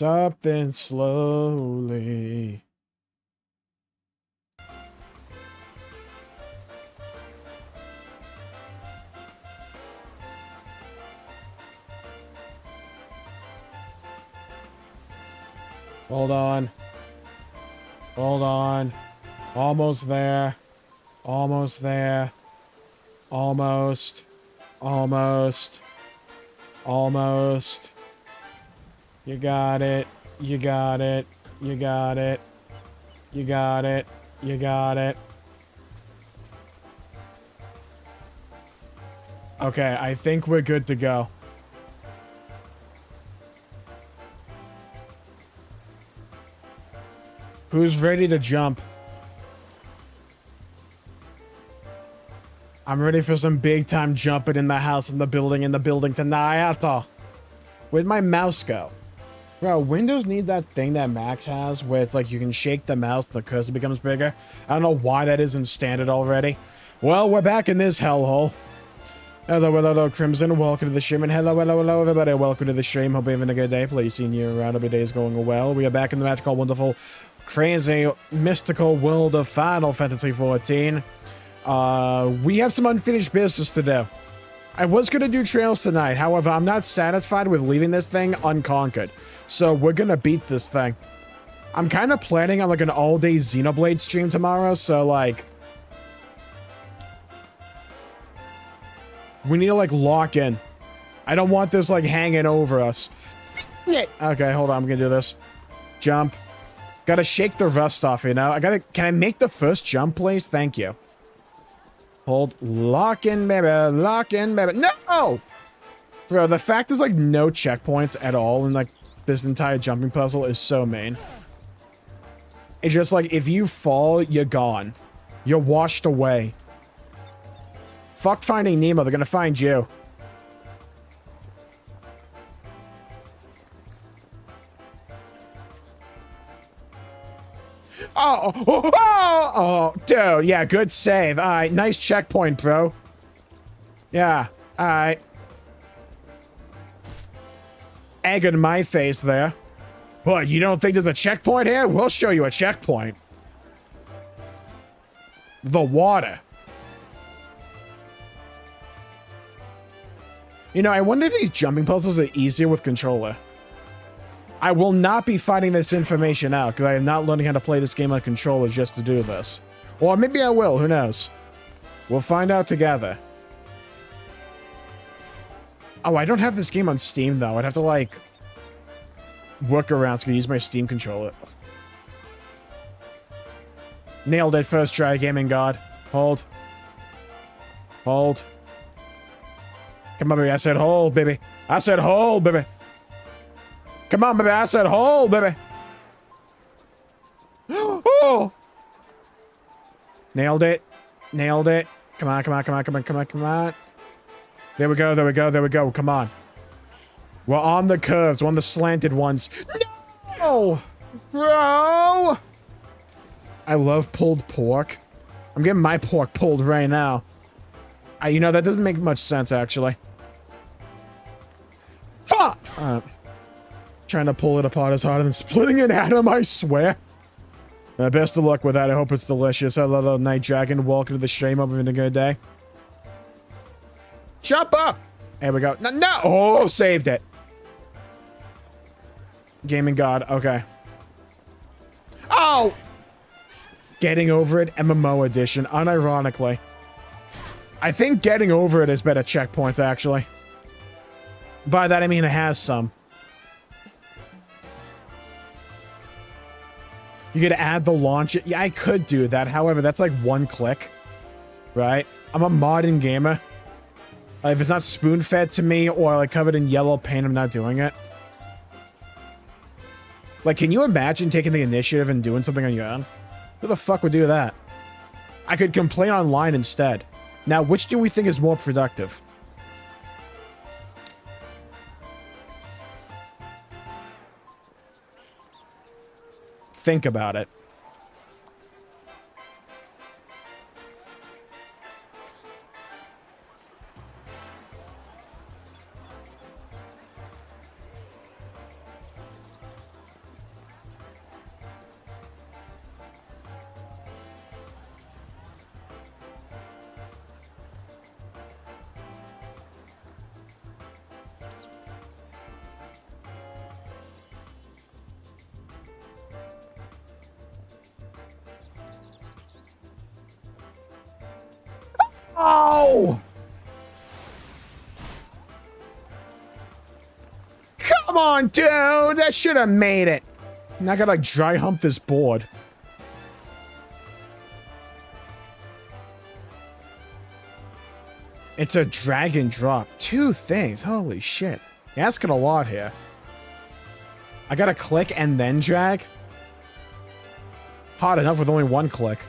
Something slowly. Hold on. Hold on. Almost there. Almost there. Almost. Almost. Almost. You got it. You got it. You got it. You got it. You got it. Okay, I think we're good to go. Who's ready to jump? I'm ready for some big time jumping in the house, in the building tonight. Where'd my mouse go? Bro, Windows need that thing that Macs has where it's like you can shake the mouse, the cursor becomes bigger. I don't know why that isn't standard already. Well, we're back in this hellhole. Hello, hello, hello, Crimson. Welcome to the stream. And hello, hello, hello, everybody. Welcome to the stream. Hope you're having a good day. Please seeing you around. Every day is going well. We are back in the magical, wonderful, crazy, mystical world of Final Fantasy XIV. We have some unfinished business to do. I was going to do trails tonight. However, I'm not satisfied with leaving this thing unconquered. So we're going to beat this thing. I'm kind of planning on like an all-day Xenoblade stream tomorrow. So like, we need to like lock in. I don't want this like hanging over us. Okay, hold on. I'm going to do this. Jump. Gotta shake the rust off, you know? Can I make the first jump, please? Thank you. Hold. Lock in, baby. Lock in, baby. No! Bro, the fact there's like no checkpoints at all in like this entire jumping puzzle is so mean. It's just like, if you fall, you're gone. You're washed away. Fuck Finding Nemo. They're gonna find you. Oh, dude, yeah, good save. All right, nice checkpoint, bro. Yeah, all right. Egg in my face there. What, you don't think there's a checkpoint here? We'll show you a checkpoint. The water. You know, I wonder if these jumping puzzles are easier with controller. I will not be finding this information out because I am not learning how to play this game on controller just to do this. Or maybe I will, who knows? We'll find out together. Oh, I don't have this game on Steam though. I'd have to like work around so I can use my Steam controller. Nailed it first try, gaming god. Hold. Hold. Come on, baby. I said hold, baby. I said hold, baby. Come on, baby. I said hold, baby. Oh! Nailed it. Nailed it. Come on, come on, come on, come on, come on, come on. There we go, there we go, there we go. Come on. We're on the curves. We're on the slanted ones. No! Bro! I love pulled pork. I'm getting my pork pulled right now. You know, that doesn't make much sense, actually. Fuck! Trying to pull it apart is harder than splitting an atom, I swear. Best of luck with that. I hope it's delicious. Hello, Night Dragon. Welcome to the stream. Hope you're having a good day. Jump up! There we go. No, no! Oh, saved it. Gaming God. Okay. Oh! Getting Over It, MMO edition. Unironically. I think Getting Over It is better checkpoints, actually. By that, I mean it has some. You could add the launch. Yeah, I could do that. However, that's like one click. Right? I'm a modern gamer. If it's not spoon-fed to me or like covered in yellow paint, I'm not doing it. Like, can you imagine taking the initiative and doing something on your own? Who the fuck would do that? I could complain online instead. Now, which do we think is more productive? Think about it. Oh! Come on, dude! That should have made it. Now I gotta like dry hump this board. It's a drag and drop. 2 things. Holy shit. You're asking a lot here. I gotta click and then drag? Hard enough with only 1 click.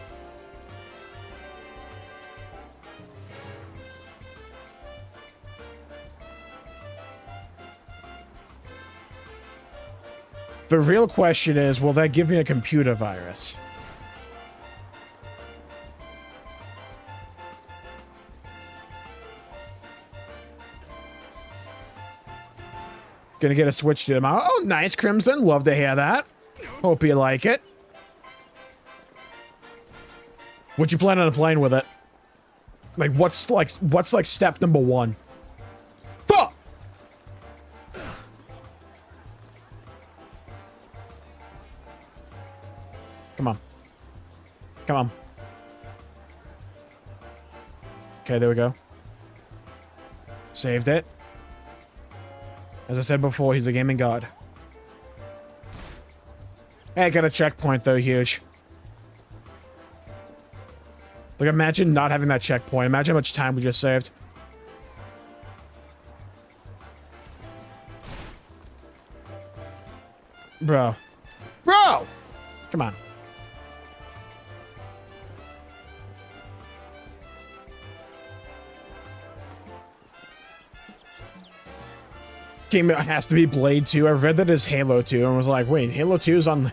The real question is, will that give me a computer virus? Gonna get a switch to them. Oh, nice, Crimson. Love to hear that. Hope you like it. What you plan on playing with it? Like, what's like step number 1? Fuck! Come on. Come on. Okay, there we go. Saved it. As I said before, he's a gaming god. Hey, I got a checkpoint, though, huge. Like, imagine not having that checkpoint. Imagine how much time we just saved. Bro. Bro! Come on. Game has to be Blade 2. I read that as Halo 2 and was like, wait, Halo 2 is on...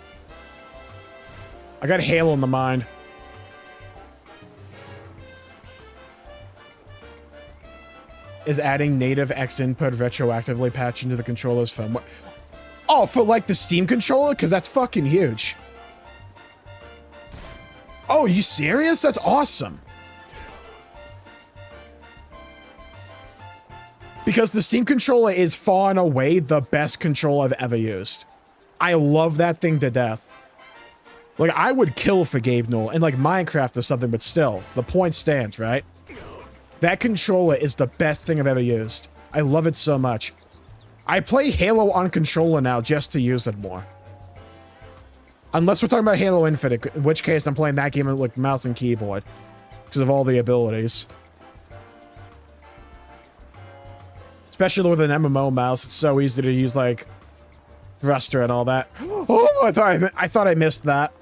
I got Halo in the mind. Is adding native X input retroactively patched into the controller's phone. What? Oh, for like the Steam controller? Because that's fucking huge. Oh, you serious? That's awesome. Because the Steam controller is far and away the best controller I've ever used. I love that thing to death. Like, I would kill for Gabe Newell in, like, Minecraft or something, but still, the point stands, right? That controller is the best thing I've ever used. I love it so much. I play Halo on controller now just to use it more. Unless we're talking about Halo Infinite, in which case I'm playing that game with, like, mouse and keyboard. Because of all the abilities. Especially with an MMO mouse, it's so easy to use, like, thruster and all that. Oh, I thought I missed that.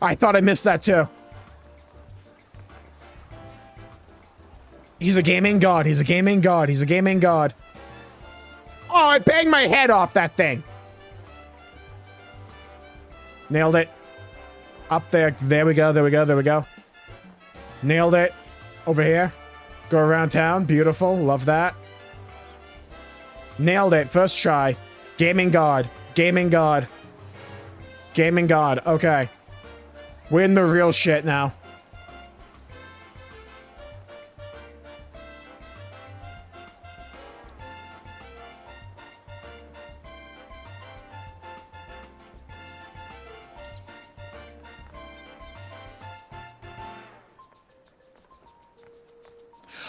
I thought I missed that too. He's a gaming god. He's a gaming god. He's a gaming god. Oh, I banged my head off that thing. Nailed it. Up there. There we go. There we go. There we go. Nailed it. Over here. Go around town. Beautiful. Love that. Nailed it. First try. Gaming god. Gaming god. Gaming god. Okay. We're in the real shit now.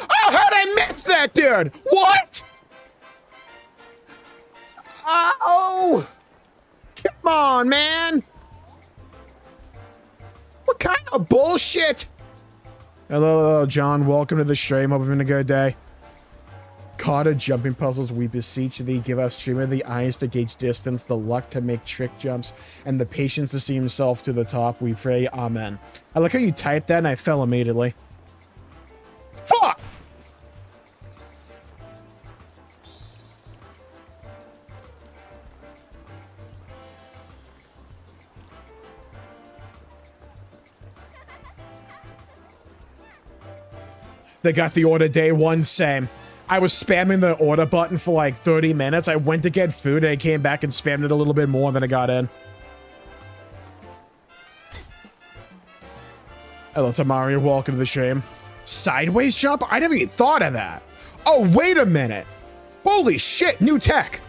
Oh, how'd I miss that, dude? What? Oh! Come on, man! What kind of bullshit? Hello, John. Welcome to the stream. Hope you're having a good day. Carter jumping puzzles, we beseech thee. Give us streamer the eyes to gauge distance, the luck to make trick jumps, and the patience to see himself to the top. We pray, amen. I like how you typed that and I fell immediately. Fuck! They got the order day 1, same. I was spamming the order button for like 30 minutes. I went to get food and I came back and spammed it a little bit more than I got in. Hello, Tamari. Welcome to the stream. Sideways jump? I never even thought of that. Oh, wait a minute. Holy shit, new tech.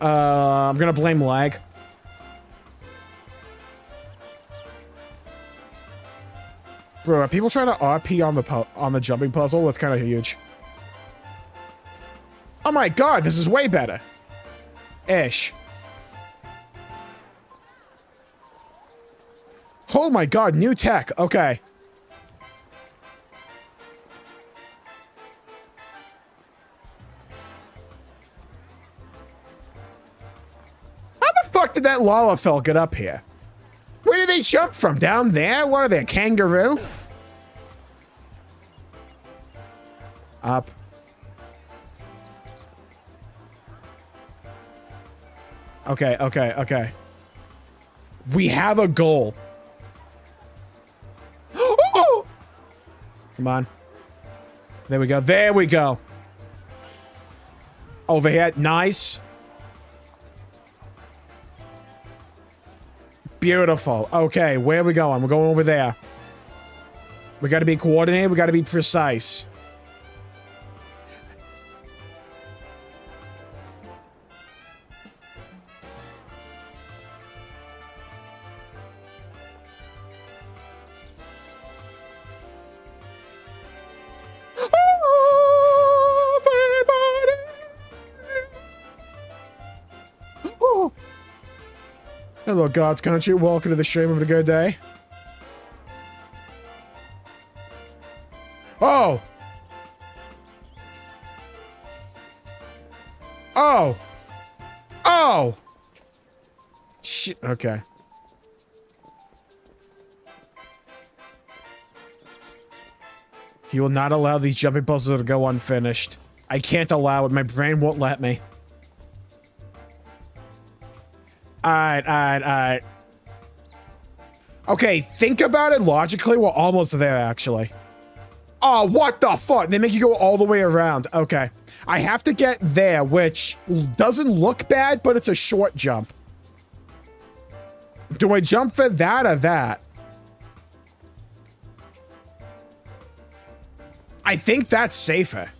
I'm gonna blame lag. Bro, are people trying to RP on the jumping puzzle? That's kind of huge. Oh my god, this is way better. Ish. Oh my god, new tech. Okay. How the fuck did that Lalafell get up here? Where did they jump from? Down there? What are they, a kangaroo? Up. Okay, okay, okay. We have a goal. Come on. There we go. There we go. Over here. Nice. Beautiful. Okay, where are we going? We're going over there. We got to be coordinated. We got to be precise. Hello, God's country. Welcome to the stream of the good day. Oh! Oh! Oh! Shit. Okay. He will not allow these jumping puzzles to go unfinished. I can't allow it. My brain won't let me. Alright. Okay, think about it logically. We're almost there, actually. Oh, what the fuck? They make you go all the way around. Okay. I have to get there, which doesn't look bad, but it's a short jump. Do I jump for that or that? I think that's safer.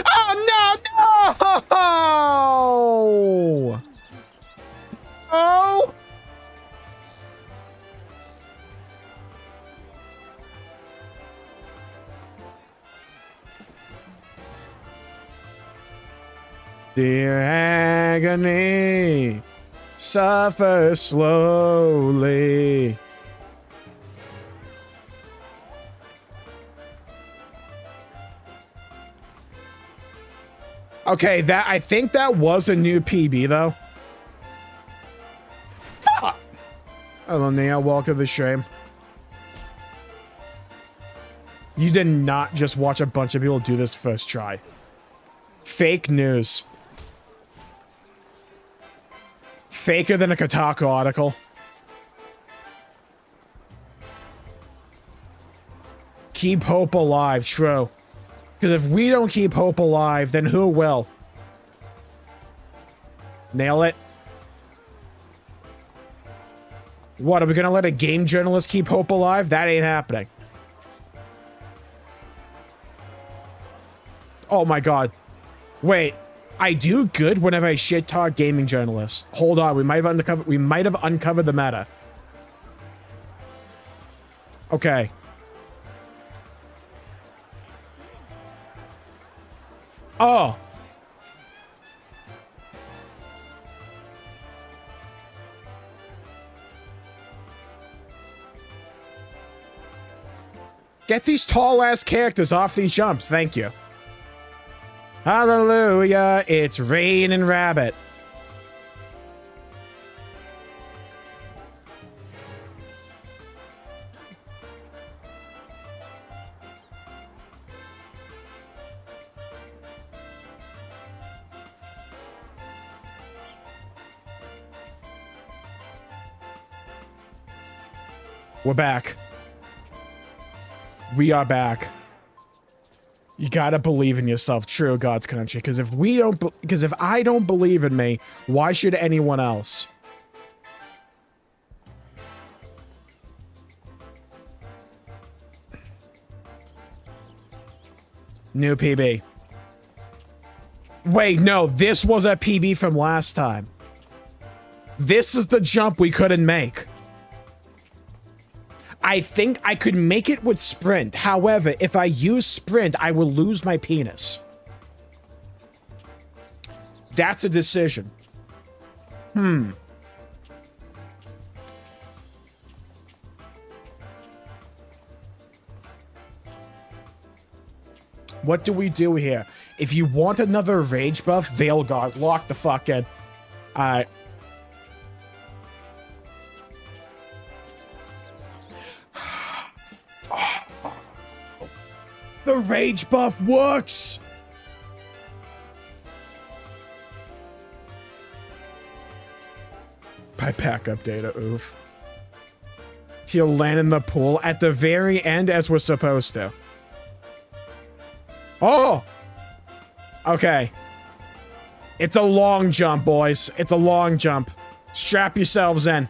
Oh, no! No! Oh! Dear agony, suffer slowly. Okay, I think that was a new PB, though. Fuck! Hello, Nia. Welcome to the stream. You did not just watch a bunch of people do this first try. Fake news. Faker than a Kotaku article. Keep hope alive. True. Because if we don't keep hope alive, then who will? Nail it. What, are we gonna let a game journalist keep hope alive? That ain't happening. Oh my god. Wait, I do good whenever I shit talk gaming journalists. Hold on, we might have uncovered the meta. Okay. Oh. Get these tall-ass characters off these jumps, thank you. Hallelujah, it's raining rabbit. We're back. We are back. You gotta believe in yourself, true, God's country. Because if I don't believe in me, why should anyone else? New PB. Wait, no, this was a PB from last time. This is the jump we couldn't make. I think I could make it with sprint. However, if I use sprint, I will lose my penis. That's a decision. What do we do here? If you want another rage buff, Veil Guard, lock the fuck in. Alright. The rage buff works! By backup data, oof. He'll land in the pool at the very end as we're supposed to. Oh! Okay. It's a long jump, boys. It's a long jump. Strap yourselves in.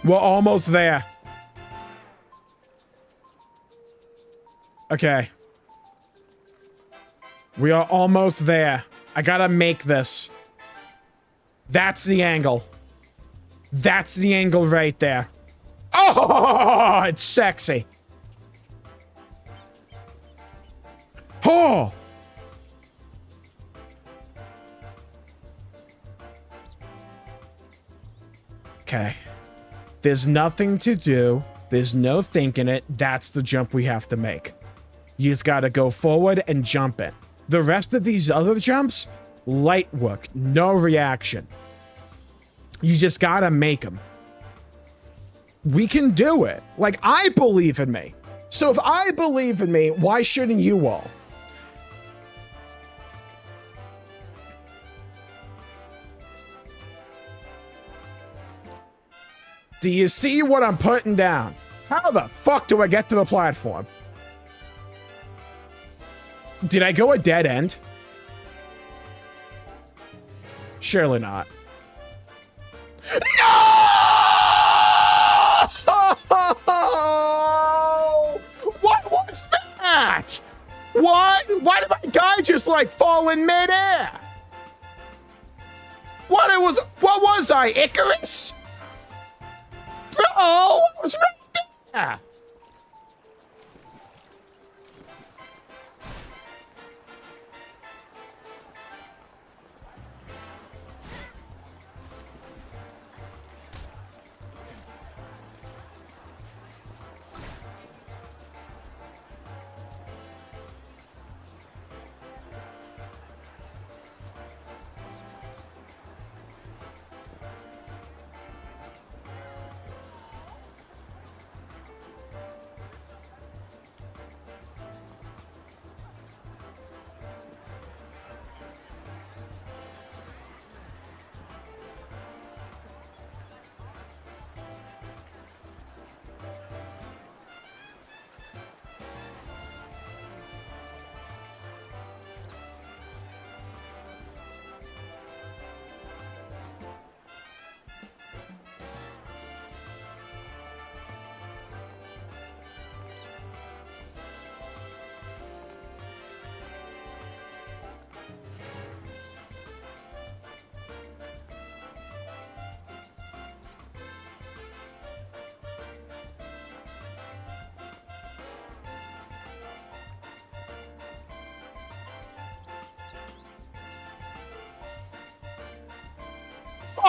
We're almost there. Okay. We are almost there. I gotta make this. That's the angle. That's the angle right there. Oh, it's sexy. Oh! Okay. There's nothing to do. There's no thinking it. That's the jump we have to make. You just gotta go forward and jump it. The rest of these other jumps, light work, no reaction. You just gotta make them. We can do it. Like, I believe in me. So if I believe in me, why shouldn't you all? Do you see what I'm putting down? How the fuck do I get to the platform? Did I go a dead end? Surely not. No! What was that? What? Why did my guy just like fall in midair? What was I, Icarus? Bro, I was right there.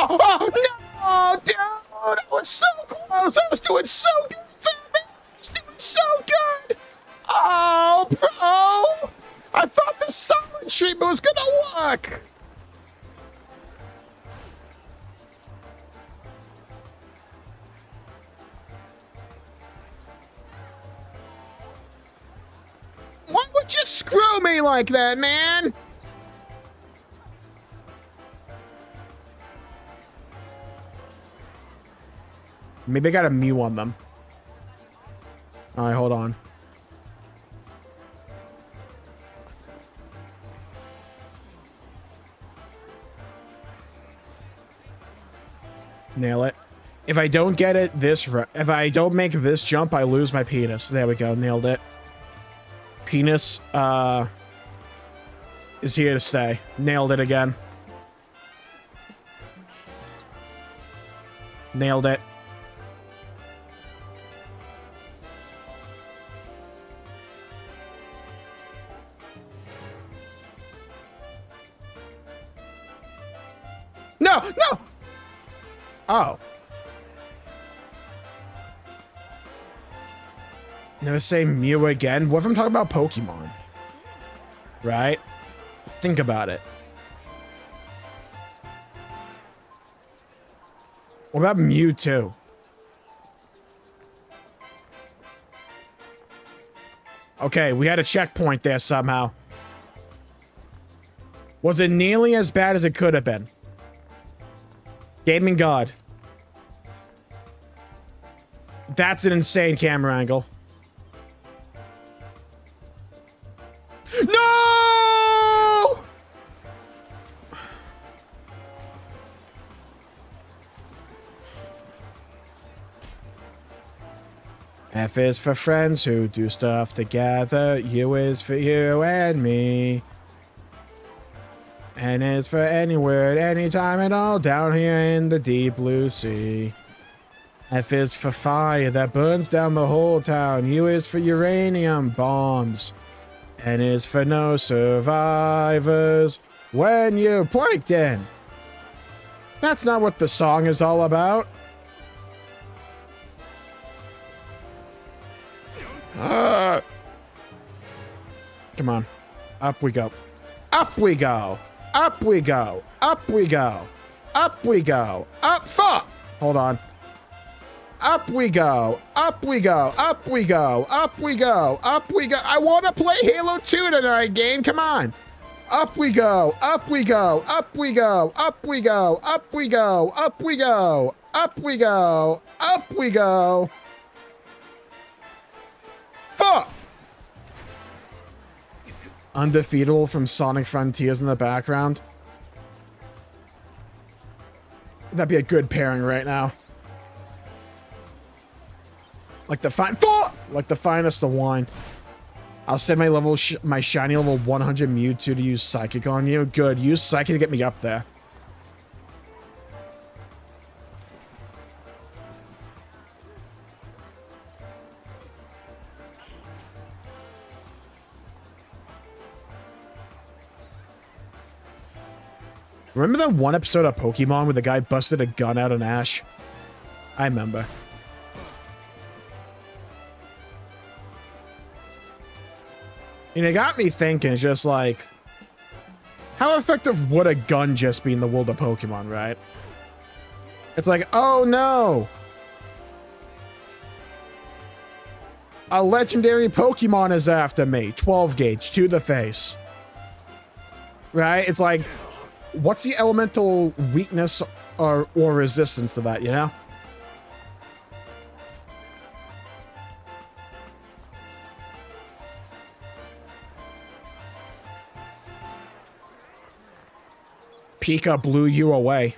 Oh, no, dude! I was so close! I was doing so good! I was doing so good! Oh, bro! I thought the silent treatment was gonna work! Why would you screw me like that, man? Maybe I got a Mew on them. Alright, hold on. Nail it. If I don't get it if I don't make this jump, I lose my penis. There we go, nailed it. Penis, is here to stay. Nailed it again. Nailed it. No, no. Oh. Never say Mew again. What if I'm talking about Pokemon? Right? Think about it. What about Mewtwo? Okay, we had a checkpoint there somehow. Was it nearly as bad as it could have been? Gaming God. That's an insane camera angle. No! F is for friends who do stuff together. U is for you and me. N is for anywhere at any time at all down here in the deep blue sea. F is for fire that burns down the whole town. U is for uranium bombs. N is for no survivors when you're plankton. That's not what the song is all about. Come on. Up we go. Up we go. Up we go. Up we go. Up we go. Up. Fuck! Hold on. Up we go. Up we go. Up we go. Up we go. Up we go. I want to play Halo 2 tonight, game. Come on. Up we go. Up we go. Up we go. Up we go. Up we go. Up we go. Up we go. Up we go. Fuck! Undefeatable from Sonic Frontiers in the background. That'd be a good pairing right now. Like the finest of wine. I'll send my shiny level 100 Mewtwo to use Psychic on you. Good. Use Psychic to get me up there. Remember that one episode of Pokemon where the guy busted a gun out on Ash? I remember. And it got me thinking, just like, how effective would a gun just be in the world of Pokemon, right? It's like, oh no! A legendary Pokemon is after me. 12 gauge to the face. Right? It's like, what's the elemental weakness or resistance to that, you know? Pika blew you away.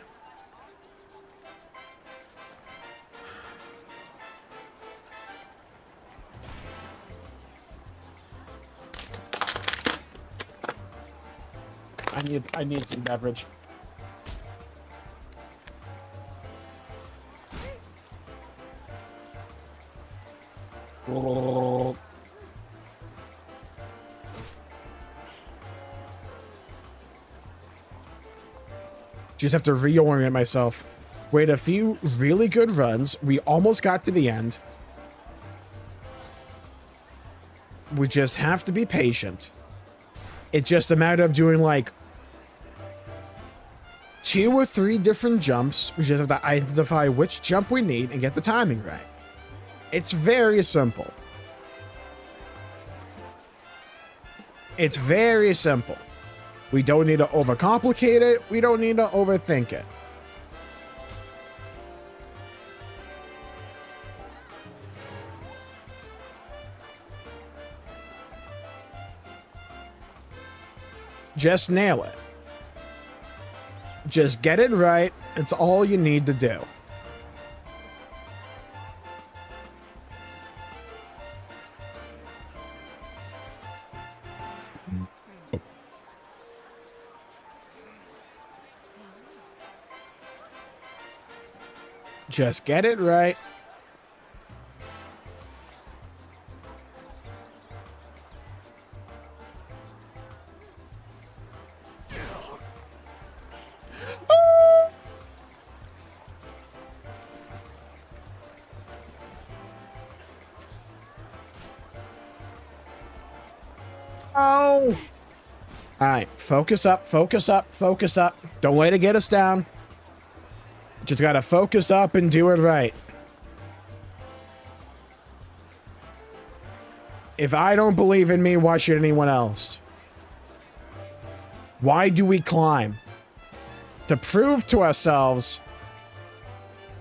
I need some beverage. Just have to reorient myself. Wait a few really good runs. We almost got to the end. We just have to be patient. It's just a matter of doing like 2 or 3 different jumps. We just have to identify which jump we need and get the timing right. It's very simple. It's very simple. We don't need to overcomplicate it. We don't need to overthink it. Just nail it. Just get it right. It's all you need to do. Just get it right. All right, focus up, focus up, focus up. Don't let it get us down. Just gotta focus up and do it right. If I don't believe in me, why should anyone else? Why do we climb? To prove to ourselves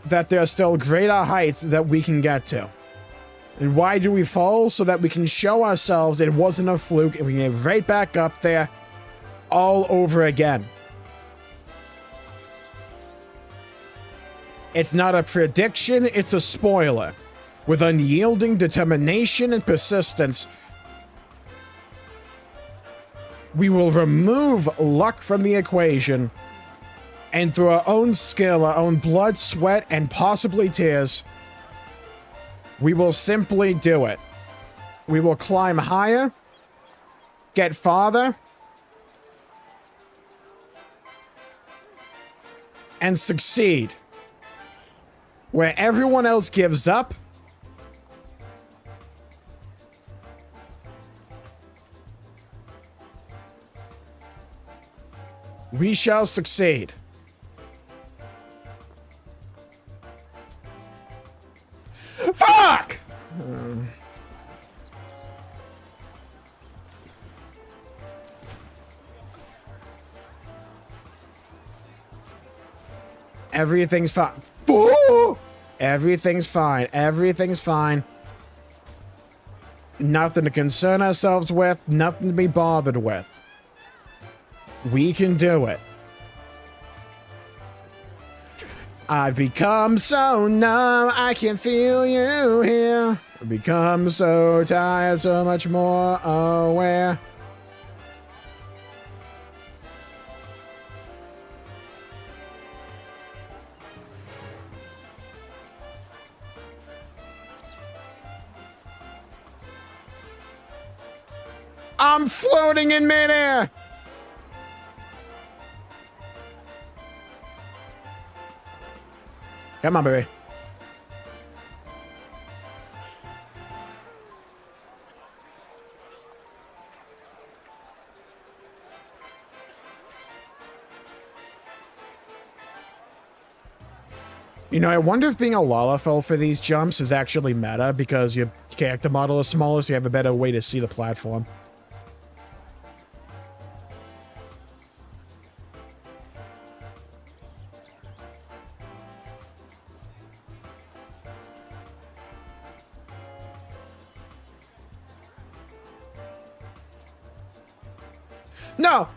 that there are still greater heights that we can get to. And why do we fall? So that we can show ourselves it wasn't a fluke and we can get right back up there all over again. It's not a prediction, it's a spoiler. With unyielding determination and persistence, we will remove luck from the equation, and through our own skill, our own blood, sweat, and possibly tears, we will simply do it. We will climb higher, get farther, and succeed. Where everyone else gives up, we shall succeed. Fuck! Everything's fine. Everything's fine. Everything's fine. Nothing to concern ourselves with. Nothing to be bothered with. We can do it. I've become so numb, I can feel you here. I've become so tired, so much more aware. I'm floating in midair! Come on, baby. You know, I wonder if being a Lalafell for these jumps is actually meta because your character model is smaller, so you have a better way to see the platform. No!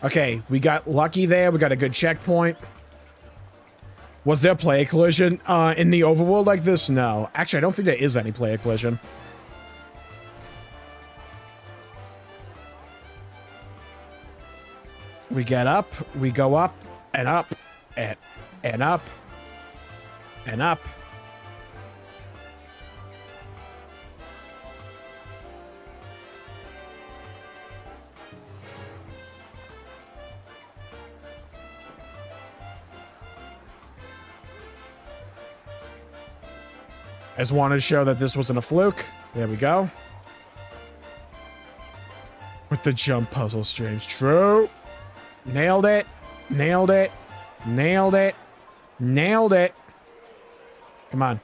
Okay, we got lucky there. We got a good checkpoint. Was there player collision in the overworld like this? No. Actually, I don't think there is any player collision. We get up, we go up, and up, and up, and up. I just wanted to show that this wasn't a fluke. There we go. With the jump puzzle streams. True. Nailed it. Nailed it. Nailed it. Nailed it. Come on.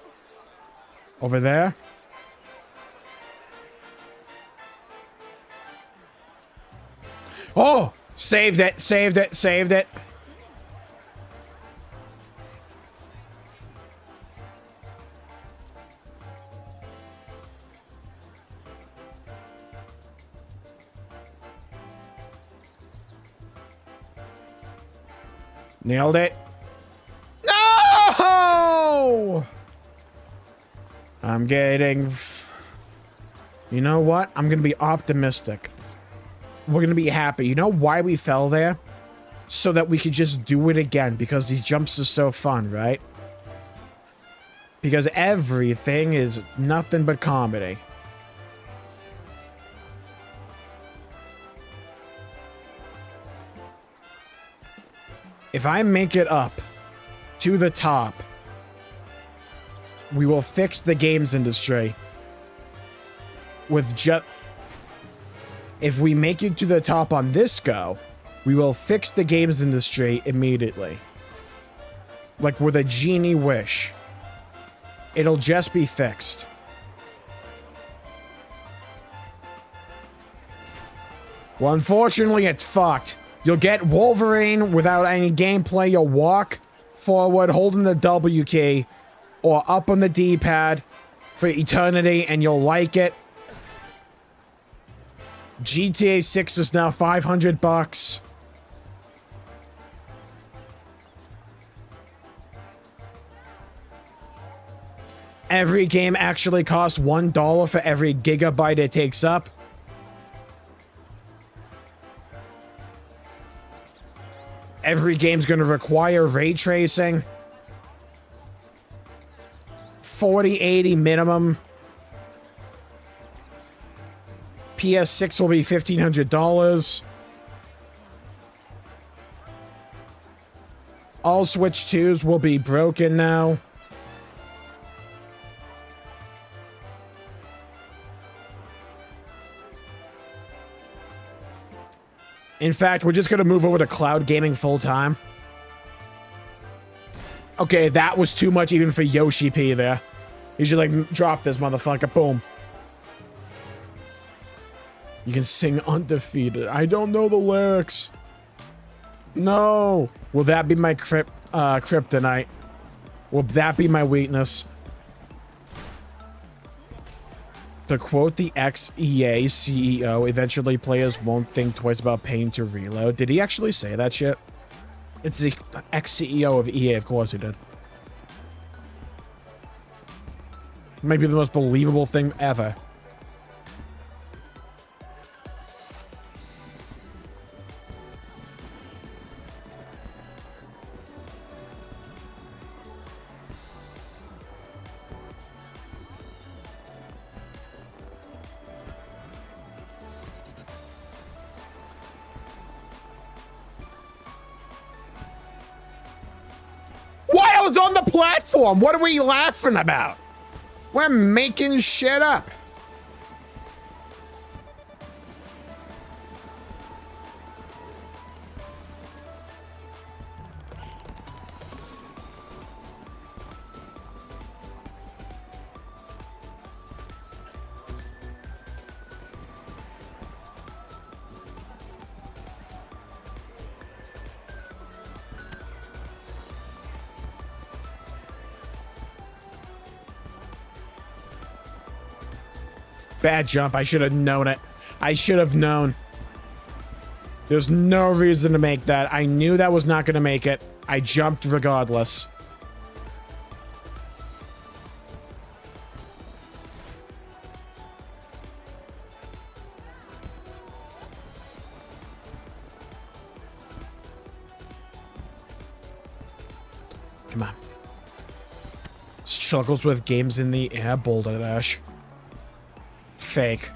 Over there. Oh! Saved it. Saved it. Saved it. Nailed it. No! I'm getting... You know what? I'm going to be optimistic. We're going to be happy. You know why we fell there? So that we could just do it again. Because these jumps are so fun, right? Because everything is nothing but comedy. If I make it up to the top, we will fix the games industry. with just... If we make it to the top on this go, we will fix the games industry immediately. Like with a genie wish. It'll just be fixed. Well, unfortunately, it's fucked. You'll get Wolverine without any gameplay. You'll walk forward holding the W key or up on the D-pad for eternity, and you'll like it. GTA 6 is now $500. Every game actually costs $1 for every gigabyte it takes up. Every game's going to require ray tracing. 4080 minimum. PS6 will be $1,500. All Switch 2s will be broken now. In fact, we're just going to move over to cloud gaming full time. Okay, that was too much even for Yoshi P there. You should, like, drop this motherfucker. Boom. You can sing Undefeated. I don't know the lyrics. No. Will that be my kryptonite? Will that be my weakness? To quote the ex-EA CEO, eventually players won't think twice about paying to reload. Did he actually say that shit? It's the ex-CEO of EA, of course he did. Might be the most believable thing ever. Wild's on the platform! What are we laughing about? We're making shit up. Bad jump. I should have known it. I should have known. There's no reason to make that. I knew that was not going to make it. I jumped regardless. Come on. Struggles with games in the air, Boulder Dash. Fake.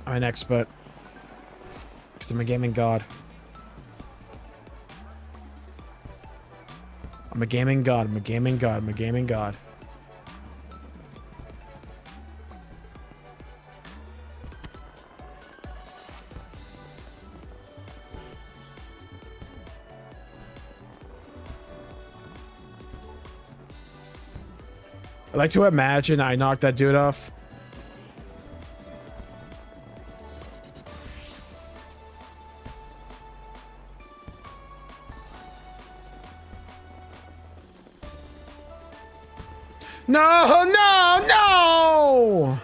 I'm an expert. Because I'm a gaming god. I'm a gaming god. I'm a gaming god. I'm a gaming god. I like to imagine I knocked that dude off. No, no, no!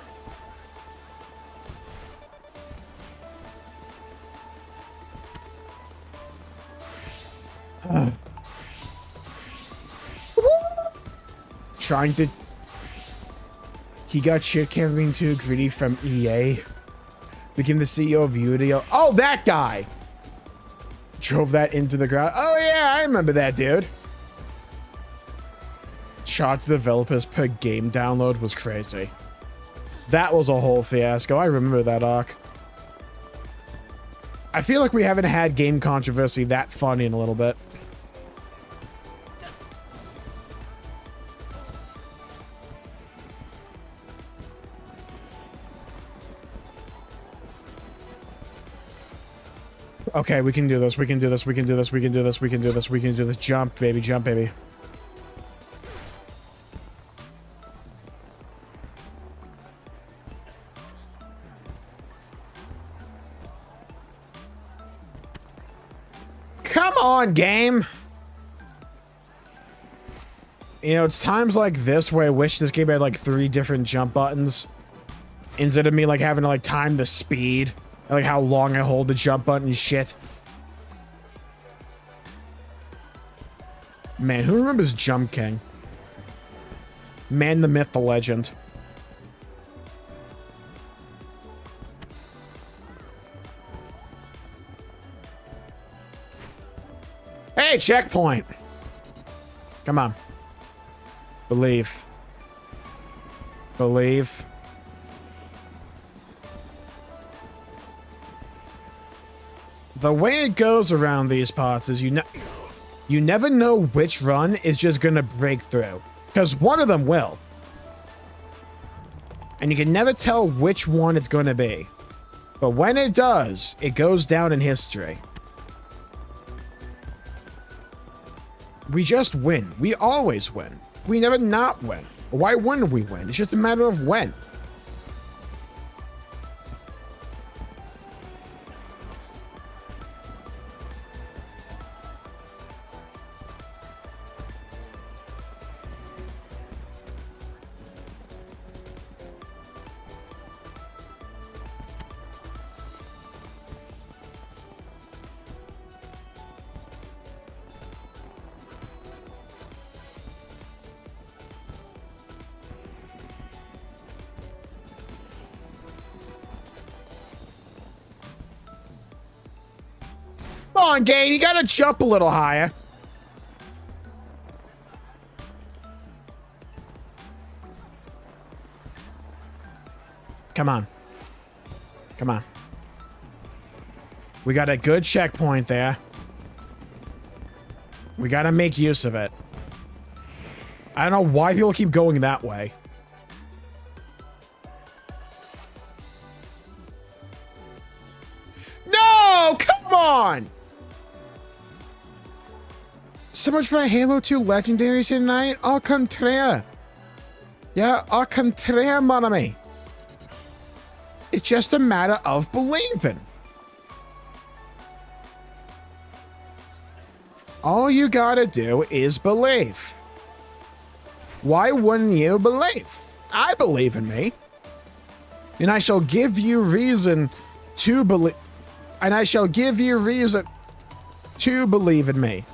Trying to... He got shit carrying too greedy from EA. Became the CEO of Udio. Oh, that guy! Drove that into the ground. Oh yeah, I remember that dude. Charged developers per game download was crazy. That was a whole fiasco. I remember that arc. I feel like we haven't had game controversy that funny in a little bit. Okay, we can do this. We can do this. We can do this. We can do this. We can do this. We can do this. Jump, baby. Jump, baby. Come on, game. You know, it's times like this where I wish this game had like 3 different jump buttons instead of me like having to like time the speed and like how long I hold the jump button and shit. Man, who remembers Jump King? Man, the myth, the legend. Hey, checkpoint. Come on. Believe. Believe. The way it goes around these parts is you never know which run is just gonna break through. Because one of them will. And you can never tell which one it's gonna be. But when it does, it goes down in history. We just win. We always win. We never not win. Why wouldn't we win? It's just a matter of when. Come on, game. You gotta jump a little higher. Come on. Come on. We got a good checkpoint there. We gotta make use of it. I don't know why people keep going that way. No! Come on! So much for Halo 2 Legendary tonight. Au contraire. Yeah, au contraire, mon ami. It's just a matter of believing. All you gotta do is believe. Why wouldn't you believe? I believe in me. And I shall give you reason to believe. And I shall give you reason to believe in me.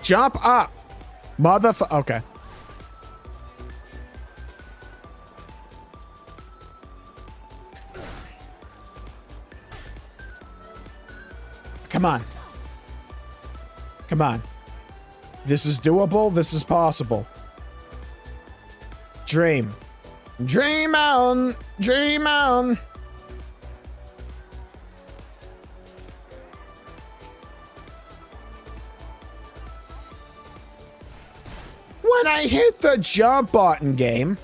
Jump up. Motherfucker. Okay. Come on. Come on. This is doable. This is possible. Dream. Dream on. Dream on. When I hit the jump button, game.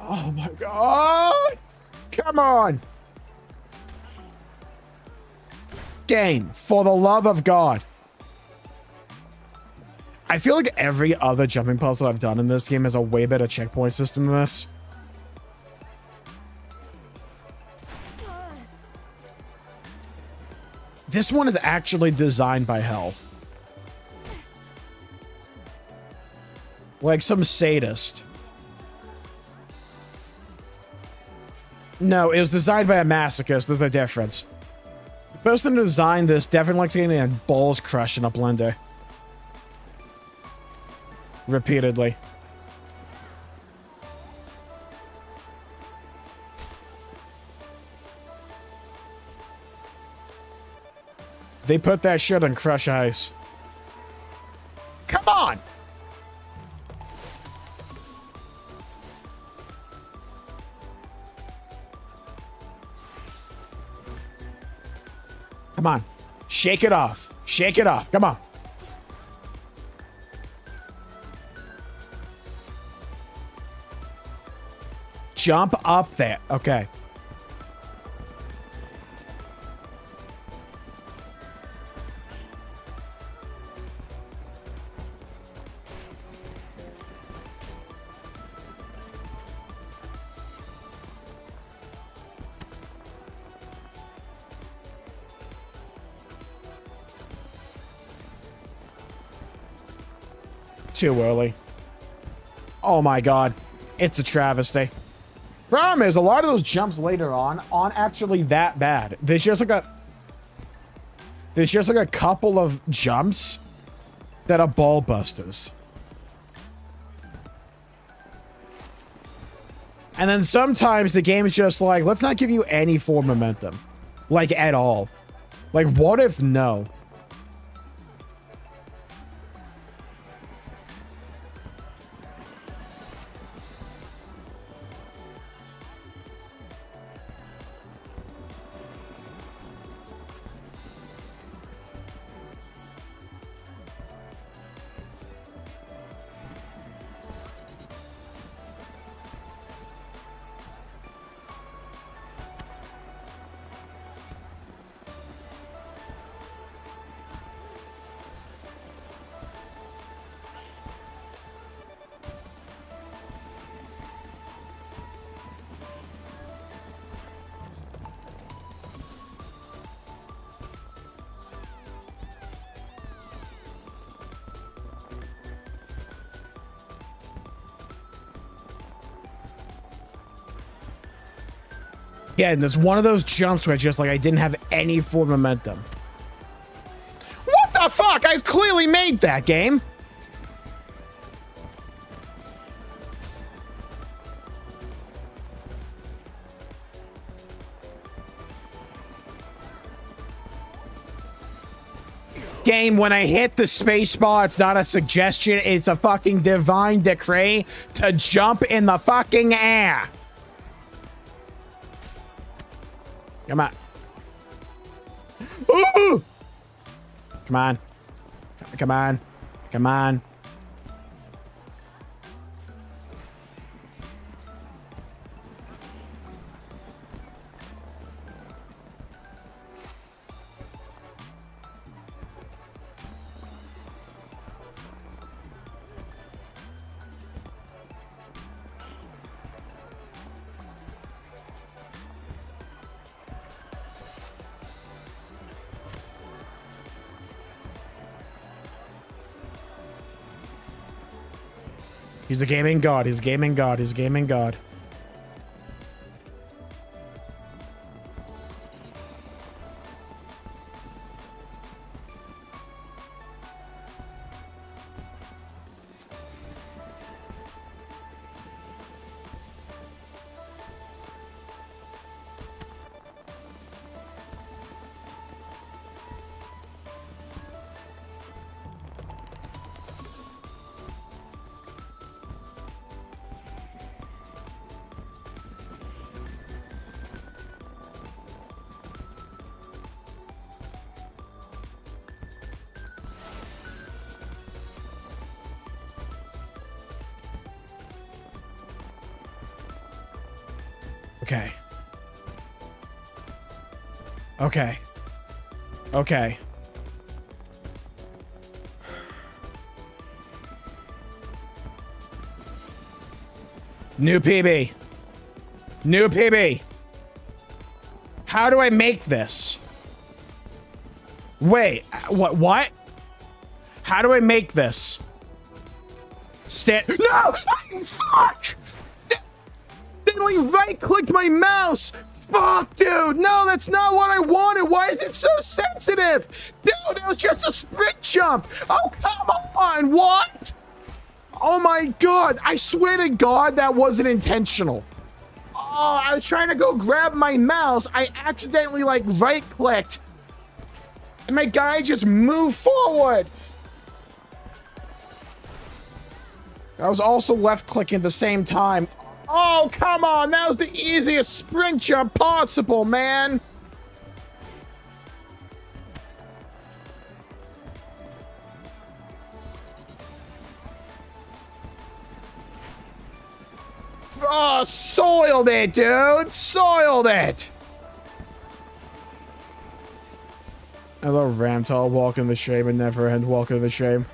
Oh my god! Come on! Game, for the love of God. I feel like every other jumping puzzle I've done in this game has a way better checkpoint system than this. This one is actually designed by hell. Like some sadist. No, it was designed by a masochist. There's a difference. The person who designed this definitely likes getting their balls crushed in a blender. Repeatedly. They put that shit on crush ice. Come on! Come on. Shake it off. Shake it off. Come on. Jump up there. Okay. Too early. Oh my god. It's a travesty. Problem is, a lot of those jumps later on aren't actually that bad. There's just like a couple of jumps that are ball busters. And then sometimes the game is just like, let's not give you any forward momentum. Like, at all. Like, what if no? Yeah, and there's one of those jumps where it's just like I didn't have any forward momentum. What the fuck? I clearly made that game. Game, when I hit the spacebar, it's not a suggestion, it's a fucking divine decree to jump in the fucking air. Come on. Ooh! Come on. Come on. Come on. He's a gaming god. He's a gaming god. He's a gaming god. Okay. Okay. Okay. New PB. New PB. How do I make this? Wait, what? How do I make this? No! Fuck! I right-clicked my mouse. Fuck, dude. No, that's not what I wanted. Why is it so sensitive? Dude, that was just a sprint jump. Oh, come on. What? Oh, my God. I swear to God, that wasn't intentional. Oh, I was trying to go grab my mouse. I accidentally, like, right-clicked. And my guy just moved forward. I was also left-clicking at the same time. Oh, come on. That was the easiest sprint jump possible, man. Oh, soiled it, dude. Soiled it. Hello, Ramtall. Welcome to the shame and never end. Welcome to the shame.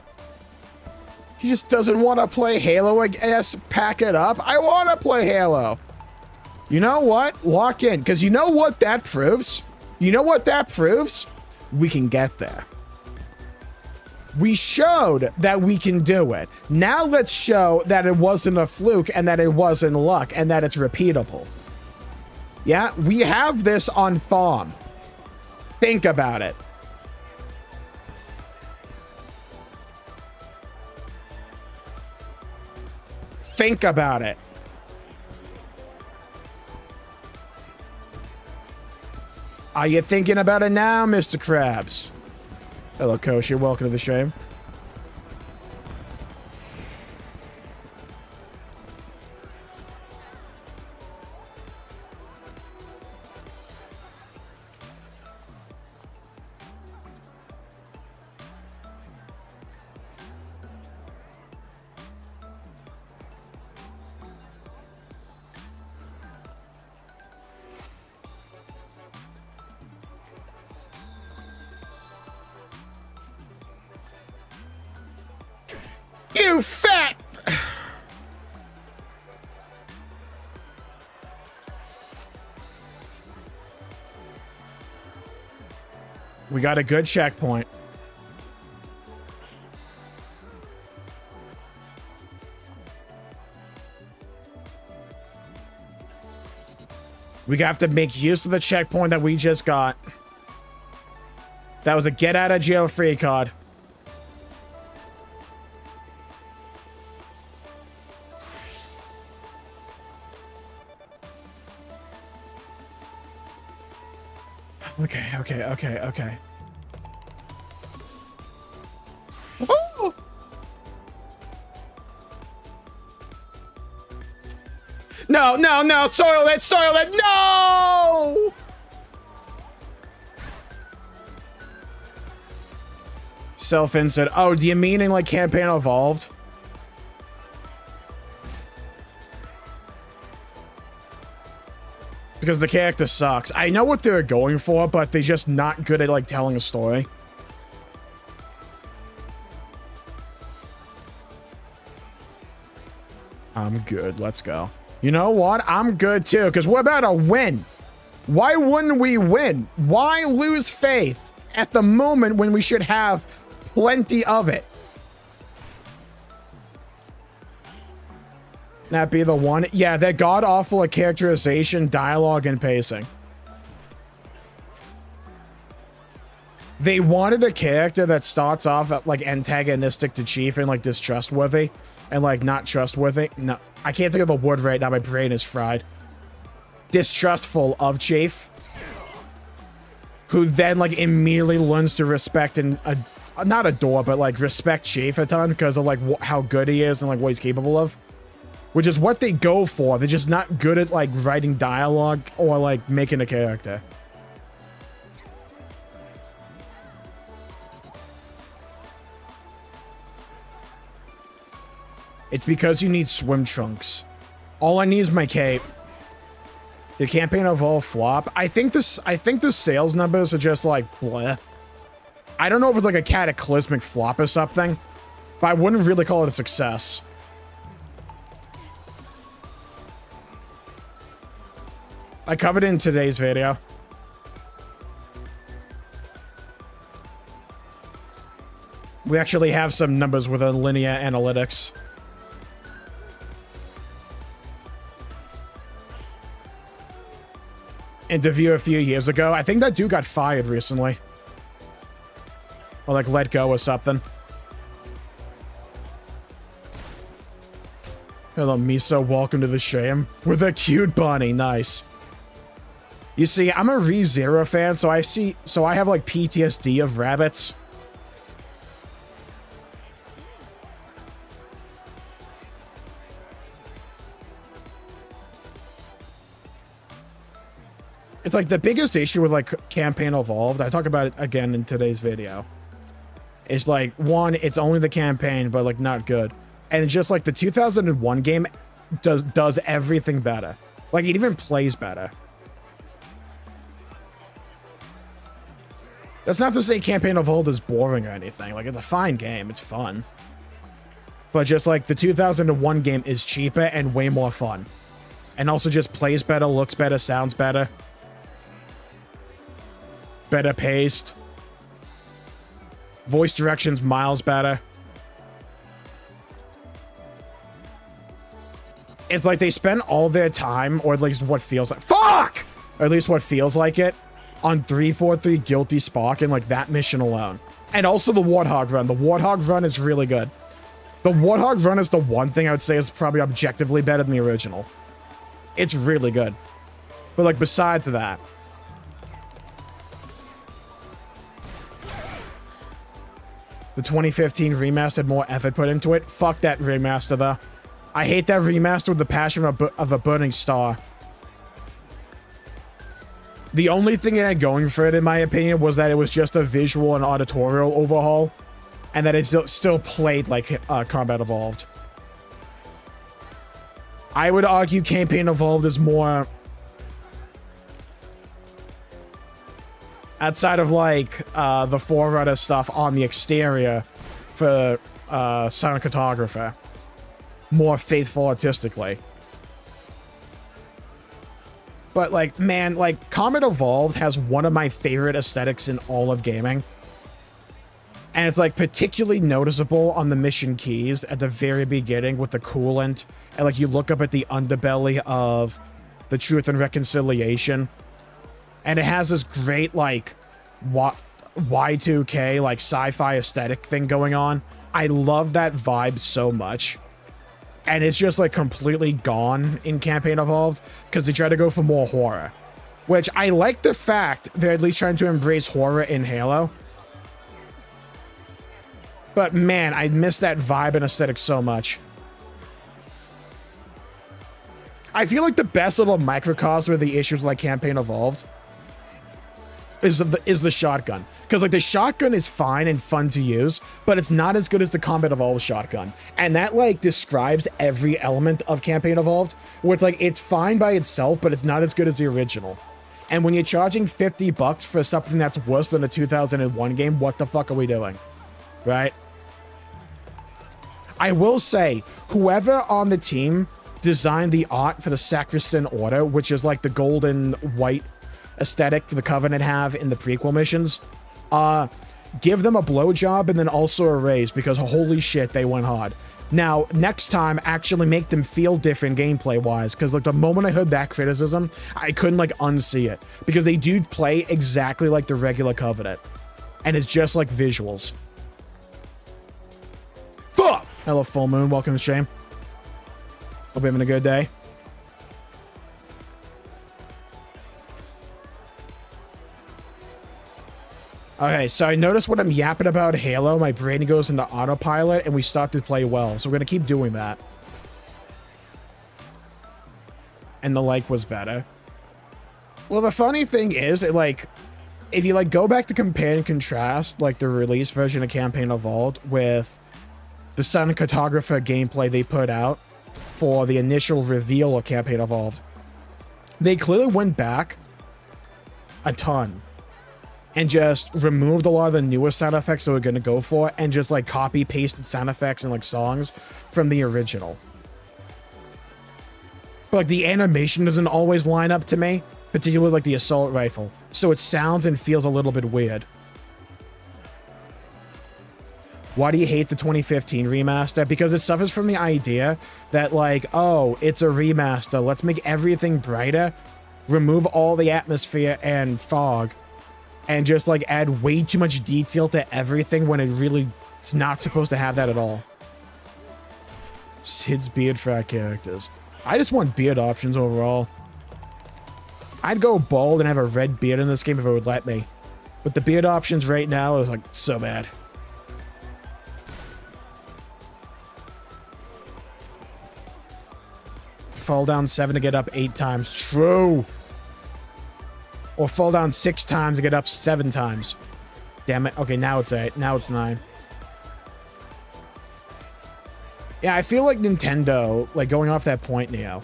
He just doesn't want to play Halo, I guess. Pack it up. I want to play Halo. You know what? Lock in. Because you know what that proves? You know what that proves? We can get there. We showed that we can do it. Now let's show that it wasn't a fluke and that it wasn't luck and that it's repeatable. Yeah, we have this on farm. Think about it. Think about it. Are you thinking about it now, Mr. Krabs? Hello, Kosher. Welcome to the stream. You fat! We got a good checkpoint. We have to make use of the checkpoint that we just got. That was a get out of jail free card. Okay. Oh! No, soil it, no! Self-insert. Oh, do you mean in like campaign evolved? Because the character sucks. I know what they're going for, but they're just not good at, like, telling a story. I'm good. Let's go. You know what? I'm good, too, because we're about to win. Why wouldn't we win? Why lose faith at the moment when we should have plenty of it? That be the one? Yeah, they're god-awful at characterization, dialogue, and pacing. They wanted a character that starts off at, like, antagonistic to Chief and, like, distrustworthy. And, like, not trustworthy. No, I can't think of the word right now. My brain is fried. Distrustful of Chief. Who then, like, immediately learns to respect and, not adore, but, like, respect Chief a ton because of, like, how good he is and, like, what he's capable of. Which is what they go for. They're just not good at, like, writing dialogue or, like, making a character. It's because you need swim trunks. All I need is my cape. The campaign evolve flop. I think the sales numbers are just, like, bleh. I don't know if it's, like, a cataclysmic flop or something. But I wouldn't really call it a success. I covered it in today's video. We actually have some numbers within linear analytics. Interview a few years ago. I think that dude got fired recently. Or like let go or something. Hello, Miso. Welcome to the stream. With a cute bunny. Nice. You see, I'm a ReZero fan, so I have like PTSD of rabbits. It's like the biggest issue with like campaign evolved. I talk about it again in today's video. It's like, one, it's only the campaign, but like not good. And just like the 2001 game, does everything better. Like, it even plays better. That's not to say Campaign of Old is boring or anything. Like, it's a fine game. It's fun. But just, like, the 2001 game is cheaper and way more fun. And also just plays better, looks better, sounds better. Better paced. Voice direction's miles better. It's like they spend all their time, or at least what feels like— fuck! Or at least what feels like it, on 343 Guilty Spark and like that mission alone. And also the Warthog run. The Warthog run is really good. The Warthog run is the one thing I would say is probably objectively better than the original. It's really good. But like besides that, the 2015 remaster had more effort put into it. Fuck that remaster though. I hate that remaster with the passion of a burning star. The only thing it had going for it, in my opinion, was that it was just a visual and auditorial overhaul, and that it still played like Combat Evolved. I would argue Campaign Evolved is more, outside of like the Forerunner stuff on the exterior for Cinematographer, more faithful artistically. But like, man, like Comet Evolved has one of my favorite aesthetics in all of gaming. And it's like particularly noticeable on the mission keys at the very beginning with the coolant. And like you look up at the underbelly of the Truth and Reconciliation. And it has this great like Y2K like sci-fi aesthetic thing going on. I love that vibe so much. And it's just like completely gone in Campaign Evolved because they try to go for more horror, which I like the fact they're at least trying to embrace horror in Halo. But man, I miss that vibe and aesthetic so much. I feel like the best little microcosm of the issues like Campaign Evolved is the shotgun. Because like the shotgun is fine and fun to use, but it's not as good as the Combat Evolved shotgun. And that like describes every element of Campaign Evolved, where it's like it's fine by itself, but it's not as good as the original. And when you're charging $50 for something that's worse than a 2001 game, what the fuck are we doing? Right? I will say, whoever on the team designed the art for the Sacristan Order, which is like the gold and white aesthetic the Covenant have in the prequel missions, give them a blowjob and then also a raise, because holy shit, they went hard. Now, next time, actually make them feel different gameplay-wise, because like the moment I heard that criticism, I couldn't like unsee it, because they do play exactly like the regular Covenant, and it's just like visuals. Fuck! Hello, Full Moon. Welcome to the stream. Hope you're having a good day. Okay, so I noticed when I'm yapping about Halo, my brain goes into autopilot and we start to play well. So we're going to keep doing that. And the like was better. Well, the funny thing is, it like, if you like go back to compare and contrast like the release version of Campaign Evolved with the Cinematographer gameplay they put out for the initial reveal of Campaign Evolved, they clearly went back a ton and just removed a lot of the newer sound effects they were going to go for and just like copy pasted sound effects and like songs from the original. But like the animation doesn't always line up to me, particularly like the assault rifle. So it sounds and feels a little bit weird. Why do you hate the 2015 remaster? Because it suffers from the idea that like, oh, it's a remaster. Let's make everything brighter, remove all the atmosphere and fog, and just like add way too much detail to everything when it's not supposed to have that at all. Sid's beard for our characters. I just want beard options overall. I'd go bald and have a red beard in this game if it would let me. But the beard options right now is like so bad. Fall down 7 to get up 8 times. True. Or fall down 6 times to get up 7 times. Damn it. Okay, now it's 8. Now it's 9. Yeah, I feel like Nintendo, like going off that point, Neo,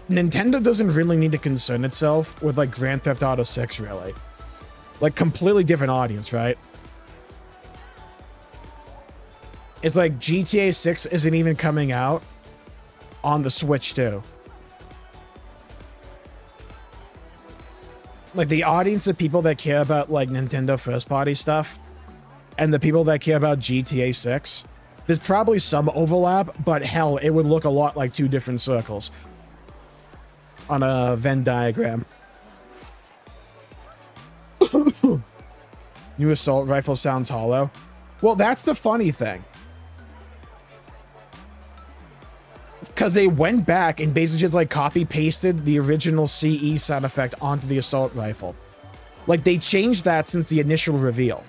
Nintendo doesn't really need to concern itself with like Grand Theft Auto 6, really. Like, completely different audience, right? It's like GTA 6 isn't even coming out on the Switch, too. Like, the audience of people that care about, like, Nintendo first-party stuff and the people that care about GTA 6, there's probably some overlap, but hell, it would look a lot like two different circles on a Venn diagram. New assault rifle sounds hollow. Well, that's the funny thing. Because they went back and basically just like copy-pasted the original CE sound effect onto the assault rifle. Like, they changed that since the initial reveal.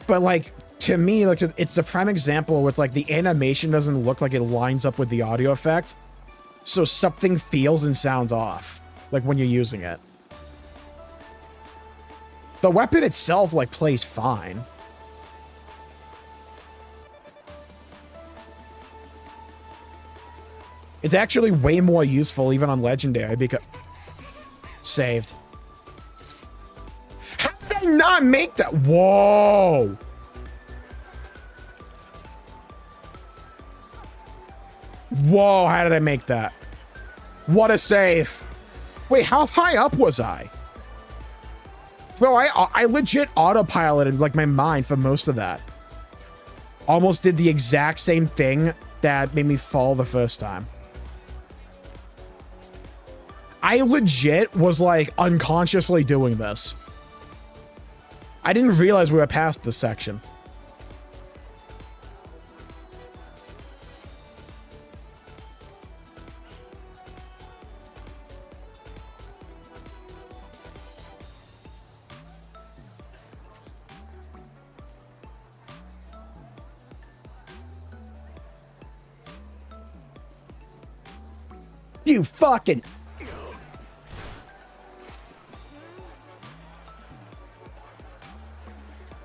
But like, to me, like, it's the prime example where it's like the animation doesn't look like it lines up with the audio effect. So something feels and sounds off, like when you're using it. The weapon itself, like, plays fine. It's actually way more useful even on Legendary because... Saved. How did I not make that? Whoa! Whoa, how did I make that? What a save. Wait, how high up was I? Bro, I legit autopiloted, like, my mind for most of that. Almost did the exact same thing that made me fall the first time. I legit was, like, unconsciously doing this. I didn't realize we were past this section. You fucking...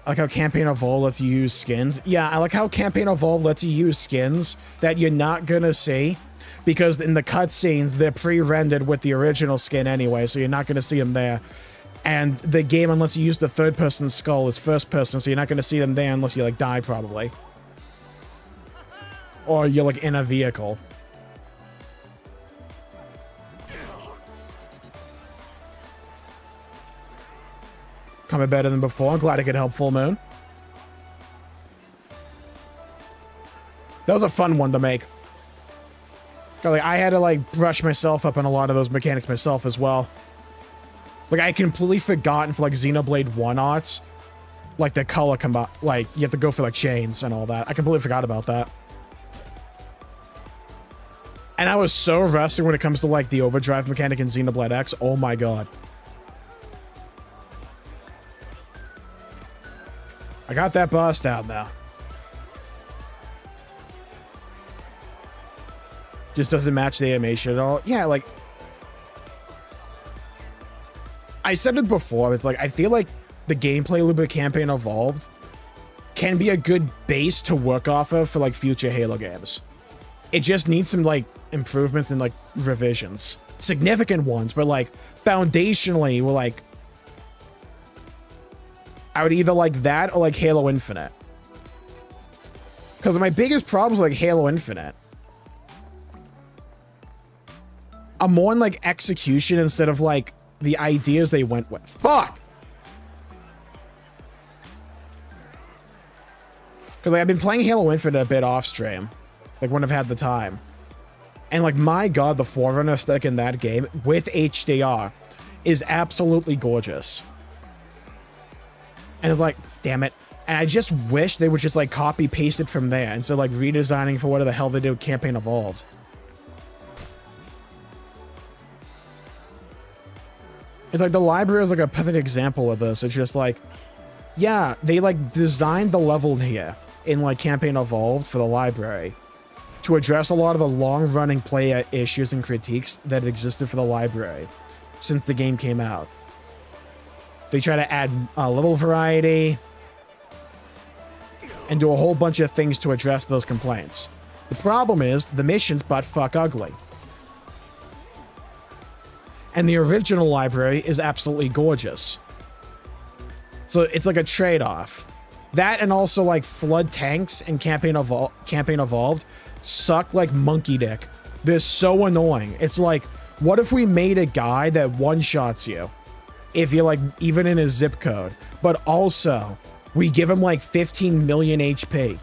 I like how Campaign Evolve lets you use skins. Yeah, I like how Campaign Evolve lets you use skins that you're not gonna see, because in the cutscenes, they're pre-rendered with the original skin anyway, so you're not gonna see them there. And the game, unless you use the third-person skull, is first-person, so you're not gonna see them there unless you, like, die, probably. Or you're, like, in a vehicle. Coming better than before. I'm glad I could help Full Moon. That was a fun one to make. Like, I had to, like, brush myself up on a lot of those mechanics myself as well. Like, I had completely forgotten for, like, Xenoblade 1 aughts. Like, the color like, you have to go for, like, chains and all that. I completely forgot about that. And I was so rusty when it comes to, like, the overdrive mechanic in Xenoblade X. Oh my god. I got that boss down now. Just doesn't match the animation at all. Yeah, like... I said it before, it's like, I feel like the gameplay loop of Campaign Evolved can be a good base to work off of for, like, future Halo games. It just needs some, like, improvements and, like, revisions. Significant ones, but, like, foundationally, we're, like... I would either like that or like Halo Infinite. Because my biggest problems with like Halo Infinite are more in like execution instead of like the ideas they went with. Fuck! Because like, I've been playing Halo Infinite a bit off stream. Like when I've had the time. And like, my god, the Forerunner aesthetic in that game with HDR is absolutely gorgeous. And it's like, damn it. And I just wish they would just like copy paste it from there instead of like redesigning for whatever the hell they did with Campaign Evolved. It's like the library is like a perfect example of this. It's just like, yeah, they like designed the level here in like Campaign Evolved for the library to address a lot of the long-running player issues and critiques that existed for the library since the game came out. They try to add level variety and do a whole bunch of things to address those complaints. The problem is the mission's butt fuck ugly. And the original library is absolutely gorgeous. So it's like a trade-off. That and also like flood tanks and Campaign Evolved suck like monkey dick. They're so annoying. It's like, what if we made a guy that one-shots you if you're like even in his zip code, but also we give him like 15 million HP?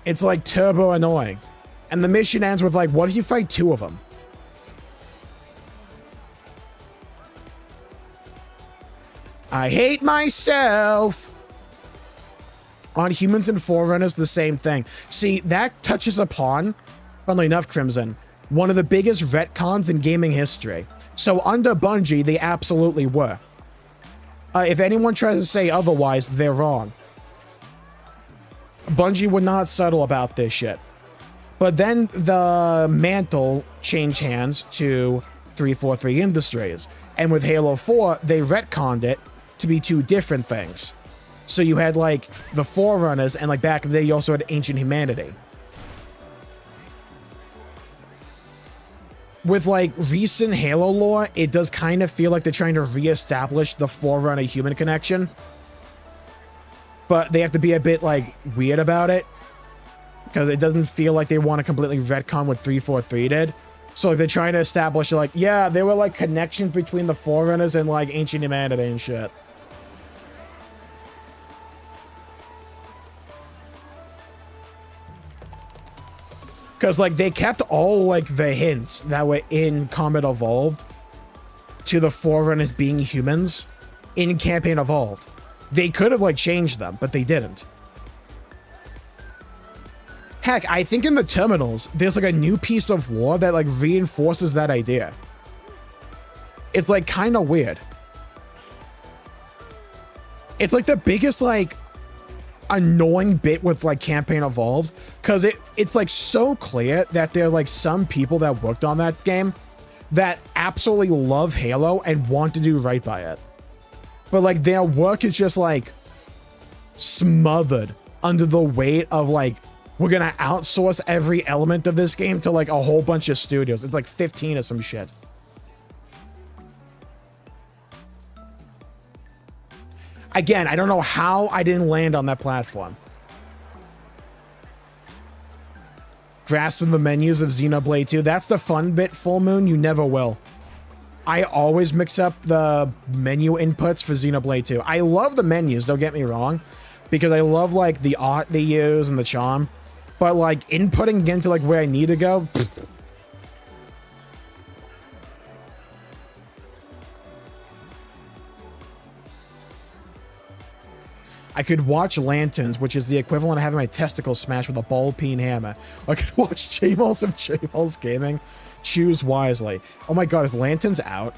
It's like turbo annoying. And the mission ends with like, what if you fight 2 of them? I hate myself. On Humans and Forerunners, the same thing. See, that touches upon, funnily enough, Crimson, one of the biggest retcons in gaming history. So under Bungie, they absolutely were. If anyone tries to say otherwise, they're wrong. Bungie would not settle about this shit. But then the mantle changed hands to 343 Industries. And with Halo 4, they retconned it to be 2 different things. So you had like the Forerunners, and like back in the day, you also had Ancient Humanity. With like recent Halo lore, it does kind of feel like they're trying to reestablish the Forerunner human connection. But they have to be a bit like weird about it, because it doesn't feel like they want to completely retcon what 343 did. So if they're trying to establish like, yeah, there were like connections between the Forerunners and like Ancient Humanity and shit. Because like they kept all like the hints that were in Combat Evolved to the Forerunners being humans in Campaign Evolved. They could have like changed them, but they didn't. Heck, I think in the terminals, there's like a new piece of lore that like reinforces that idea. It's like kind of weird. It's like the biggest like annoying bit with like Campaign Evolved, because it's like so clear that there are like some people that worked on that game that absolutely love Halo and want to do right by it. But like their work is just like smothered under the weight of like, we're gonna outsource every element of this game to like a whole bunch of studios. It's like 15 or some shit. Again, I don't know how I didn't land on that platform. Grasping the menus of Xenoblade 2. That's the fun bit, Full Moon. You never will. I always mix up the menu inputs for Xenoblade 2. I love the menus, don't get me wrong, because I love like the art they use and the charm. But like inputting into like where I need to go, pfft. I could watch Lanterns, which is the equivalent of having my testicles smashed with a ball-peen hammer. I could watch Jmulls of Jmulls Gaming. Choose wisely. Oh my god, is Lanterns out?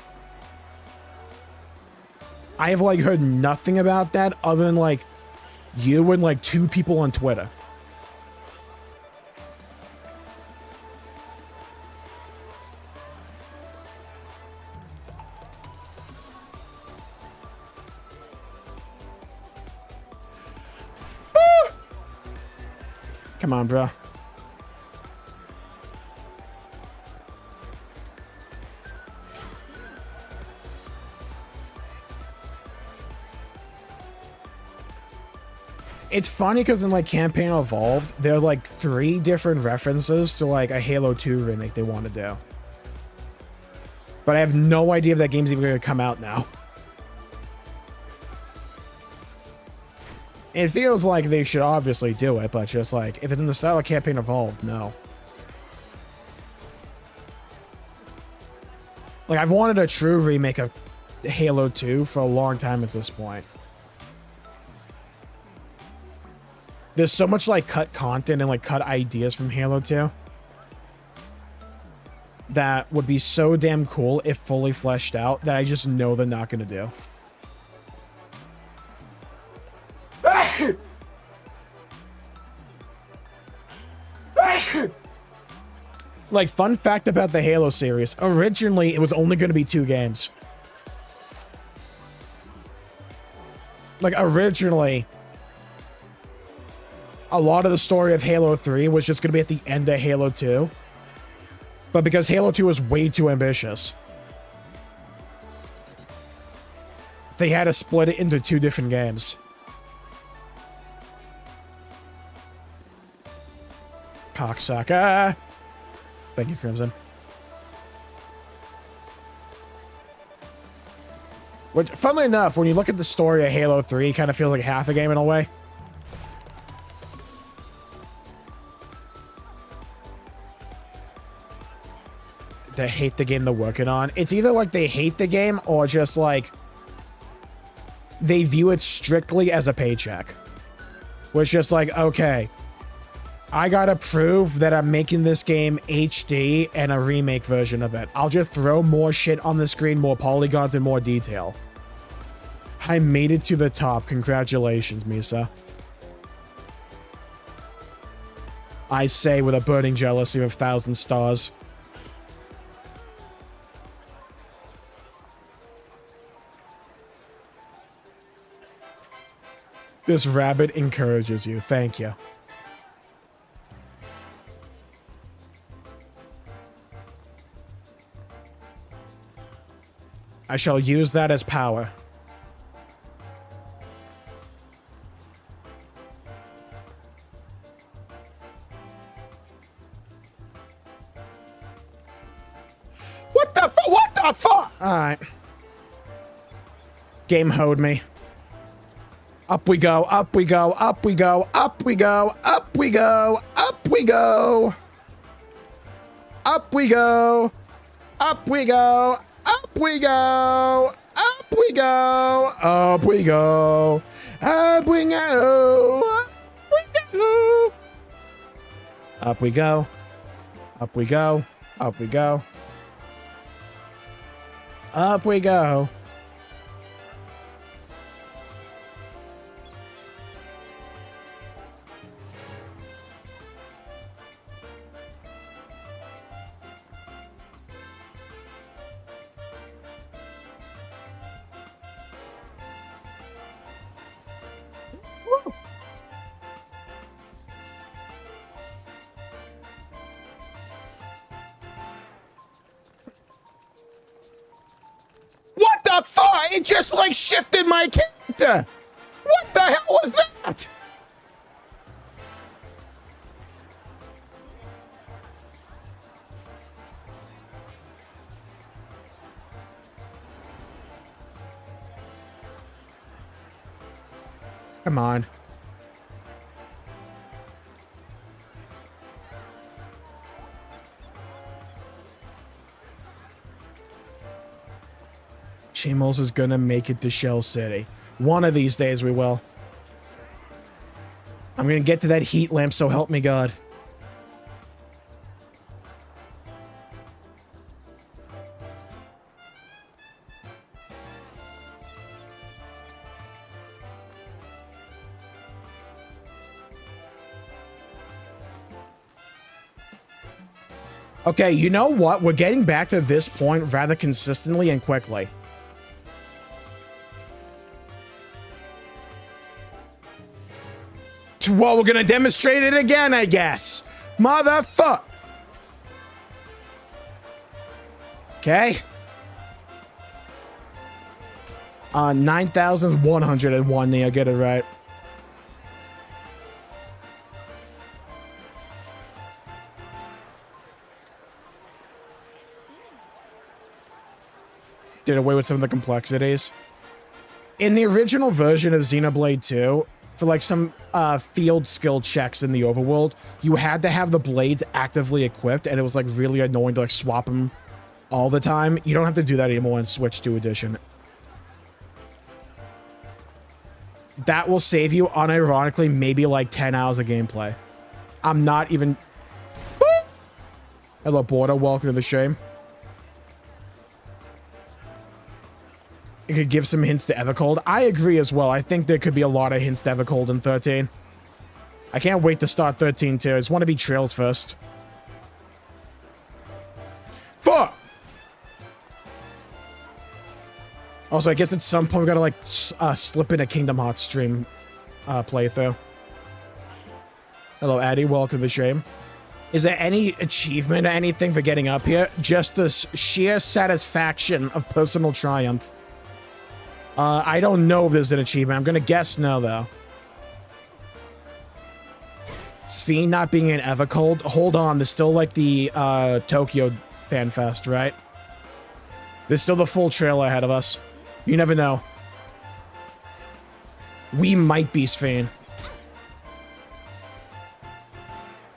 I have like heard nothing about that other than like you and like 2 people on Twitter. Come on, bro. It's funny because in like Campaign Evolved, there are like 3 different references to like a Halo 2 remake they want to do. But I have no idea if that game's even going to come out now. It feels like they should obviously do it, but just like, if it's in the style of Campaign Evolved, no. Like, I've wanted a true remake of Halo 2 for a long time at this point. There's so much, like, cut content and, like, cut ideas from Halo 2 that would be so damn cool if fully fleshed out that I just know they're not going to do. Like, fun fact about the Halo series. Originally, it was only going to be 2 games. Like, originally, a lot of the story of Halo 3 was just going to be at the end of Halo 2. But because Halo 2 was way too ambitious, they had to split it into 2 different games. Cocksucker. Thank you, Crimson. Which, funnily enough, when you look at the story of Halo 3, it kind of feels like half a game in a way. They hate the game they're working on. It's either like they hate the game or just like they view it strictly as a paycheck. Where it's just like, okay, I gotta prove that I'm making this game HD and a remake version of it. I'll just throw more shit on the screen, more polygons and more detail. I made it to the top. Congratulations, Misa. I say with a burning jealousy of 1,000 stars. This rabbit encourages you. Thank you. I shall use that as power. What the fuck? What the fuck? Alright. Game hoed me. Up we go, up we go, up we go, up we go, up we go, up we go. Up we go. Up we go. Up we go. Up we go. Up we go. Up we go. Up we go. Up we go. Up we go. Up we go. It just like shifted my character. What the hell was that? Come on. Jmulls is gonna make it to Shell City. One of these days we will. I'm gonna get to that heat lamp, so help me God. Okay, you know what? We're getting back to this point rather consistently and quickly. Well, we're gonna demonstrate it again, I guess. Motherfuck. Okay. 9,101. I get it right. Did away with some of the complexities. In the original version of Xenoblade 2, for like some field skill checks in the overworld, you had to have the blades actively equipped, and it was like really annoying to like swap them all the time. You don't have to do that anymore in Switch 2 edition. That will save you, unironically, maybe like 10 hours of gameplay. I'm not even... Hello, Border. Welcome to the stream. It could give some hints to Evercold. I agree as well. I think there could be a lot of hints to Evercold in 13. I can't wait to start 13 too. I just want to be Trails first. Also, I guess at some point we gotta, like, slip in a Kingdom Hearts stream playthrough. Hello, Addy. Welcome to the stream. Is there any achievement or anything for getting up here? Just the sheer satisfaction of personal triumph. I don't know if there's an achievement. I'm gonna guess no, though. Ffxiv not being in Evercold. Hold on, there's still, like, the Tokyo Fan Fest, right? There's still the full trailer ahead of us. You never know. We might be Ffxiv.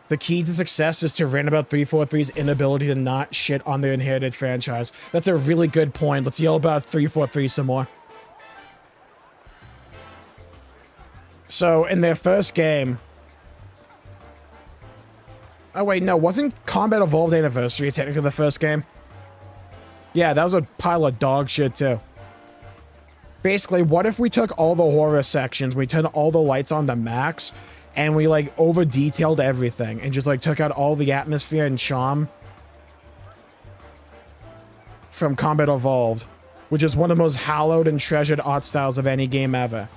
The key to success is to rant about 343's inability to not shit on their inherited franchise. That's a really good point. Let's yell about 343 some more. So, in their first game... Oh, wait, no. Wasn't Combat Evolved Anniversary technically the first game? Yeah, that was a pile of dog shit, too. Basically, what if we took all the horror sections, we turned all the lights on to max, and we, like, over-detailed everything, and just, like, took out all the atmosphere and charm from Combat Evolved, which is one of the most hallowed and treasured art styles of any game ever.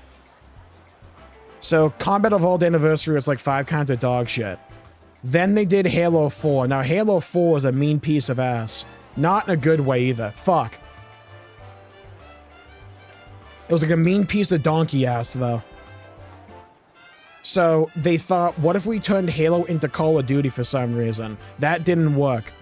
So, Combat Evolved Anniversary was, like, 5 kinds of dog shit. Then they did Halo 4. Now, Halo 4 is a mean piece of ass. Not in a good way, either. Fuck. It was like a mean piece of donkey ass, though. So, they thought, what if we turned Halo into Call of Duty for some reason? That didn't work.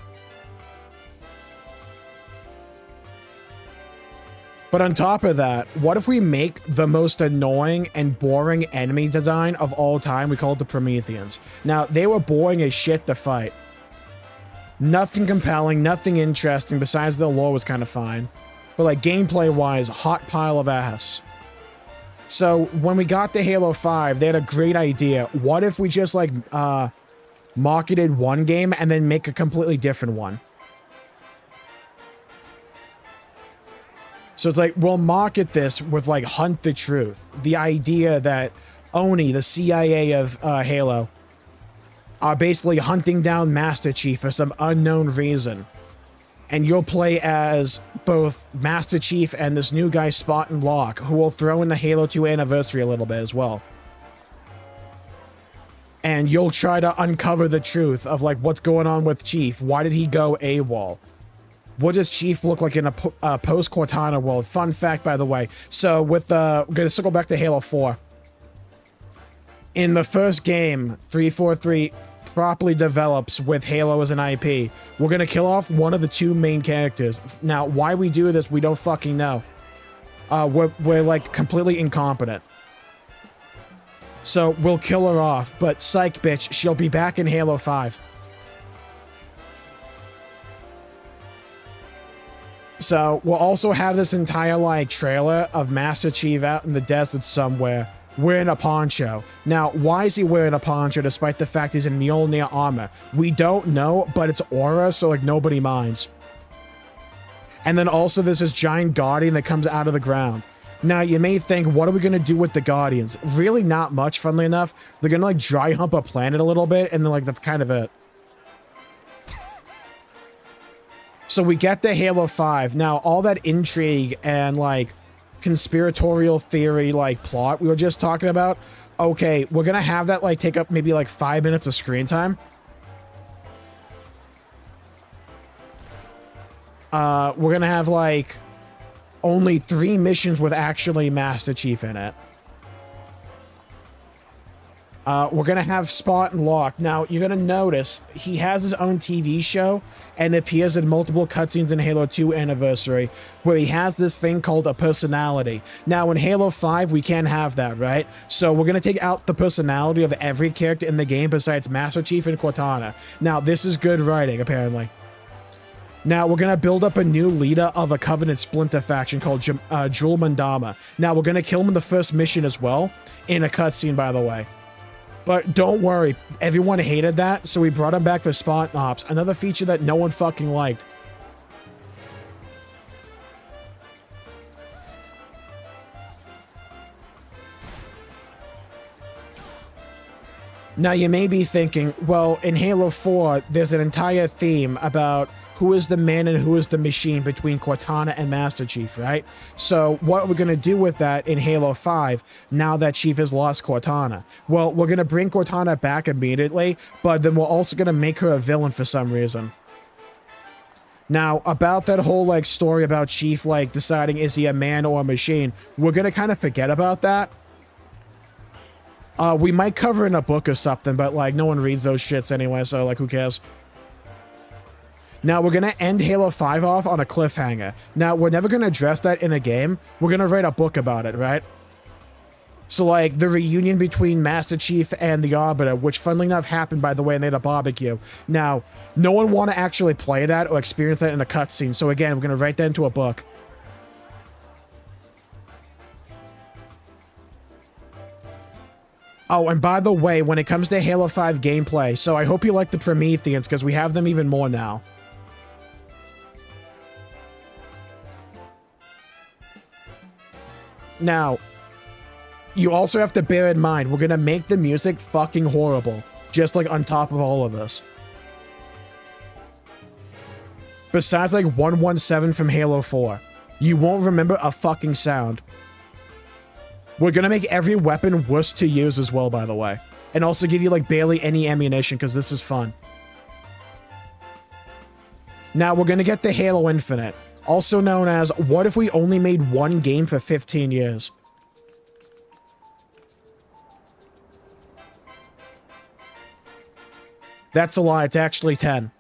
But on top of that, what if we make the most annoying and boring enemy design of all time? We call it the Prometheans. Now, they were boring as shit to fight. Nothing compelling, nothing interesting, besides the lore was kind of fine. But, like, gameplay-wise, hot pile of ass. So, when we got to Halo 5, they had a great idea. What if we just, like, marketed one game and then make a completely different one? So it's like, we'll market this with, like, Hunt the Truth. The idea that Oni, the CIA of Halo, are basically hunting down Master Chief for some unknown reason. And you'll play as both Master Chief and this new guy, Spot and Lock, who will throw in the Halo 2 anniversary a little bit as well. And you'll try to uncover the truth of, like, what's going on with Chief. Why did he go AWOL? What does Chief look like in a post-Cortana world? Fun fact, by the way. So, with the... We're going to circle back to Halo 4. In the first game, 343 properly develops with Halo as an IP. We're going to kill off one of the 2 main characters. Now, why we do this, we don't fucking know. We're like, completely incompetent. So, we'll kill her off. But, psych, bitch, she'll be back in Halo 5. So, we'll also have this entire, like, trailer of Master Chief out in the desert somewhere wearing a poncho. Now, why is he wearing a poncho despite the fact he's in Mjolnir armor? We don't know, but it's aura, so, like, nobody minds. And then also there's this giant guardian that comes out of the ground. Now, you may think, what are we going to do with the guardians? Really not much, funnily enough. They're going to, like, dry hump a planet a little bit, and then, like, that's kind of it. So we get to Halo 5. Now, all that intrigue and, like, conspiratorial theory, like, plot we were just talking about, okay, we're gonna have that, like, take up maybe, like, 5 minutes of screen time. We're gonna have, like, only 3 missions with actually Master Chief in it. We're going to have Spot and Lock. Now, you're going to notice he has his own TV show and appears in multiple cutscenes in Halo 2 Anniversary, where he has this thing called a personality. Now, in Halo 5, we can't have that, right? So we're going to take out the personality of every character in the game besides Master Chief and Cortana. Now, this is good writing, apparently. Now, we're going to build up a new leader of a Covenant Splinter faction called Jul Mandama. Now, we're going to kill him in the first mission as well, in a cutscene, by the way. But don't worry, everyone hated that, so we brought him back to Spot Ops, another feature that no one fucking liked. Now, you may be thinking, well, in Halo 4, there's an entire theme about who is the man and who is the machine between Cortana and Master Chief, right? So what we're going to do with that in Halo 5, now that Chief has lost Cortana? Well, we're going to bring Cortana back immediately, but then we're also going to make her a villain for some reason. Now, about that whole, like, story about Chief, like, deciding is he a man or a machine, we're going to kind of forget about that. We might cover in a book or something, but, like, no one reads those shits anyway, so, like, who cares? Now, we're going to end Halo 5 off on a cliffhanger. Now, we're never going to address that in a game. We're going to write a book about it, right? So, like, the reunion between Master Chief and the Arbiter, which, funnily enough, happened, by the way, and they had a barbecue. Now, no one want to actually play that or experience that in a cutscene. So, again, we're going to write that into a book. Oh, and by the way, when it comes to Halo 5 gameplay, so I hope you like the Prometheans, because we have them even more now. Now, you also have to bear in mind, we're going to make the music fucking horrible, just like on top of all of this. Besides like 117 from Halo 4, you won't remember a fucking sound. We're going to make every weapon worse to use as well, by the way. And also give you like barely any ammunition, because this is fun. Now, we're going to get the Halo Infinite, also known as, what if we only made one game for 15 years? That's a lie, it's actually 10.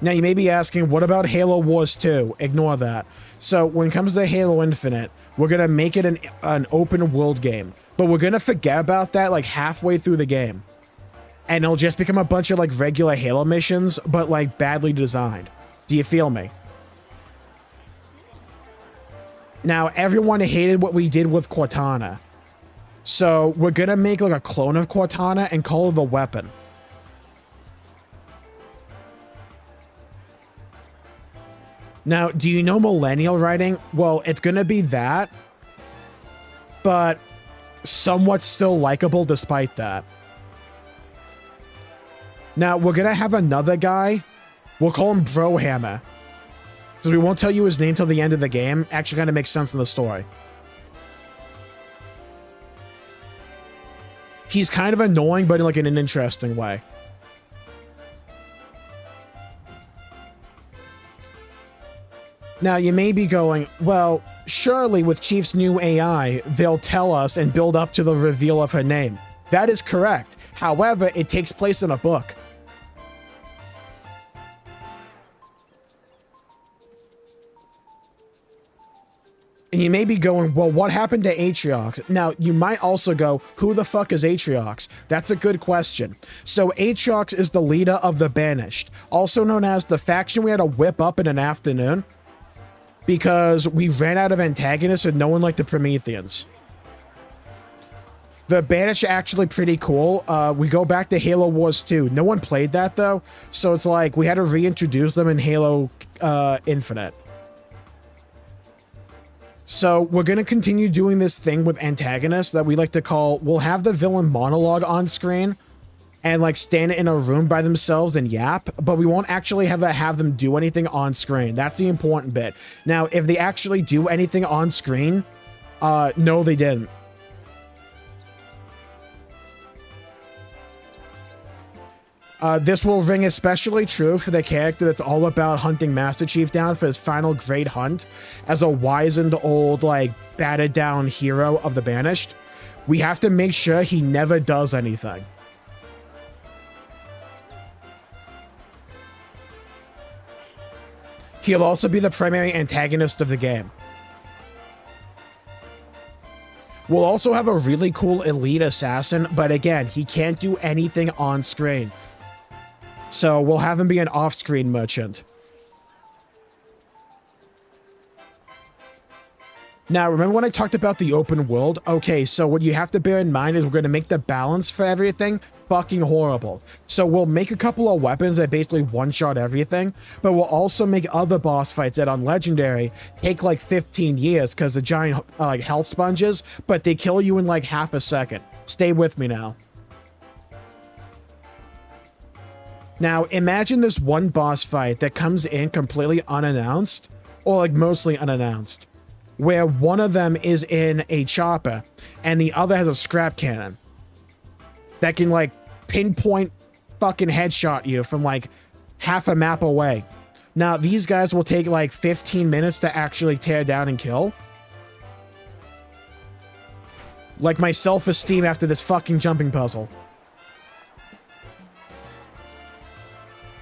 Now, you may be asking, what about Halo Wars 2? Ignore that. So, when it comes to Halo Infinite, we're going to make it an open world game. But we're going to forget about that like halfway through the game. And it'll just become a bunch of like regular Halo missions, but like badly designed. Do you feel me? Now, everyone hated what we did with Cortana. So, we're going to make like a clone of Cortana and call it the Weapon. Now, do you know millennial writing? Well, it's going to be that, but somewhat still likable despite that. Now, we're going to have another guy. We'll call him Brohammer, because we won't tell you his name till the end of the game. Actually kind of makes sense in the story. He's kind of annoying, but in like in an interesting way. Now, you may be going, well, surely with Chief's new AI, they'll tell us and build up to the reveal of her name. That is correct. However, it takes place in a book. And you may be going, well, what happened to Atriox? Now, you might also go, who the fuck is Atriox? That's a good question. So, Atriox is the leader of the Banished, also known as the faction we had to whip up in an afternoon, because we ran out of antagonists and no one liked the Prometheans. The Banished are actually pretty cool. We go back to Halo Wars 2. No one played that, though, so it's like we had to reintroduce them in Halo Infinite. So we're going to continue doing this thing with antagonists that we like to call, we'll have the villain monologue on screen and like stand in a room by themselves and yap, but we won't actually have them do anything on screen. That's the important bit. Now, if they actually do anything on screen, no, they didn't. This will ring especially true for the character that's all about hunting Master Chief down for his final great hunt as a wizened old, like, battered down hero of the Banished. We have to make sure he never does anything. He'll also be the primary antagonist of the game. We'll also have a really cool elite assassin, but again, he can't do anything on screen. So we'll have him be an off-screen merchant. Now, remember when I talked about the open world? Okay, so what you have to bear in mind is we're going to make the balance for everything fucking horrible. So we'll make a couple of weapons that basically one-shot everything, but we'll also make other boss fights that on Legendary take like 15 years because the giant like health sponges, but they kill you in like half a second. Stay with me now. Now, imagine this one boss fight that comes in completely unannounced, or like mostly unannounced, where one of them is in a chopper and the other has a scrap cannon that can like pinpoint fucking headshot you from like half a map away. Now, these guys will take like 15 minutes to actually tear down and kill. Like my self-esteem after this fucking jumping puzzle.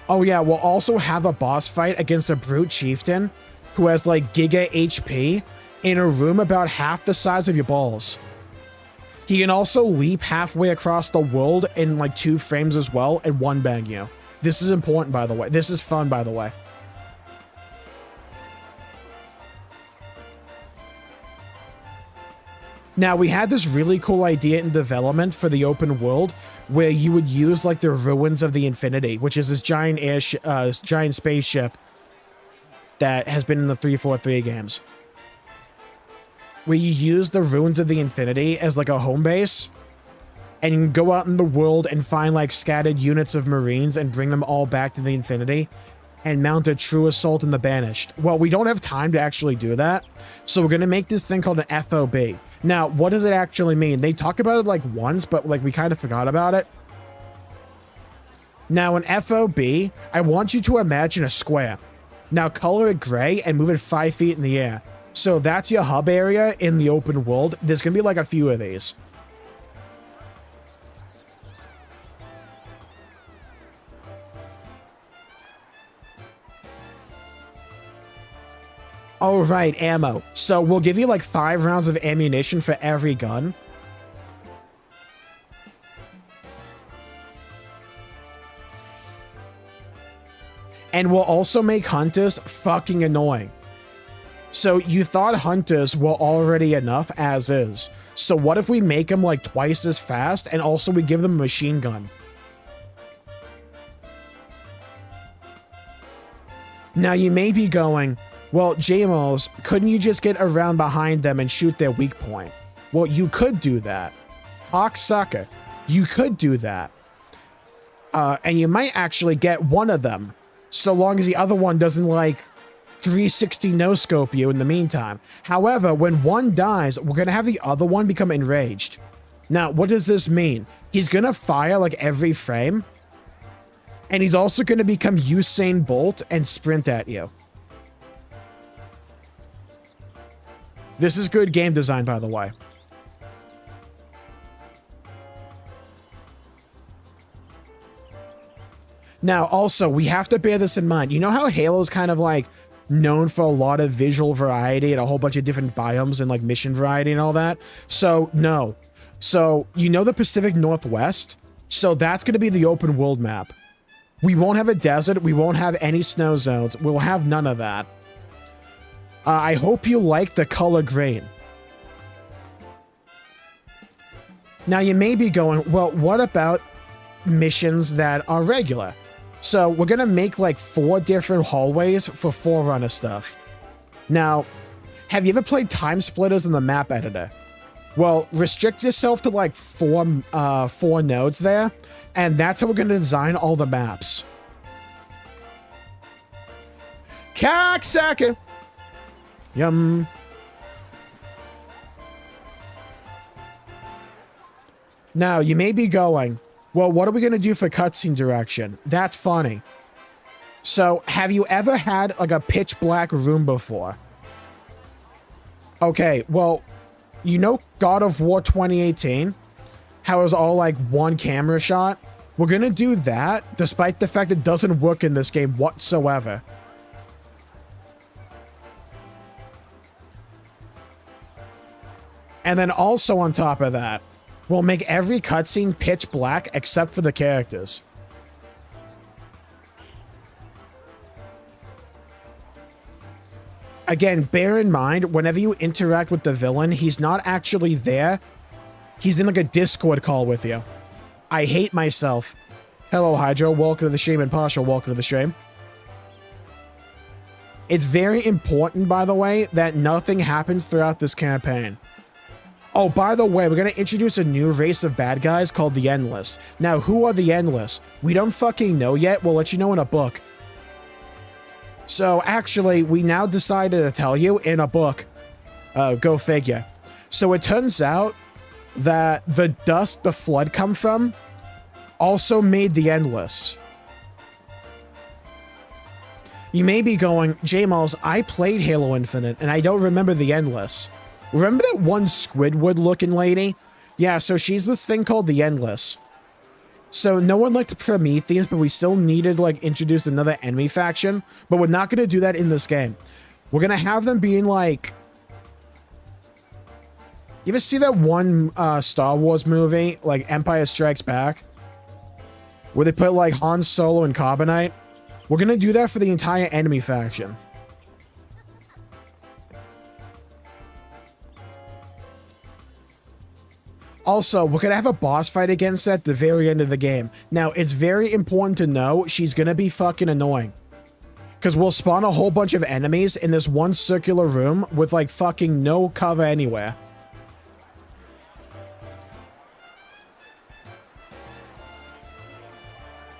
Oh yeah, we'll also have a boss fight against a brute chieftain who has like giga HP in a room about half the size of your balls. He can also leap halfway across the world in like 2 frames as well and one bang you. This is important, by the way. This is fun, by the way. Now, we had this really cool idea in development for the open world where you would use like the ruins of the Infinity, which is this giant giant spaceship that has been in the 343 games. Where you use the ruins of the Infinity as like a home base, and you can go out in the world and find like scattered units of Marines and bring them all back to the Infinity and mount a true assault in the Banished. Well, we don't have time to actually do that, so we're going to make this thing called an FOB. Now, what does it actually mean? They talk about it like once, but like we kind of forgot about it. Now, an FOB, I want you to imagine a square. Now, color it gray and move it 5 feet in the air. So that's your hub area in the open world. There's going to be like a few of these. All right, ammo. So we'll give you like 5 rounds of ammunition for every gun. And we'll also make hunters fucking annoying. So you thought hunters were already enough as is. So what if we make them like twice as fast and also we give them a machine gun? Now you may be going, well, Jmulls, couldn't you just get around behind them and shoot their weak point? Well, you could do that. Cocksucker. You could do that. And you might actually get one of them, so long as the other one doesn't like 360 no-scope you in the meantime. However, when one dies, we're going to have the other one become enraged. Now, what does this mean? He's going to fire like every frame, and he's also going to become Usain Bolt and sprint at you. This is good game design, by the way. Now, also, we have to bear this in mind. You know how Halo's kind of like known for a lot of visual variety and a whole bunch of different biomes and like mission variety and all that? So, no. So, you know the Pacific Northwest? So that's going to be the open world map. We won't have a desert. We won't have any snow zones. We'll have none of that. I hope you like the color green. Now, you may be going, well, what about missions that are regular? So we're going to make like 4 different hallways for Forerunner stuff. Now, have you ever played Time Splitters in the map editor? Well, restrict yourself to like 4 nodes there, and that's how we're going to design all the maps. Cocksucker! Yum. Now, you may be going, well, what are we going to do for cutscene direction? That's funny. So, have you ever had like a pitch black room before? Okay, well, you know God of War 2018? How it was all like one camera shot? We're going to do that, despite the fact it doesn't work in this game whatsoever. And then also on top of that, we'll make every cutscene pitch black except for the characters. Again, bear in mind, whenever you interact with the villain, he's not actually there. He's in like a Discord call with you. I hate myself. Hello, Hydro. Welcome to the stream. And Partial, welcome to the stream. It's very important, by the way, that nothing happens throughout this campaign. Oh, by the way, we're going to introduce a new race of bad guys called the Endless. Now, who are the Endless? We don't fucking know yet. We'll let you know in a book. So, actually, we now decided to tell you in a book. Go figure. So, it turns out that the dust the flood come from also made the Endless. You may be going, Jmulls, I played Halo Infinite, and I don't remember the Endless. Remember that one Squidward-looking lady? Yeah, so she's this thing called the Endless. So no one liked Prometheus, but we still needed to, like, introduce another enemy faction. But we're not going to do that in this game. We're going to have them being, like... You ever see that one Star Wars movie, like Empire Strikes Back? Where they put, like, Han Solo and Carbonite? We're going to do that for the entire enemy faction. Also, we're going to have a boss fight against her at the very end of the game. Now, it's very important to know she's going to be fucking annoying. Because we'll spawn a whole bunch of enemies in this one circular room with, like, fucking no cover anywhere.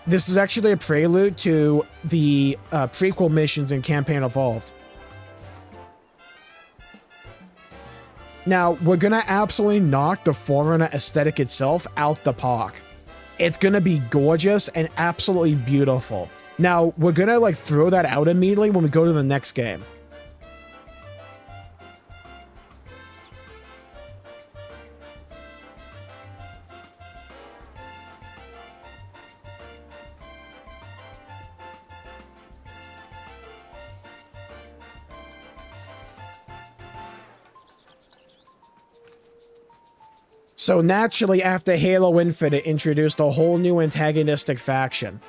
This is actually a prelude to the prequel missions in Campaign Evolved. Now, we're going to absolutely knock the Forerunner aesthetic itself out the park. It's going to be gorgeous and absolutely beautiful. Now, we're going to, like, throw that out immediately when we go to the next game. So naturally, after Halo Infinite introduced a whole new antagonistic faction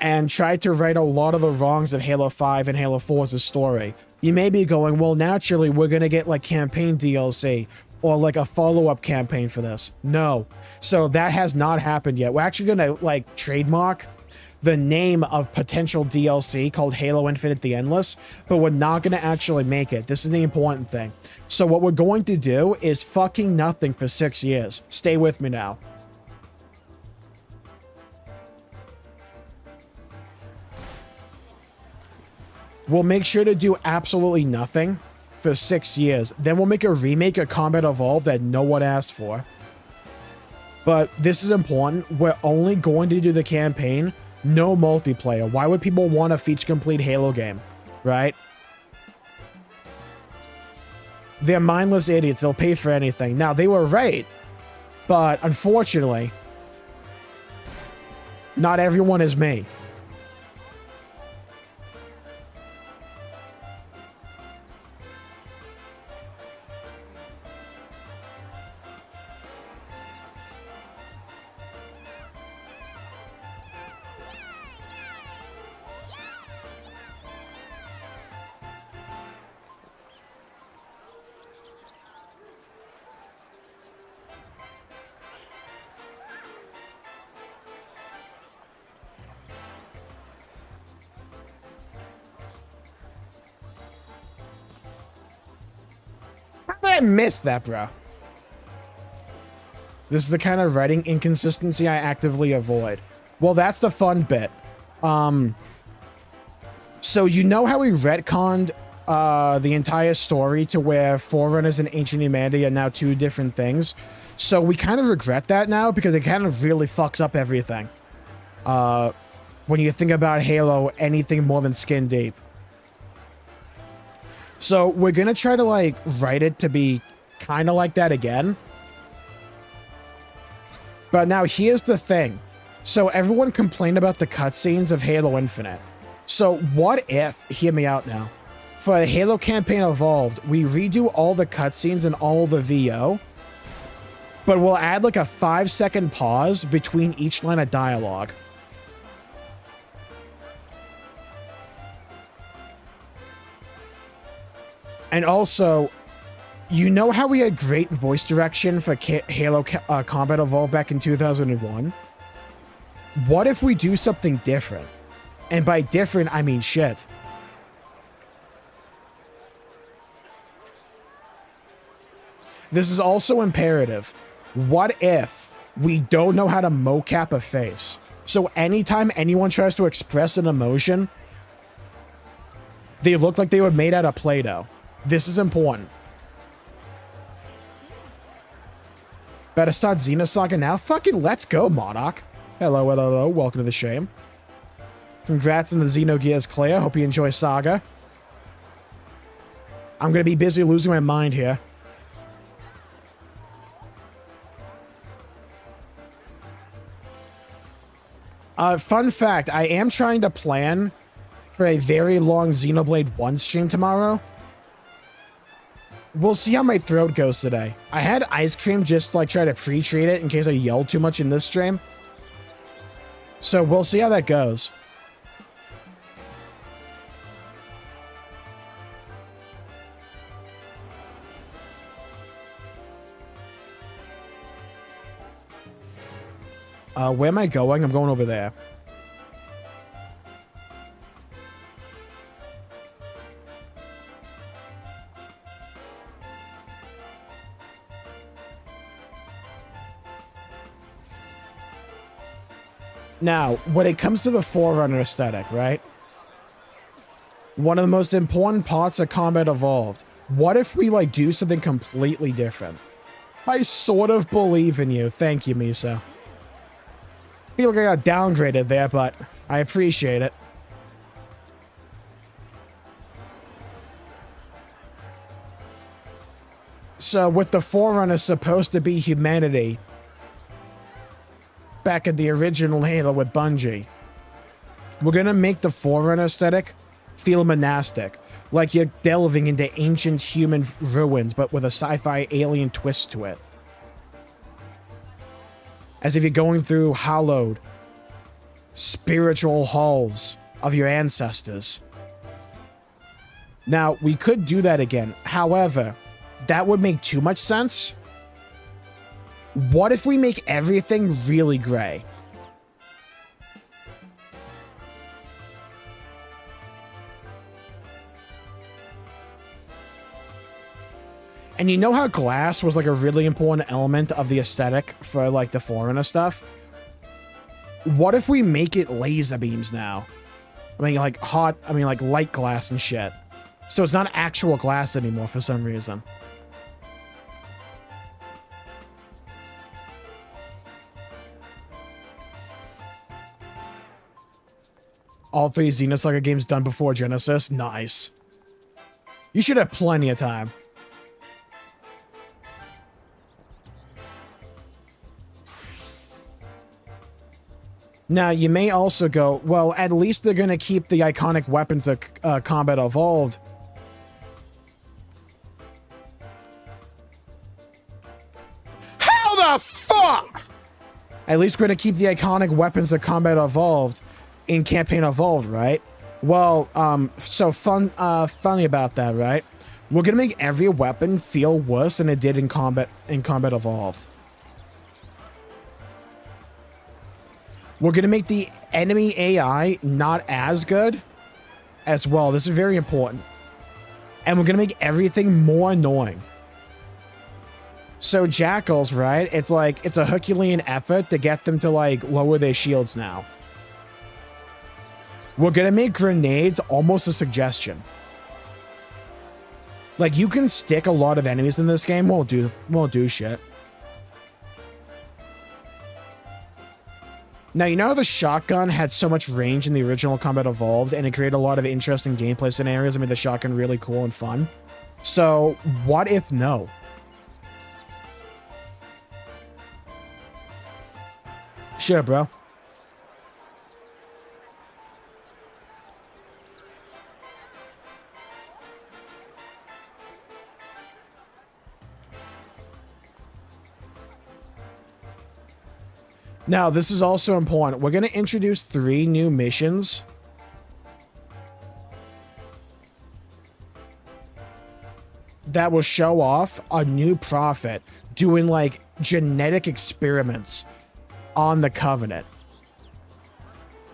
and tried to right a lot of the wrongs of Halo 5 and Halo 4's story, you may be going, well, naturally, we're going to get like campaign DLC or like a follow-up campaign for this. No. So that has not happened yet. We're actually going to like trademark the name of potential DLC called Halo Infinite The Endless, but we're not going to actually make it. This is the important thing. So what we're going to do is fucking nothing for 6 years. Stay with me now. We'll make sure to do absolutely nothing for 6 years. Then we'll make a remake of Combat Evolved that no one asked for. But this is important. We're only going to do the campaign. No multiplayer. Why would people want a feature-complete Halo game, right? They're mindless idiots. They'll pay for anything. Now, they were right, but unfortunately, not everyone is me. I missed that, bro. This is the kind of writing inconsistency I actively avoid. Well, that's the fun bit. So you know how we retconned the entire story to where Forerunners and Ancient Humanity are now two different things? So we kind of regret that now because it kind of really fucks up everything. When you think about Halo, anything more than skin deep. So we're going to try to like write it to be kind of like that again. But now here's the thing. So everyone complained about the cutscenes of Halo Infinite. So what if, hear me out now, for the Halo campaign Evolved, we redo all the cutscenes and all the VO, but we'll add like a 5-second pause between each line of dialogue. And also, You know how we had great voice direction for Halo Combat Evolved back in 2001? What if we do something different? And by different, I mean shit. This is also imperative. What if we don't know how to mocap a face? So anytime anyone tries to express an emotion, they look like they were made out of Play-Doh. This is important. Better start Xenosaga now? Fucking let's go, Monarch. Hello, hello, hello. Welcome to the stream. Congrats on the Xenogears clear. Hope you enjoy Saga. I'm going to be busy losing my mind here. Fun fact, I am trying to plan for a very long Xenoblade 1 stream tomorrow. We'll see how my throat goes today. I had ice cream just to, like, try to pre-treat it in case I yelled too much in this stream. So we'll see how that goes. Where am I going? I'm going over there. Now, when it comes to the Forerunner aesthetic, right? One of the most important parts of Combat Evolved. What if we, like, do something completely different? I sort of believe in you. Thank you, Misa. I feel like I got downgraded there, but I appreciate it. So, with the Forerunner supposed to be humanity, back at the original Halo with Bungie, we're gonna make the Forerunner aesthetic feel monastic, like you're delving into ancient human ruins, but with a sci-fi alien twist to it. As if you're going through hallowed, spiritual halls of your ancestors. Now, we could do that again. However, that would make too much sense. What if we make everything really gray? And you know how glass was like a really important element of the aesthetic for like the Forerunner stuff? What if we make it laser beams now? I mean, like like light glass and shit. So it's not actual glass anymore for some reason. All 3 Xenosaga games done before Genesis? Nice. You should have plenty of time. Now, you may also go, well, at least they're going to keep the iconic weapons of Combat Evolved. How the fuck? At least we're going to keep the iconic weapons of Combat Evolved in Campaign Evolved, right? Well, so funny about that, right? We're going to make every weapon feel worse than it did in Combat Evolved. We're going to make the enemy AI not as good as well. This is very important. And we're going to make everything more annoying. So Jackals, right? It's like, it's a Herculean effort to get them to like lower their shields now. We're going to make grenades almost a suggestion. Like, you can stick a lot of enemies in this game, won't do shit. Now, you know how the shotgun had so much range in the original Combat Evolved, and it created a lot of interesting gameplay scenarios and made the shotgun really cool and fun? So, what if no? Sure, bro. Now, this is also important. We're going to introduce 3 new missions. that will show off a new prophet doing like genetic experiments on the Covenant.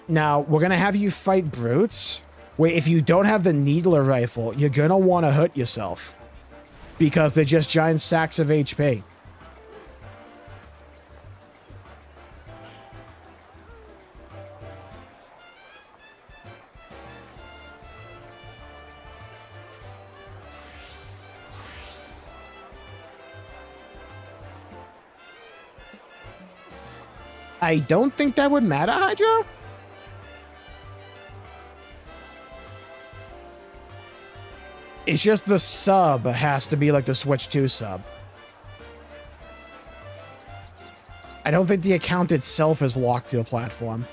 Now, we're going to have you fight brutes. Wait, if you don't have the needler rifle, you're going to want to hurt yourself because they're just giant sacks of HP. I don't think that would matter, Hydra. It's just the sub has to be like the Switch 2 sub. I don't think the account itself is locked to the platform.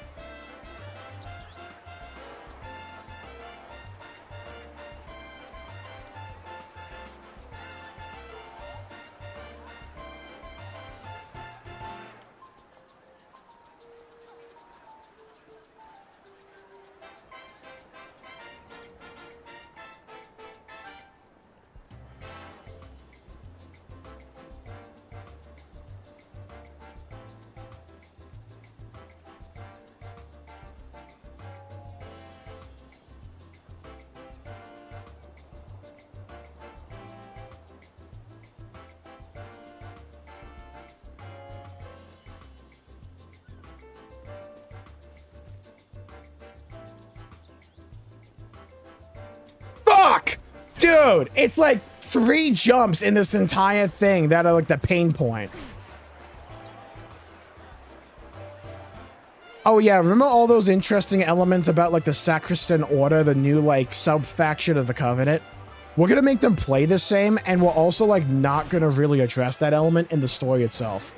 Fuck! Dude, it's like 3 jumps in this entire thing that are like the pain point. Oh yeah, remember all those interesting elements about like the Sacristan Order, the new like sub-faction of the Covenant? We're gonna make them play the same, and we're also like not gonna really address that element in the story itself.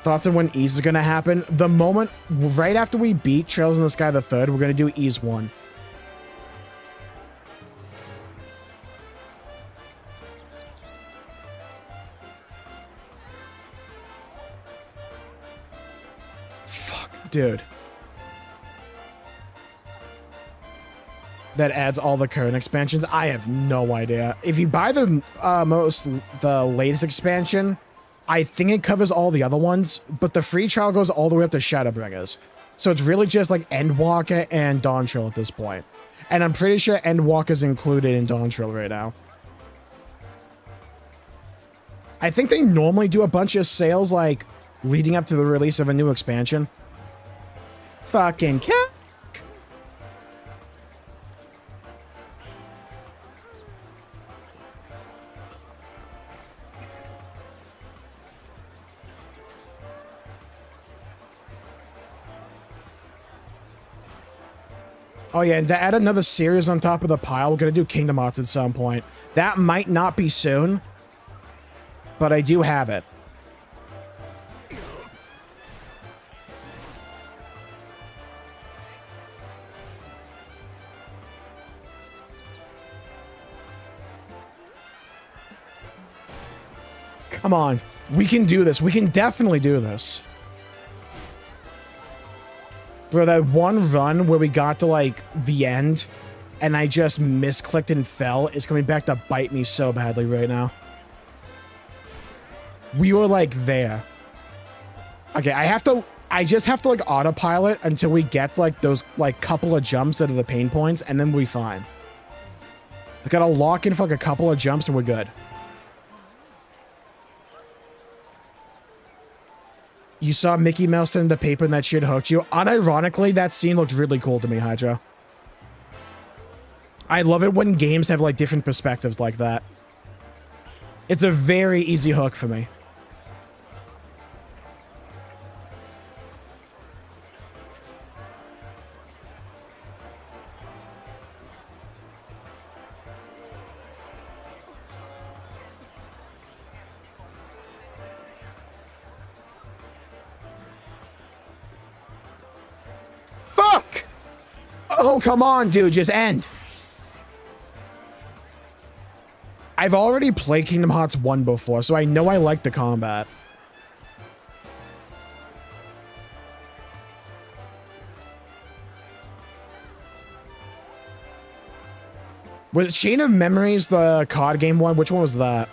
Thoughts on when Ease is gonna happen? The moment, right after we beat Trails in the Sky the Third, we're gonna do Ease 1. Dude. That adds all the current expansions? I have no idea. If you buy the latest expansion, I think it covers all the other ones, but the free trial goes all the way up to Shadowbringers. So it's really just like Endwalker and Dawntrail at this point. And I'm pretty sure Endwalker's included in Dawntrail right now. I think they normally do a bunch of sales like leading up to the release of a new expansion. Fucking cat. Oh yeah, and to add another series on top of the pile, we're gonna do Kingdom Hearts at some point. That might not be soon, but I do have it. Come on. We can do this. We can definitely do this. Bro, that one run where we got to, like, the end, and I just misclicked and fell is coming back to bite me so badly right now. We were, like, there. Okay, I just have to, like, autopilot until we get, like, those, like, couple of jumps that are the pain points, and then we'll be fine. I gotta lock in for, like, a couple of jumps, and we're good. You saw Mickey Mouse in the paper and that shit hooked you. Unironically, that scene looked really cool to me, Hydra. I love it when games have, like, different perspectives like that. It's a very easy hook for me. Oh, come on, dude. Just end. I've already played Kingdom Hearts 1 before, so I know I like the combat. Was Chain of Memories the card game one? Which one was that?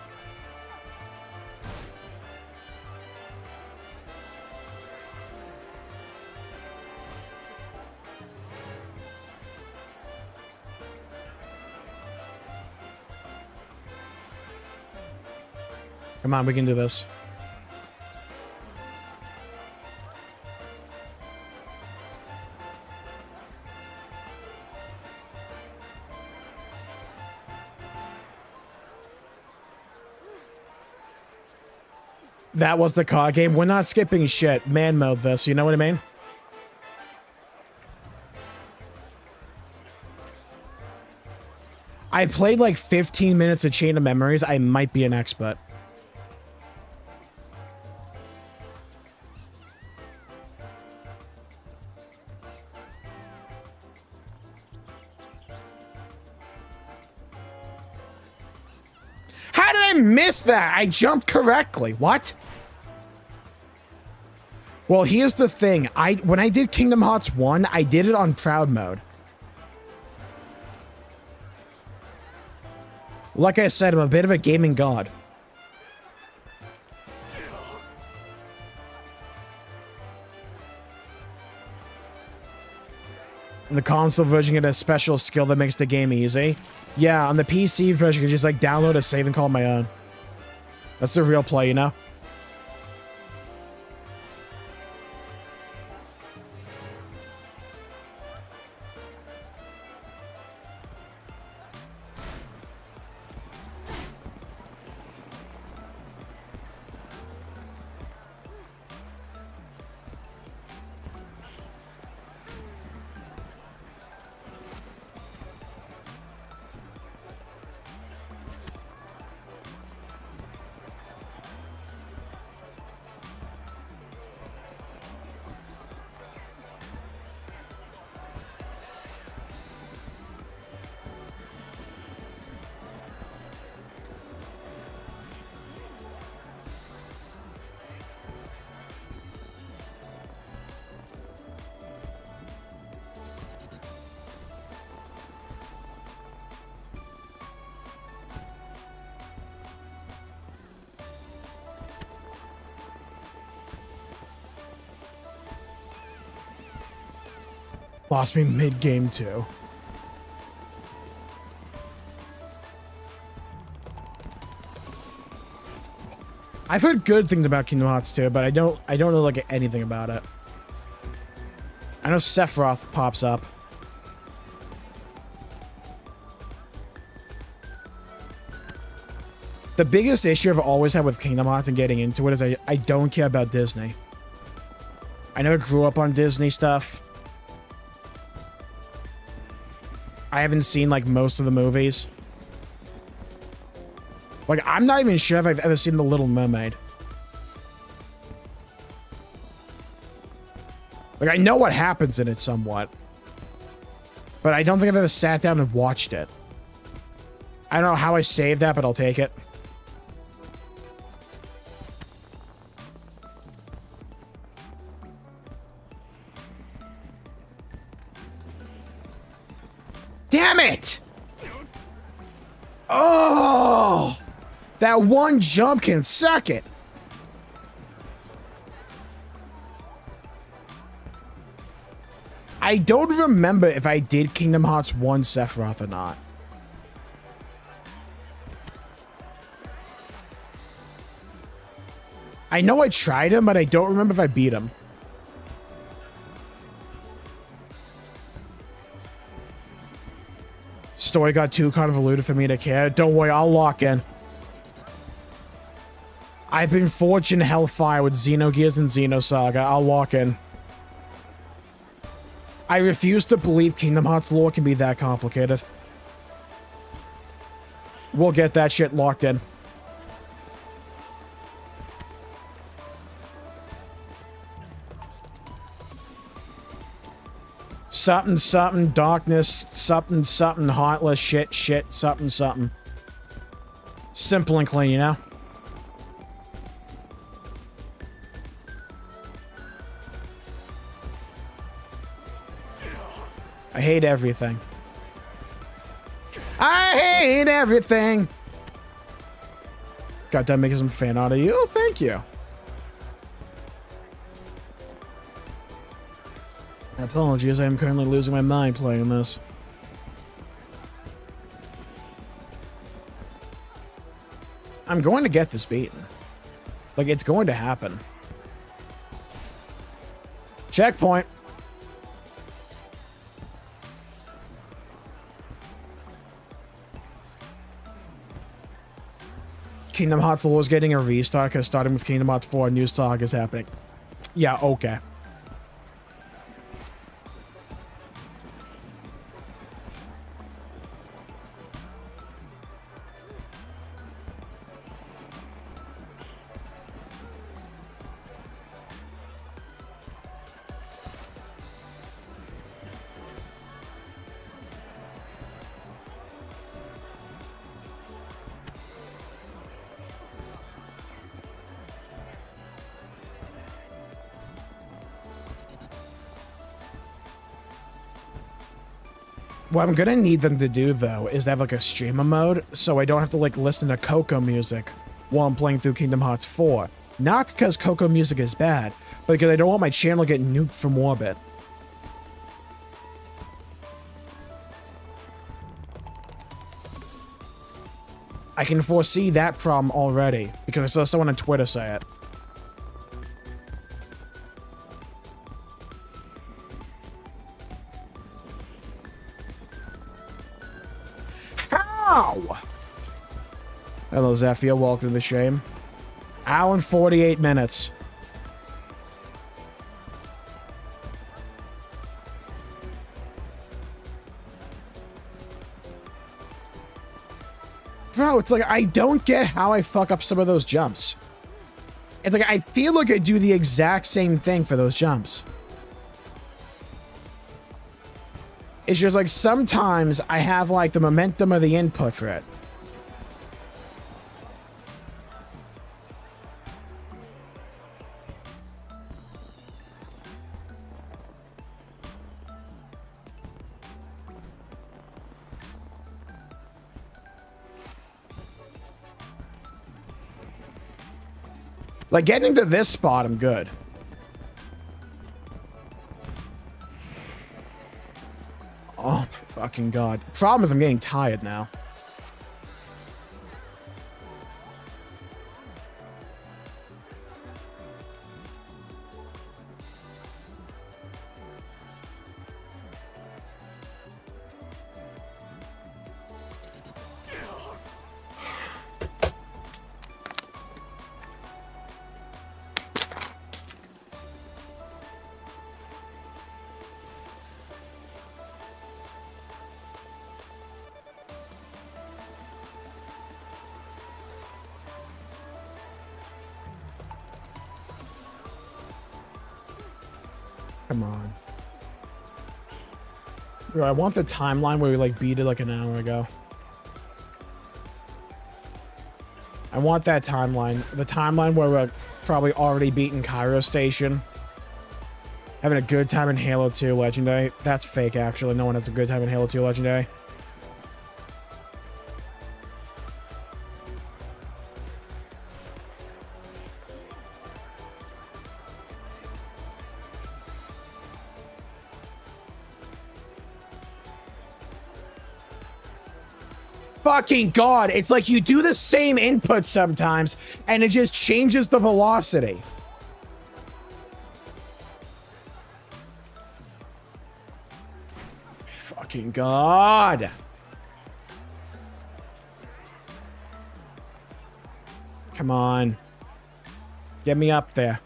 Come on, we can do this. That was the card game. We're not skipping shit. Man mode this, you know what I mean? I played like 15 minutes of Chain of Memories. I might be an expert. How did I miss that? I jumped correctly. What? Well, here's the thing. When I did Kingdom Hearts 1, I did it on proud mode. Like I said, I'm a bit of a gaming god. In the console version, you get a special skill that makes the game easy. Yeah, on the PC version, you can just like download a save and call it my own. That's the real play, you know? Lost me mid-game too. I've heard good things about Kingdom Hearts 2, but I don't know like anything about it. I know Sephiroth pops up. The biggest issue I've always had with Kingdom Hearts and getting into it is I don't care about Disney. I never grew up on Disney stuff. I haven't seen like most of the movies. Like, I'm not even sure if I've ever seen The Little Mermaid. Like, I know what happens in it somewhat. But I don't think I've ever sat down and watched it. I don't know how I saved that, but I'll take it. Damn it! Oh! That one jump can suck it. I don't remember if I did Kingdom Hearts 1 Sephiroth or not. I know I tried him, but I don't remember if I beat him. Story got too convoluted for me to care. Don't worry, I'll lock in. I've been forged in Hellfire with Xenogears and Xenosaga. I'll lock in. I refuse to believe Kingdom Hearts lore can be that complicated. We'll get that shit locked in. Something, something, darkness, something, something, heartless, shit, shit, something, something. Simple and clean, you know? I hate everything. I hate everything. Got done making some fan art of you. Oh, thank you. Apologies, I am currently losing my mind playing this. I'm going to get this beaten. Like, it's going to happen. Checkpoint. Kingdom Hearts lore is getting a restart because starting with Kingdom Hearts 4, a new saga is happening. Yeah, okay. What I'm gonna need them to do, though, is to have, like, a streamer mode, so I don't have to, like, listen to Coco music while I'm playing through Kingdom Hearts 4. Not because Coco music is bad, but because I don't want my channel to get nuked from orbit. I can foresee that problem already, because I saw someone on Twitter say it. How? Hello, Zephyr. Welcome to the stream. Hour and 48 minutes. Bro, it's like, I don't get how I fuck up some of those jumps. It's like, I feel like I do the exact same thing for those jumps. It's just like, sometimes I have, like, the momentum of the input for it. Like, getting to this spot, I'm good. Oh, my fucking God. Problem is I'm getting tired now. Come on. Bro, I want the timeline where we, like, beat it like an hour ago. I want that timeline. The timeline where we're probably already beaten Cairo Station. Having a good time in Halo 2 Legendary. That's fake, actually. No one has a good time in Halo 2 Legendary. Fucking God, it's like you do the same input sometimes, and it just changes the velocity. Fucking God. Come on. Get me up there.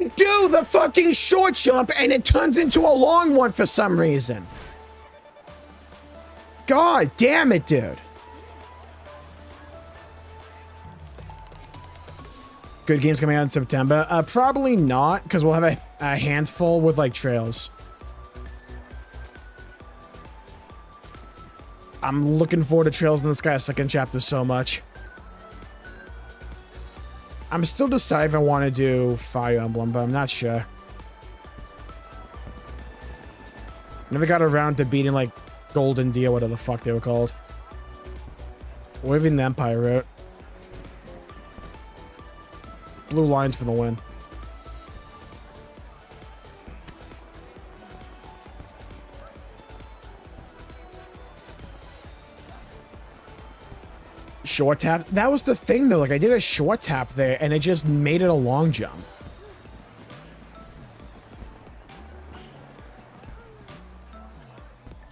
I do the fucking short jump and it turns into a long one for some reason. God damn it, dude. Good games coming out in September? Probably not, because we'll have a handful with, like, trails. I'm looking forward to Trails in the Sky second chapter so much. I'm still deciding if I want to do Fire Emblem, but I'm not sure. Never got around to beating, like, Golden Deer, whatever the fuck they were called. Or even the Empire route. Blue lines for the win. Short tap? That was the thing though, like I did a short tap there and it just made it a long jump.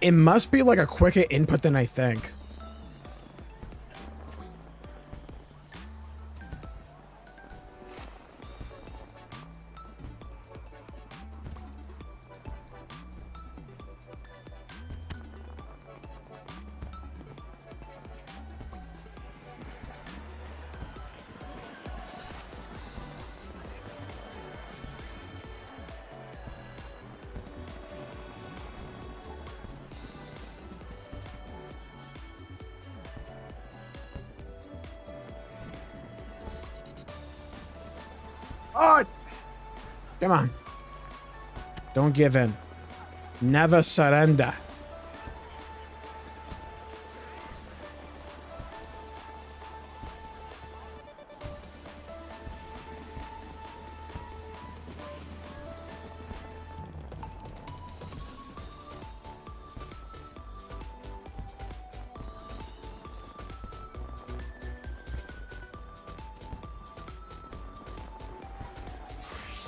It must be like a quicker input than I think. Oh, come on. Don't give in. Never surrender.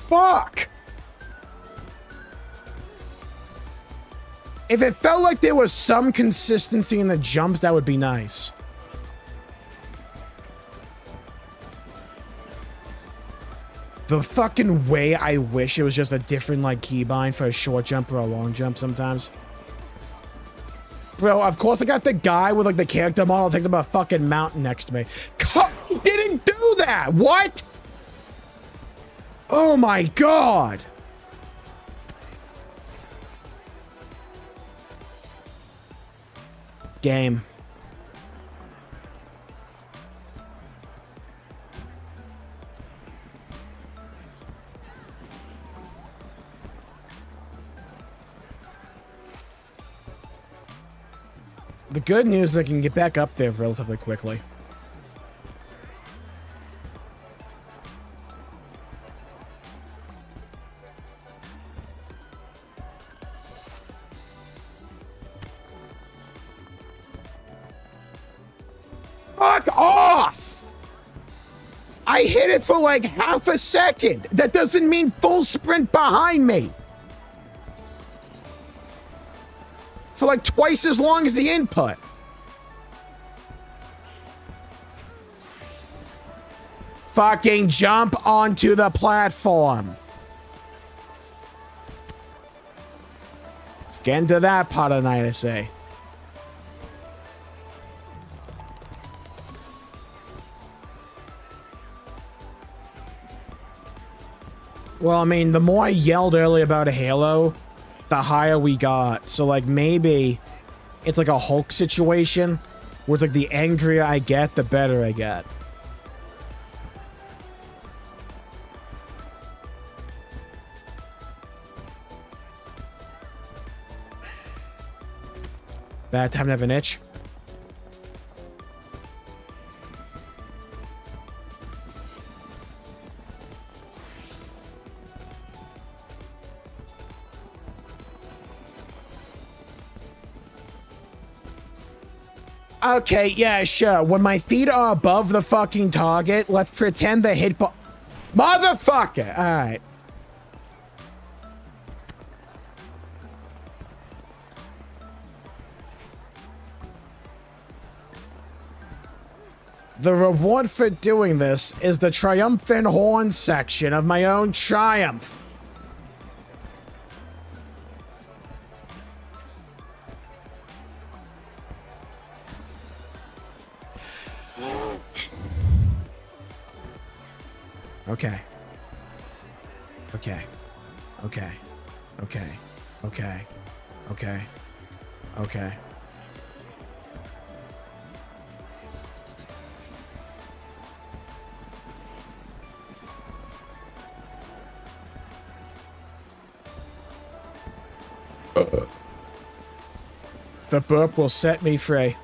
Fuck! If it felt like there was some consistency in the jumps, that would be nice. The fucking way I wish it was just a different, like, keybind for a short jump or a long jump sometimes. Bro, of course I got the guy with, like, the character model takes up a fucking mountain next to me. He didn't do that! What? Oh my god! Game. The good news is I can get back up there relatively quickly. Fuck off! I hit it for like half a second. That doesn't mean full sprint behind me. For like twice as long as the input. Fucking jump onto the platform. Let's get into that part of the night, I say. Well, I mean, the more I yelled earlier about a Halo, the higher we got. So, like, maybe it's like a Hulk situation where it's like the angrier I get, the better I get. Bad time to have an itch. Okay, yeah, sure. When my feet are above the fucking target, let's pretend the hitbox... Motherfucker! Alright. The reward for doing this is the triumphant horn section of my own triumph. Okay. Okay. Okay. Okay. Okay. Okay. Okay. The burp will set me free.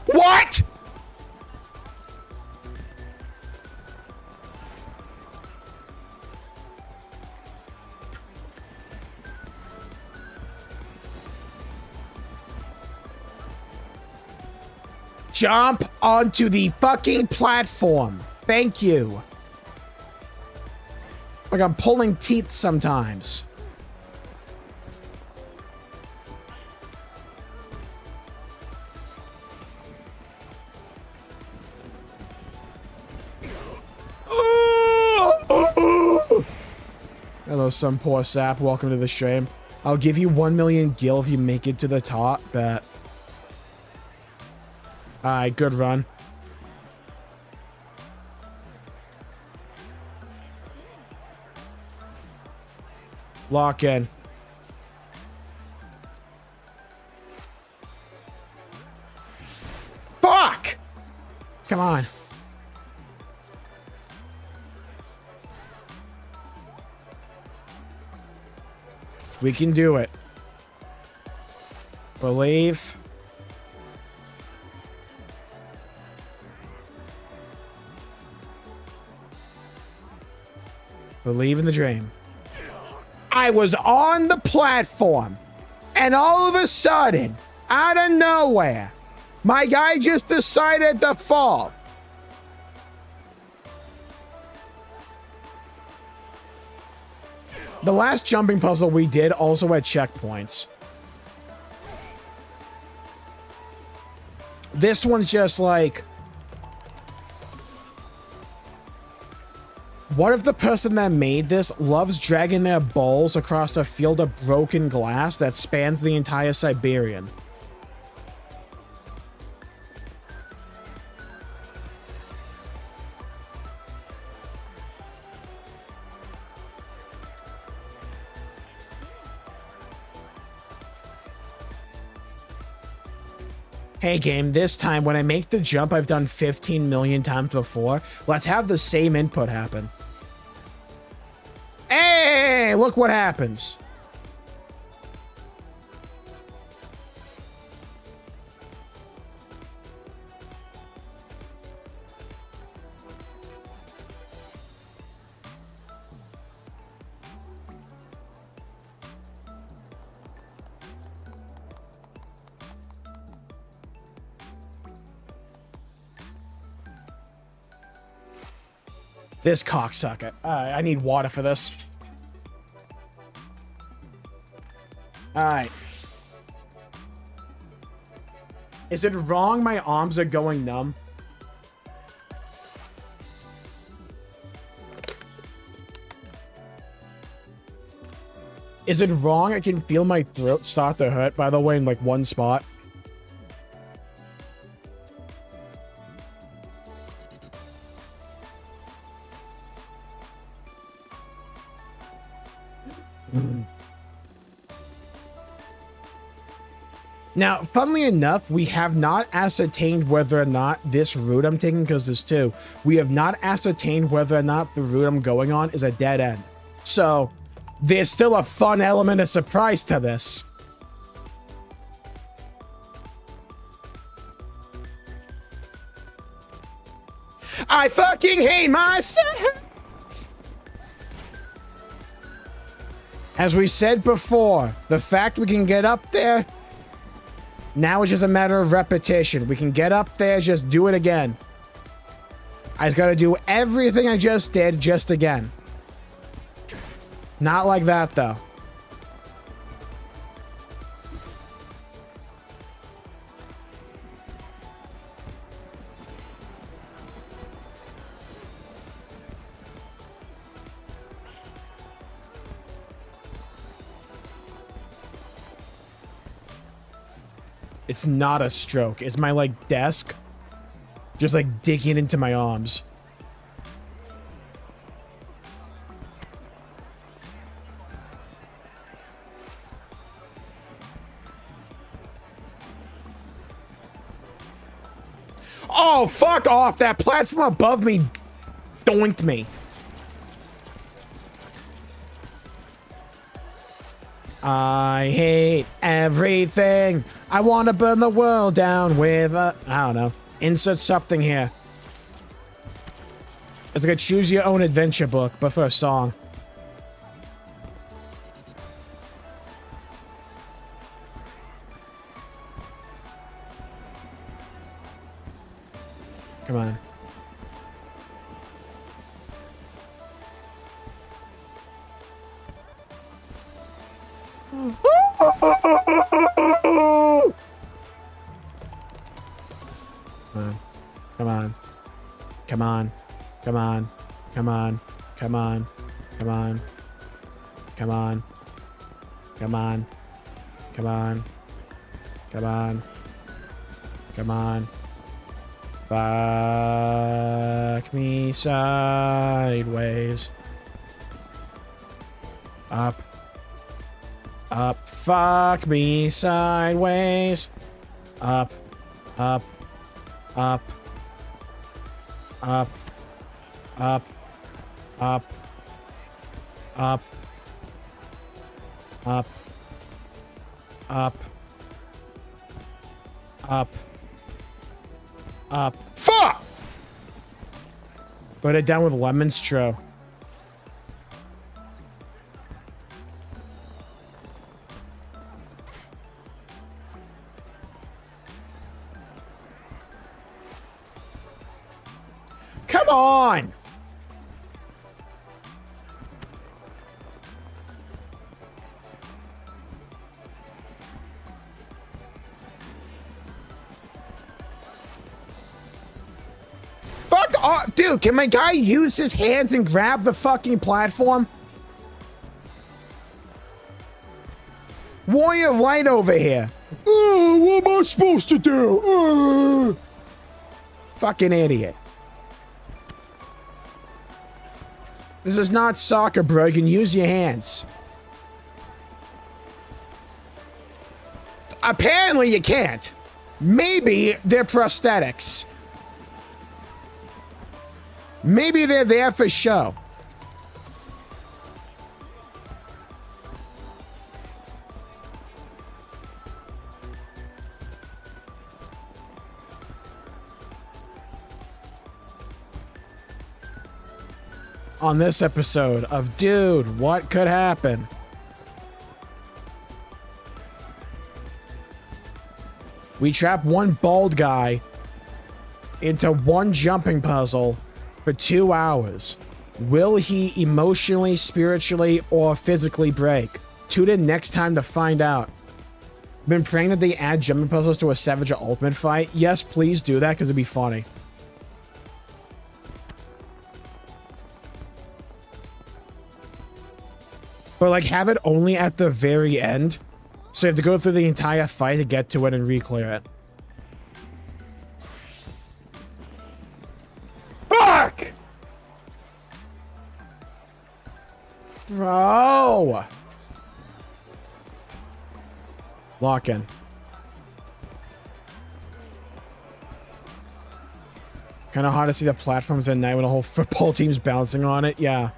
What? Jump onto the fucking platform. Thank you. Like I'm pulling teeth sometimes. Hello, some poor sap. Welcome to the stream. I'll give you 1 million gil if you make it to the top. Bet. Alright, good run. Lock in. Fuck! Come on. We can do it. Believe. Believe in the dream. I was on the platform, and all of a sudden, out of nowhere, my guy just decided to fall. The last jumping puzzle we did also had checkpoints. This one's just like, what if the person that made this loves dragging their balls across a field of broken glass that spans the entire Siberian? Hey game, this time when I make the jump I've done 15 million times before, let's have the same input happen. Hey, look what happens. This cocksucker. I need water for this. Alright. Is it wrong my arms are going numb? Is it wrong I can feel my throat start to hurt, by the way, in like one spot? Now, funnily enough, we have not ascertained whether or not this route I'm taking, because there's two, we have not ascertained whether or not the route I'm going on is a dead end. So, there's still a fun element of surprise to this. I fucking hate myself! As we said before, the fact we can get up there, now it's just a matter of repetition. We can get up there, just do it again. I just gotta do everything I just did, just again. Not like that, though. It's not a stroke. It's my, like, desk just, like, digging into my arms. Oh, fuck off! That platform above me doinked me. I hate everything. I want to burn the world down with a... I don't know. Insert something here. It's like a choose your own adventure book, but for a song. Come on. Come on. Come on. Come on. Come on. Come on. Come on. Come on. Come on. Come on. Come on. Come on. Fuck me sideways. Up. Up. Fuck me sideways. Up. Up. Up. Up. Up. Up. Up. Up. Up. Up. Up. Fuck! Put it down with lemons, true. Come on! Fuck off! Dude, can my guy use his hands and grab the fucking platform? Warrior of Light over here. What am I supposed to do? Fucking idiot. This is not soccer, bro. You can use your hands. Apparently you can't. Maybe they're prosthetics. Maybe they're there for show. On this episode of Dude, What Could Happen? We trap one bald guy into one jumping puzzle for 2 hours. Will he emotionally, spiritually, or physically break? Tune in next time to find out. Been praying that they add jumping puzzles to a Savage Ultimate fight. Yes, please do that because it'd be funny. But like have it only at the very end. So you have to go through the entire fight to get to it and re-clear it. Fuck! Bro! Lock in. Kind of hard to see the platforms at night when a whole football team's bouncing on it. Yeah.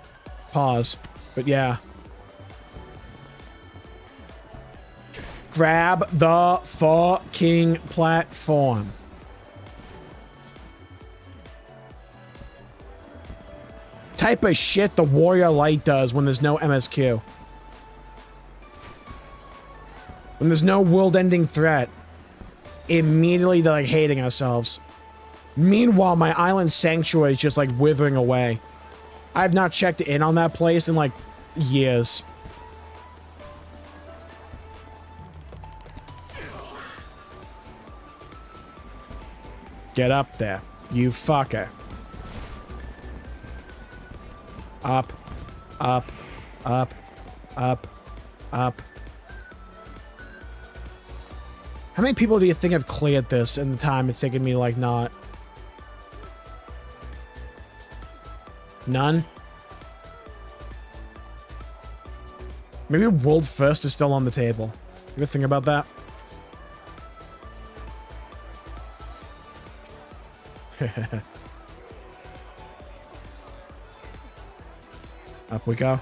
Pause. But yeah. Grab the fucking platform. Type of shit the Warrior Light does when there's no MSQ. When there's no world-ending threat. Immediately they're like hating ourselves. Meanwhile, my island sanctuary is just like withering away. I have not checked in on that place in like years. Get up there, you fucker. Up, up, up, up, up. How many people do you think have cleared this in the time it's taken me, like, not? None? Maybe World First is still on the table. You ever think about that? Up we go.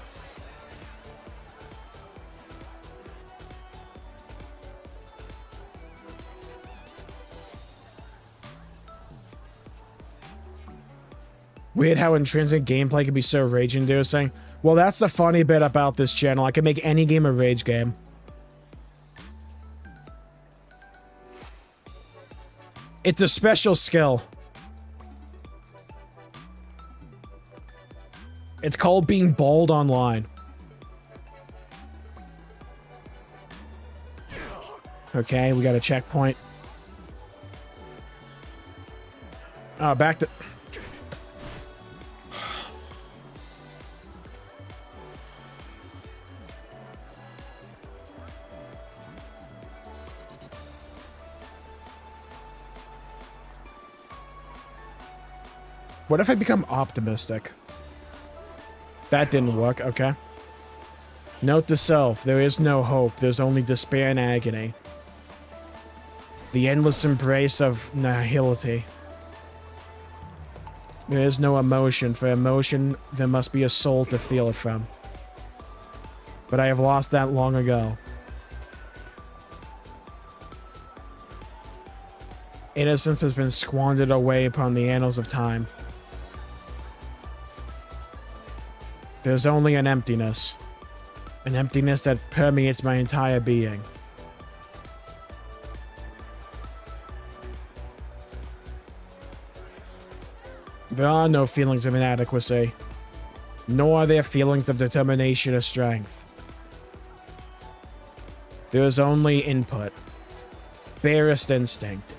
Weird how intrinsic gameplay can be so rage-inducing. Well, that's the funny bit about this channel. I can make any game a rage game. It's a special skill. It's called being bald online. Okay, we got a checkpoint. Oh, back to... What if I become optimistic? That didn't work, okay. Note to self, there is no hope, there's only despair and agony. The endless embrace of nihility. There is no emotion. For emotion, there must be a soul to feel it from. But I have lost that long ago. Innocence has been squandered away upon the annals of time. There's only an emptiness that permeates my entire being. There are no feelings of inadequacy, nor are there feelings of determination or strength. There is only input, barest instinct.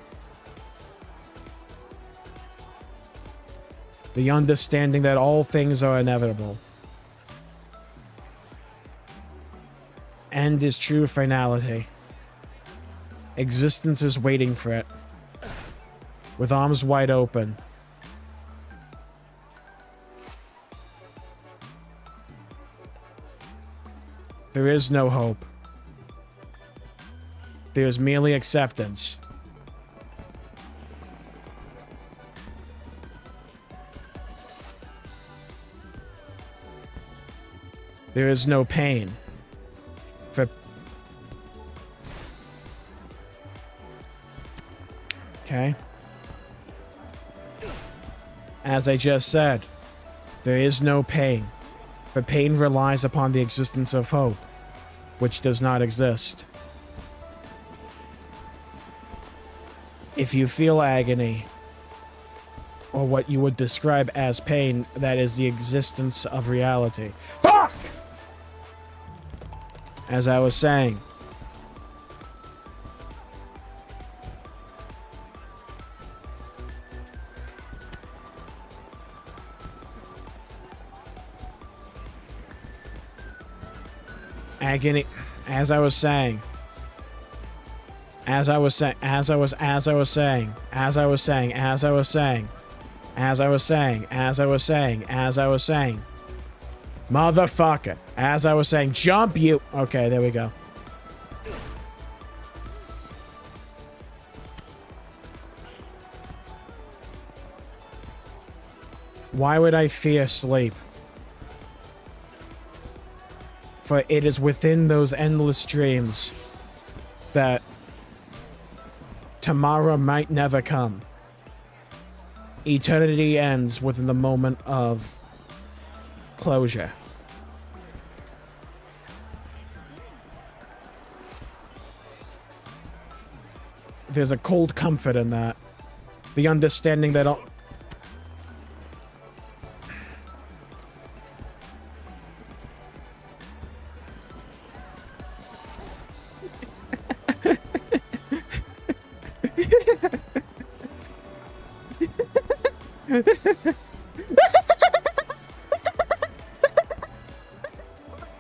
The understanding that all things are inevitable. End is true finality. Existence is waiting for it, with arms wide open. There is no hope. There is merely acceptance. There is no pain. Okay. As I just said, there is no pain, but pain relies upon the existence of hope, which does not exist. If you feel agony, or what you would describe as pain, that is the existence of reality. Fuck! As I was saying, agony, as I was saying, motherfucker, as I was saying, jump you. Okay, there we go. Why would I fear sleep? For it is within those endless dreams that tomorrow might never come. Eternity ends within the moment of closure. There's a cold comfort in that. The understanding that all...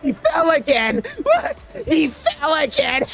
He fell again! Look! He fell again!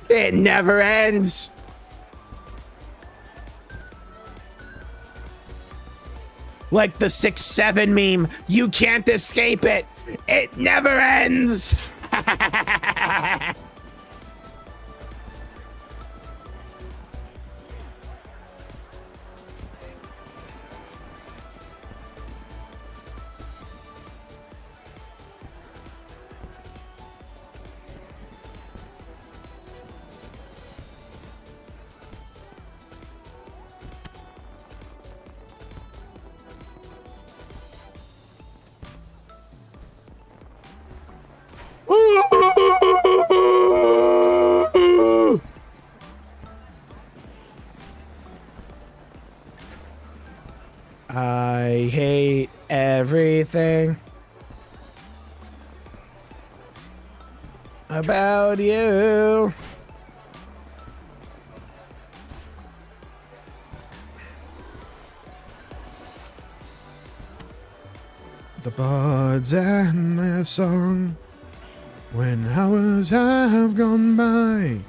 It never ends. Like the 6-7 meme, you can't escape it. It never ends. I hate everything about you. The birds and their song, when hours have gone by,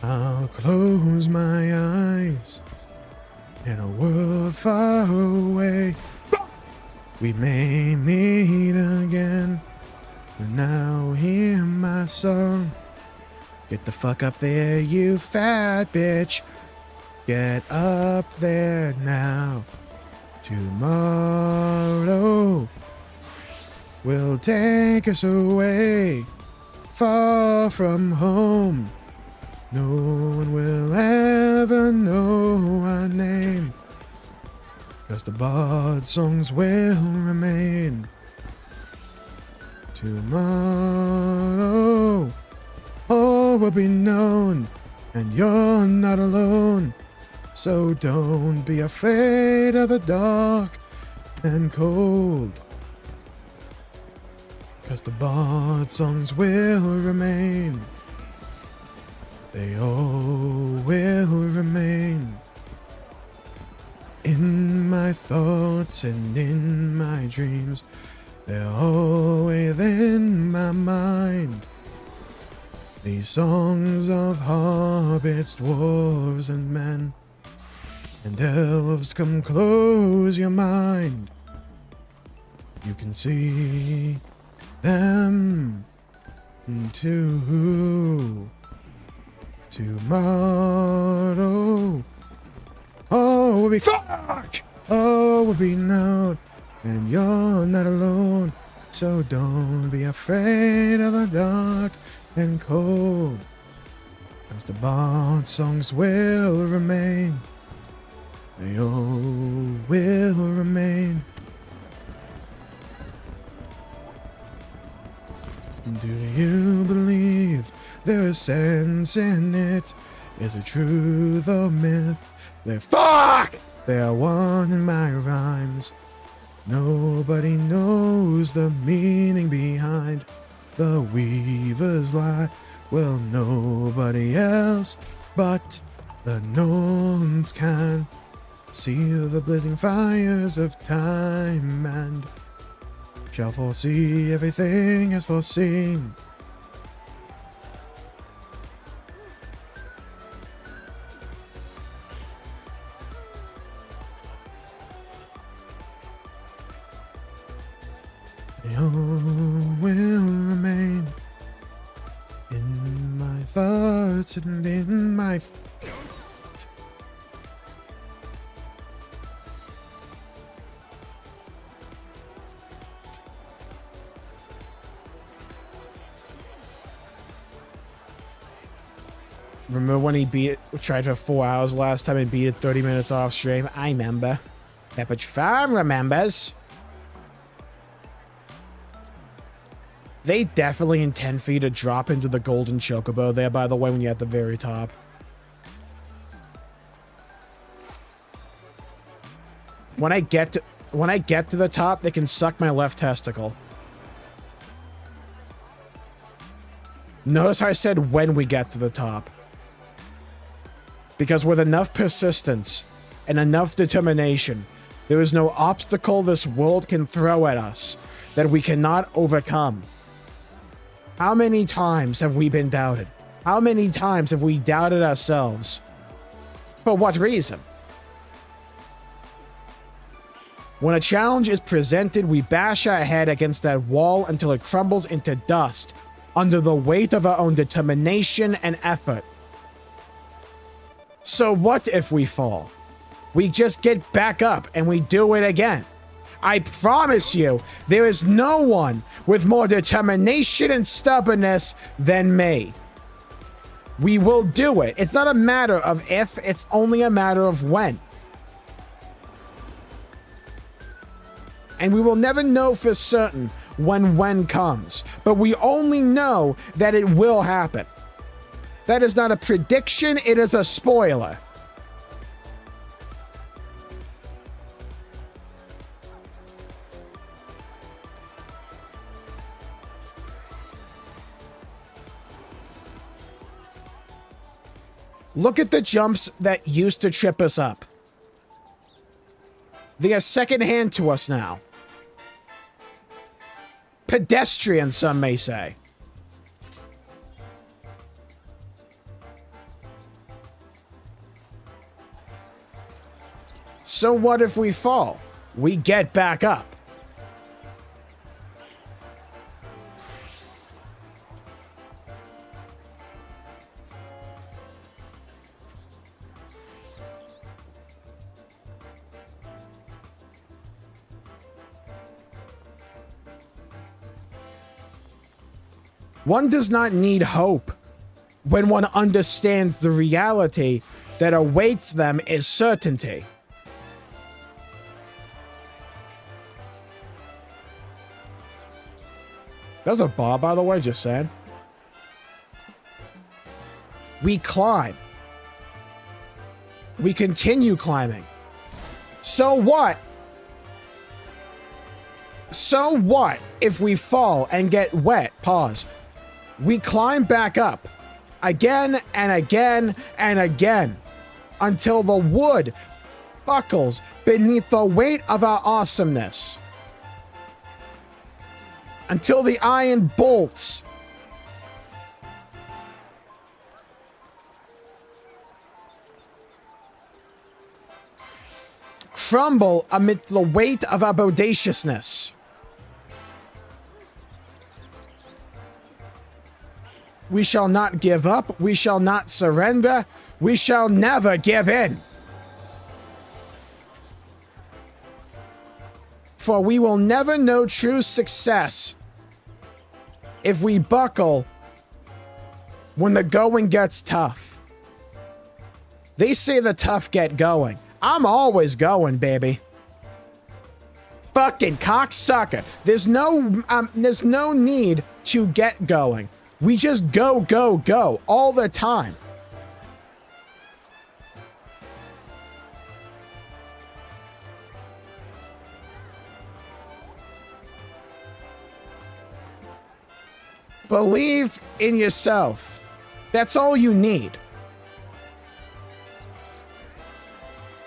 I'll close my eyes. In a world far away, we may meet again. But now hear my song. Get the fuck up there, you fat bitch. Get up there now. Tomorrow will take us away, far from home. No one will ever know our name, 'cause the bard songs will remain. Tomorrow all will be known, and you're not alone. So don't be afraid of the dark and cold, 'cause the bard songs will remain. They all will remain in my thoughts and in my dreams. They're always in my mind. These songs of hobbits, dwarves, and men, and elves, come close your mind. You can see them too. Tomorrow, all will be fuck. All will be known, and you're not alone. So don't be afraid of the dark and cold, 'cause the bard songs will remain. They all will remain. Do you believe there is sense in it? Is it truth or myth? They're fuck! They are one in my rhymes. Nobody knows the meaning behind the weaver's lie. Well, nobody else but the Norns can seal the blazing fires of time and shall foresee everything as foreseen. They all will remain in my thoughts and in my Remember when he tried for 4 hours last time and beat it 30 minutes off stream? I remember. Pepperidge Farm remembers. They definitely intend for you to drop into the golden chocobo there, by the way, when you're at the very top. When I get to the top, they can suck my left testicle. Notice how I said when we get to the top. Because with enough persistence and enough determination, there is no obstacle this world can throw at us that we cannot overcome. How many times have we been doubted? How many times have we doubted ourselves? For what reason? When a challenge is presented, we bash our head against that wall until it crumbles into dust under the weight of our own determination and effort. So what if we fall? We just get back up and we do it again. I promise you, there is no one with more determination and stubbornness than me. We will do it. It's not a matter of if, it's only a matter of when. And we will never know for certain when comes, but we only know that it will happen. That is not a prediction, it is a spoiler. Look at the jumps that used to trip us up. They are secondhand to us now. Pedestrian, some may say. So what if we fall? We get back up. One does not need hope when one understands the reality that awaits them is certainty. That's a bar, by the way, just saying. We climb. We continue climbing. So what? So what if we fall and get wet? Pause. We climb back up again and again and again until the wood buckles beneath the weight of our awesomeness. Until the iron bolts crumble amid the weight of our bodaciousness. We shall not give up. We shall not surrender. We shall never give in. For we will never know true success if we buckle when the going gets tough. They say the tough get going. I'm always going, baby. Fucking cocksucker. There's no need to get going. We just go, go, go all the time. Believe in yourself. That's all you need.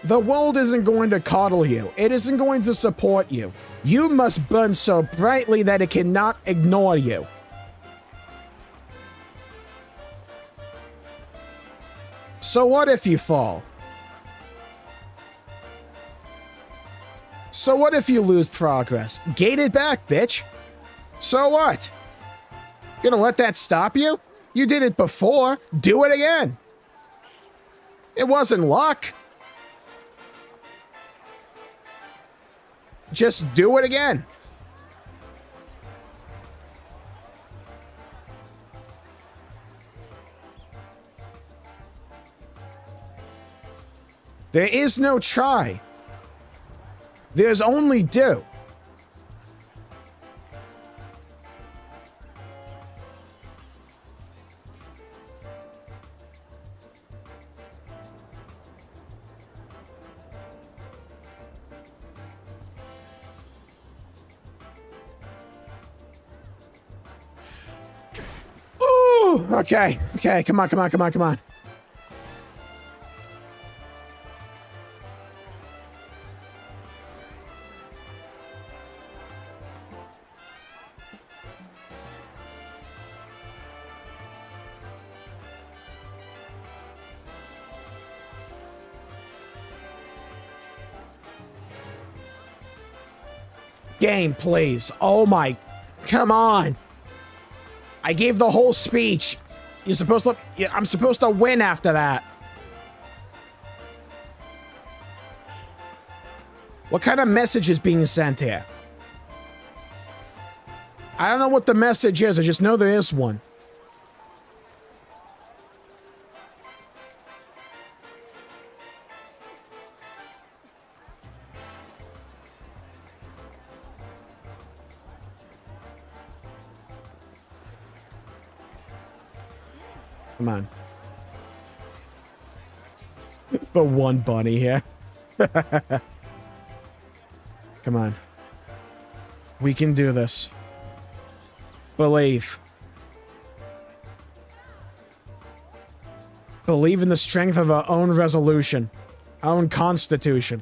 The world isn't going to coddle you. It isn't going to support you. You must burn so brightly that it cannot ignore you. So what if you fall? So what if you lose progress? Gate it back, bitch. So what? You gonna let that stop you? You did it before. Do it again. It wasn't luck. Just do it again. There is no try. There's only two. Ooh, okay, okay, come on, come on, come on, come on. Game, please. Oh my, come on. I gave the whole speech. You're supposed to, I'm supposed to win after that. What kind of message is being sent here? I don't know what the message is. I just know there is one. Come on. The one bunny here. Come on. We can do this. Believe. Believe in the strength of our own resolution. Our own constitution.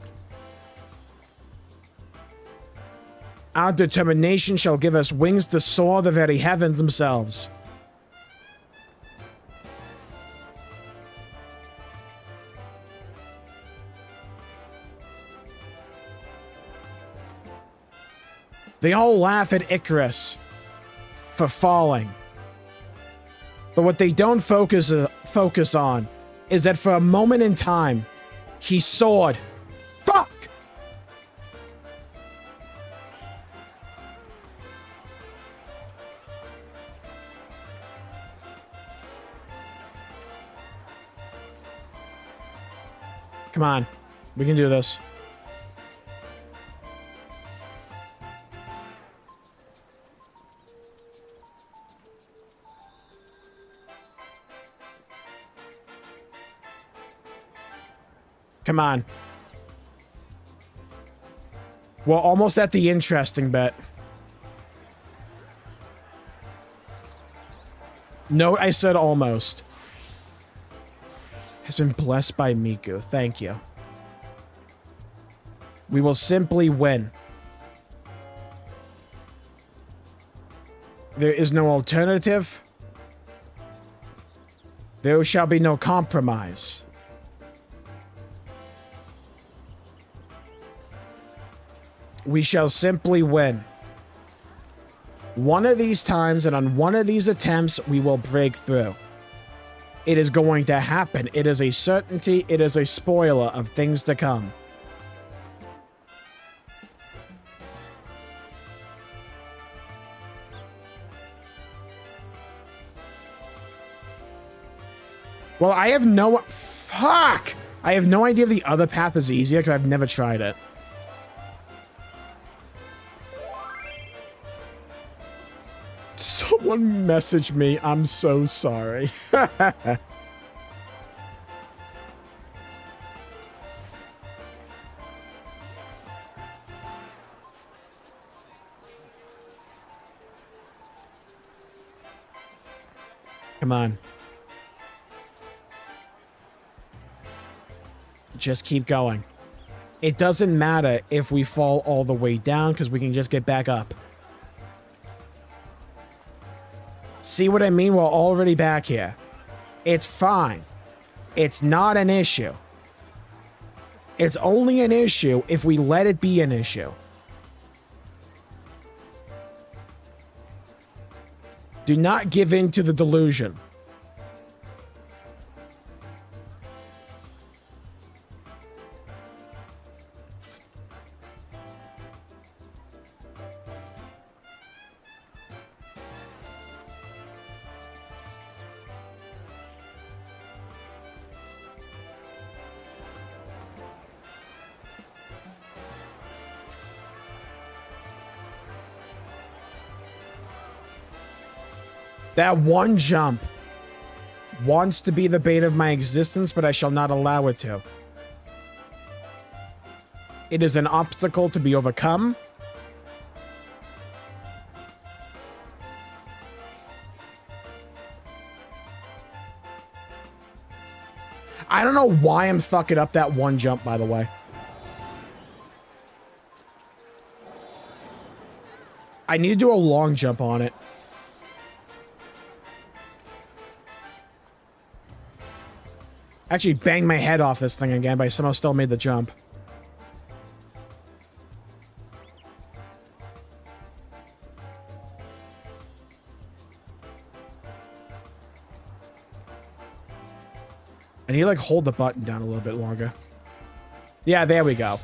Our determination shall give us wings to soar the very heavens themselves. They all laugh at Icarus for falling. But what they don't focus on is that for a moment in time, he soared. Fuck! Come on. We can do this. Come on. We're almost at the interesting bit. No, I said almost. Has been blessed by Miku. Thank you. We will simply win. There is no alternative. There shall be no compromise. We shall simply win. One of these times and on one of these attempts, we will break through. It is going to happen. It is a certainty. It is a spoiler of things to come. Well, I have no... Fuck! I have no idea if the other path is easier because I've never tried it. Someone messaged me. I'm so sorry. Come on. Just keep going. It doesn't matter if we fall all the way down because we can just get back up. See what I mean? We're already back here. It's fine. It's not an issue. It's only an issue if we let it be an issue. Do not give in to the delusion. That one jump wants to be the bane of my existence, but I shall not allow it to. It is an obstacle to be overcome. I don't know why I'm fucking up that one jump, by the way. I need to do a long jump on it. Actually banged my head off this thing again, but I somehow still made the jump. I need to like hold the button down a little bit longer. Yeah, there we go.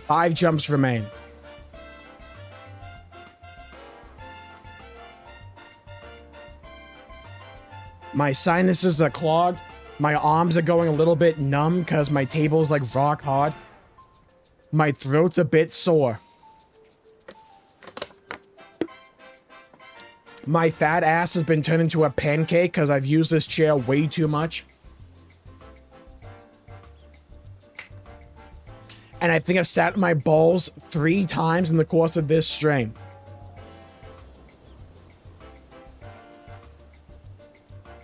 Five jumps remain. My sinuses are clogged. My arms are going a little bit numb because my table's like rock hard. My throat's a bit sore. My fat ass has been turned into a pancake because I've used this chair way too much. And I think I've sat in my balls 3 times in the course of this stream.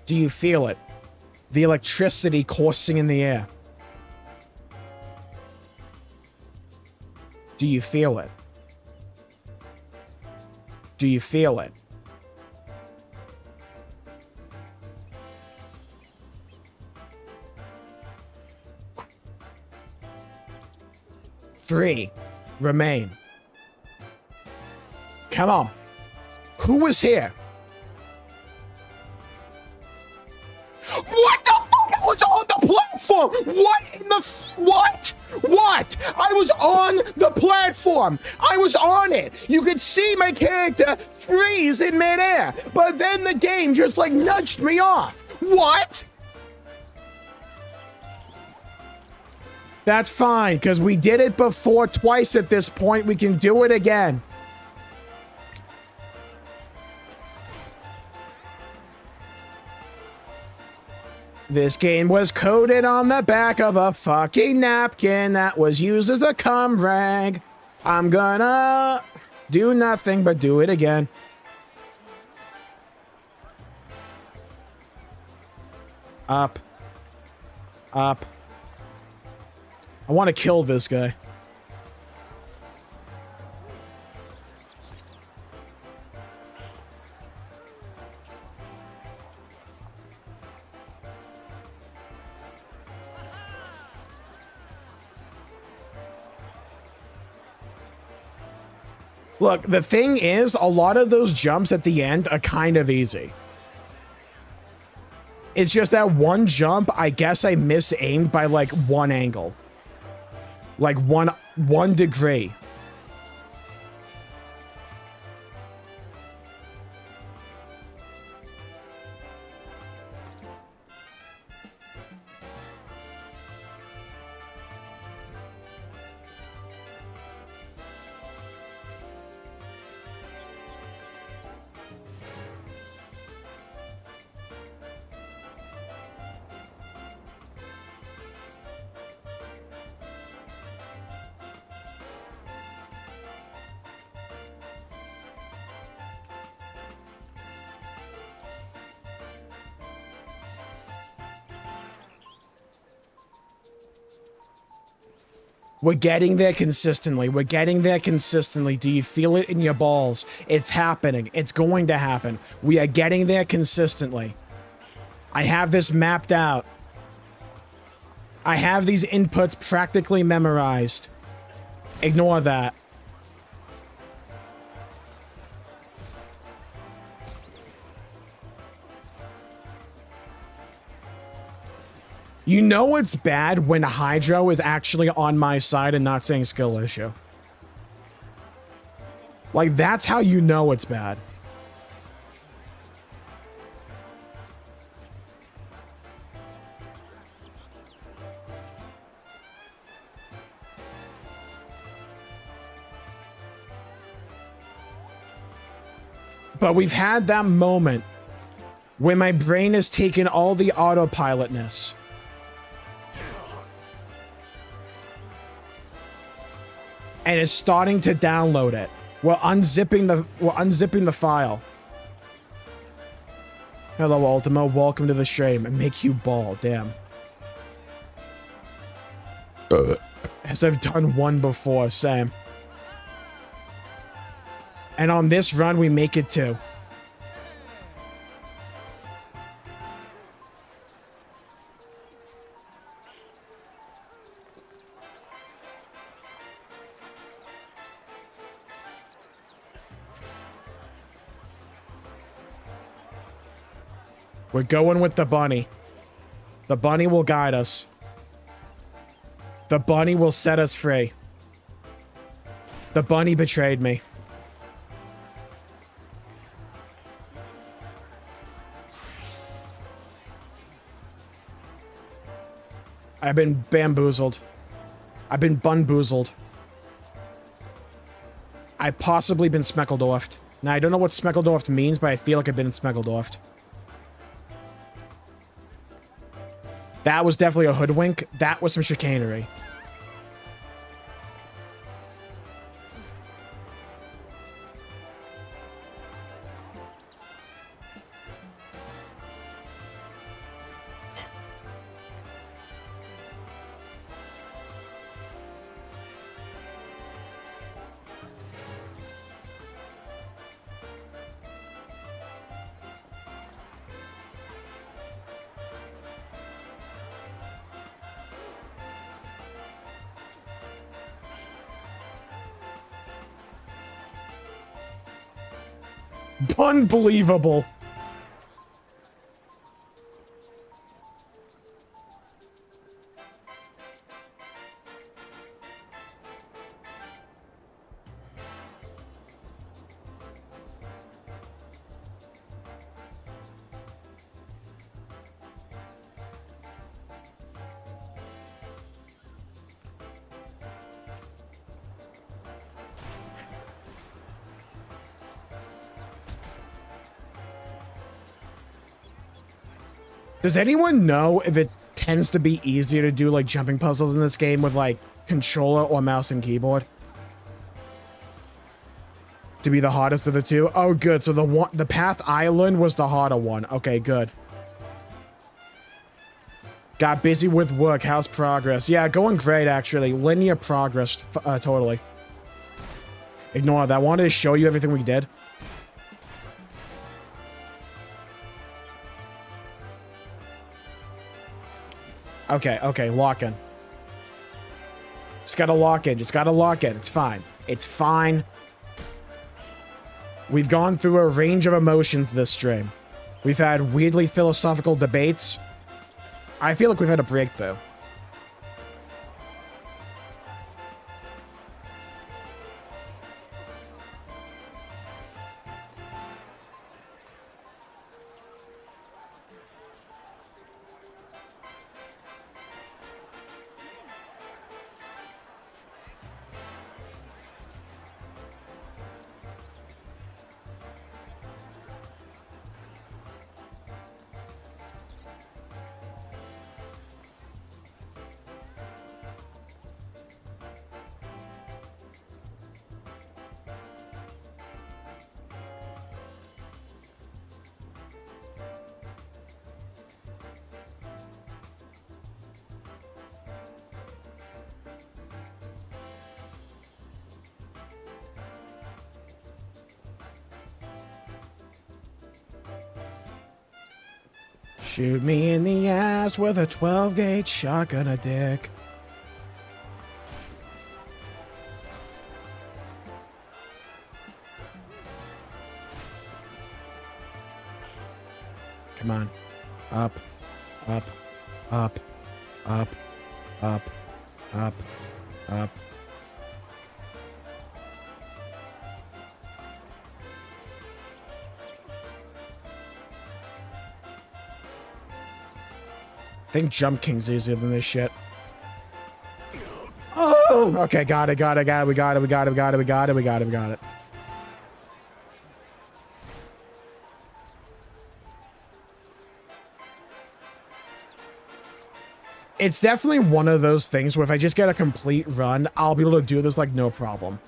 Do you feel it? The electricity coursing in the air. Do you feel it? Do you feel it? Three remain. Come on. Who was here? What the fuck? I was on the platform. What in the what? What? I was on the platform. I was on it. You could see my character freeze in midair, but then the game just like nudged me off. What? That's fine, because we did it before twice at this point. We can do it again. This game was coded on the back of a fucking napkin that was used as a cum rag. I'm gonna do nothing but do it again. Up. Up. I want to kill this guy. Look, the thing is, a lot of those jumps at the end are kind of easy. It's just that one jump, I guess I misaimed by like one angle. Like one degree. We're getting there consistently. We're getting there consistently. Do you feel it in your balls? It's happening. It's going to happen. We are getting there consistently. I have this mapped out. I have these inputs practically memorized. Ignore that. You know it's bad when Hydro is actually on my side and not saying skill issue. Like, that's how you know it's bad. But we've had that moment when my brain has taken all the autopilotness and is starting to download it. We're unzipping the file. Hello, Ultimo. Welcome to the stream. And make you ball. Damn. As I've done one before, same. And on this run, we make it 2. We're going with the bunny. The bunny will guide us. The bunny will set us free. The bunny betrayed me. I've been bamboozled. I've been bun-boozled. I've possibly been Smeckledorfed. Now, I don't know what Smeckledorfed means, but I feel like I've been Smeckledorfed. That was definitely a hoodwink. That was some chicanery. Unbelievable. Does anyone know if it tends to be easier to do like jumping puzzles in this game with like controller or mouse and keyboard? To be the hardest of the two? Oh, good. So the path island was the harder one. Okay, good. Got busy with work. How's progress? Yeah, going great, actually. Linear progress, totally. Ignore that. I wanted to show you everything we did. Okay, okay, lock in. Just gotta lock in. Just gotta lock in. It's fine. It's fine. We've gone through a range of emotions this stream. We've had weirdly philosophical debates. I feel like we've had a breakthrough. Shoot me in the ass with a 12-gauge shotgun a dick. Come on. Up, up, up, up, up, up, up. I think Jump King's easier than this shit. Oh! Okay, got it, got it, got it, we got it, we got it, we got it, we got it, we got it, we got it. It's definitely one of those things where if I just get a complete run, I'll be able to do this like no problem.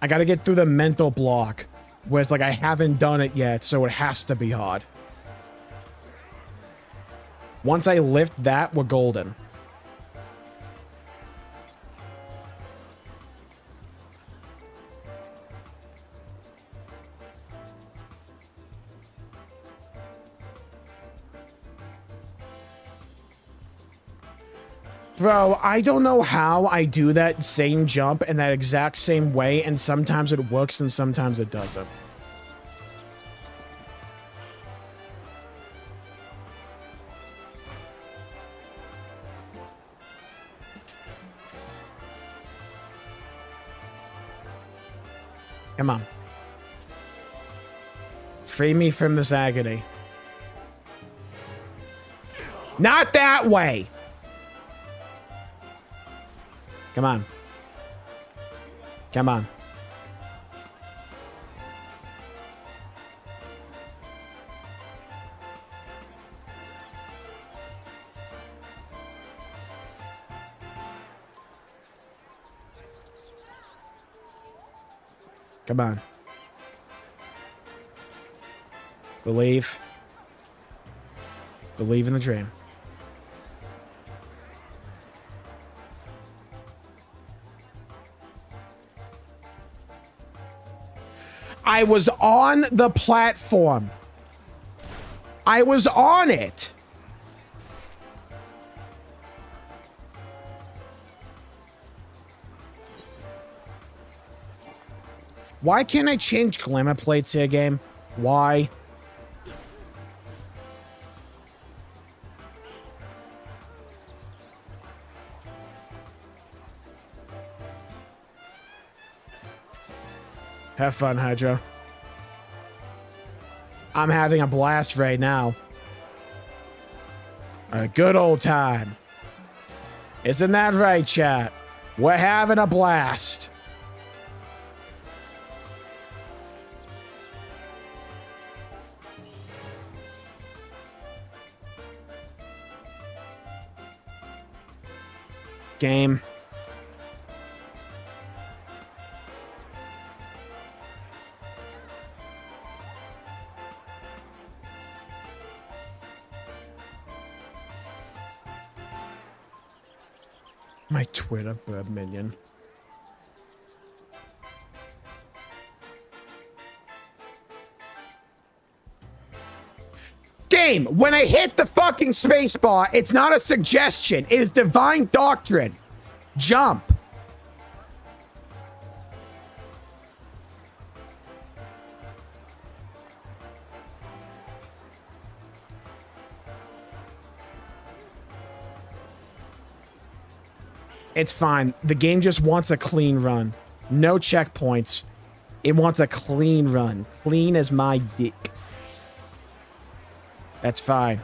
I gotta get through the mental block where it's like I haven't done it yet, so it has to be hard. Once I lift that, we're golden. Bro, I don't know how I do that same jump in that exact same way, and sometimes it works and sometimes it doesn't. Come on. Free me from this agony. Not that way! Come on. Come on. Come on. Believe. Believe in the dream. I was on the platform. I was on it. Why can't I change glamour plates here, game? Why? Have fun, Hydra. I'm having a blast right now. A good old time. Isn't that right, chat? We're having a blast. Game. My Twitter bird minion. Game, when I hit the fucking spacebar, it's not a suggestion. It is divine doctrine. Jump. It's fine. The game just wants a clean run. No checkpoints. It wants a clean run. Clean as my dick. That's fine.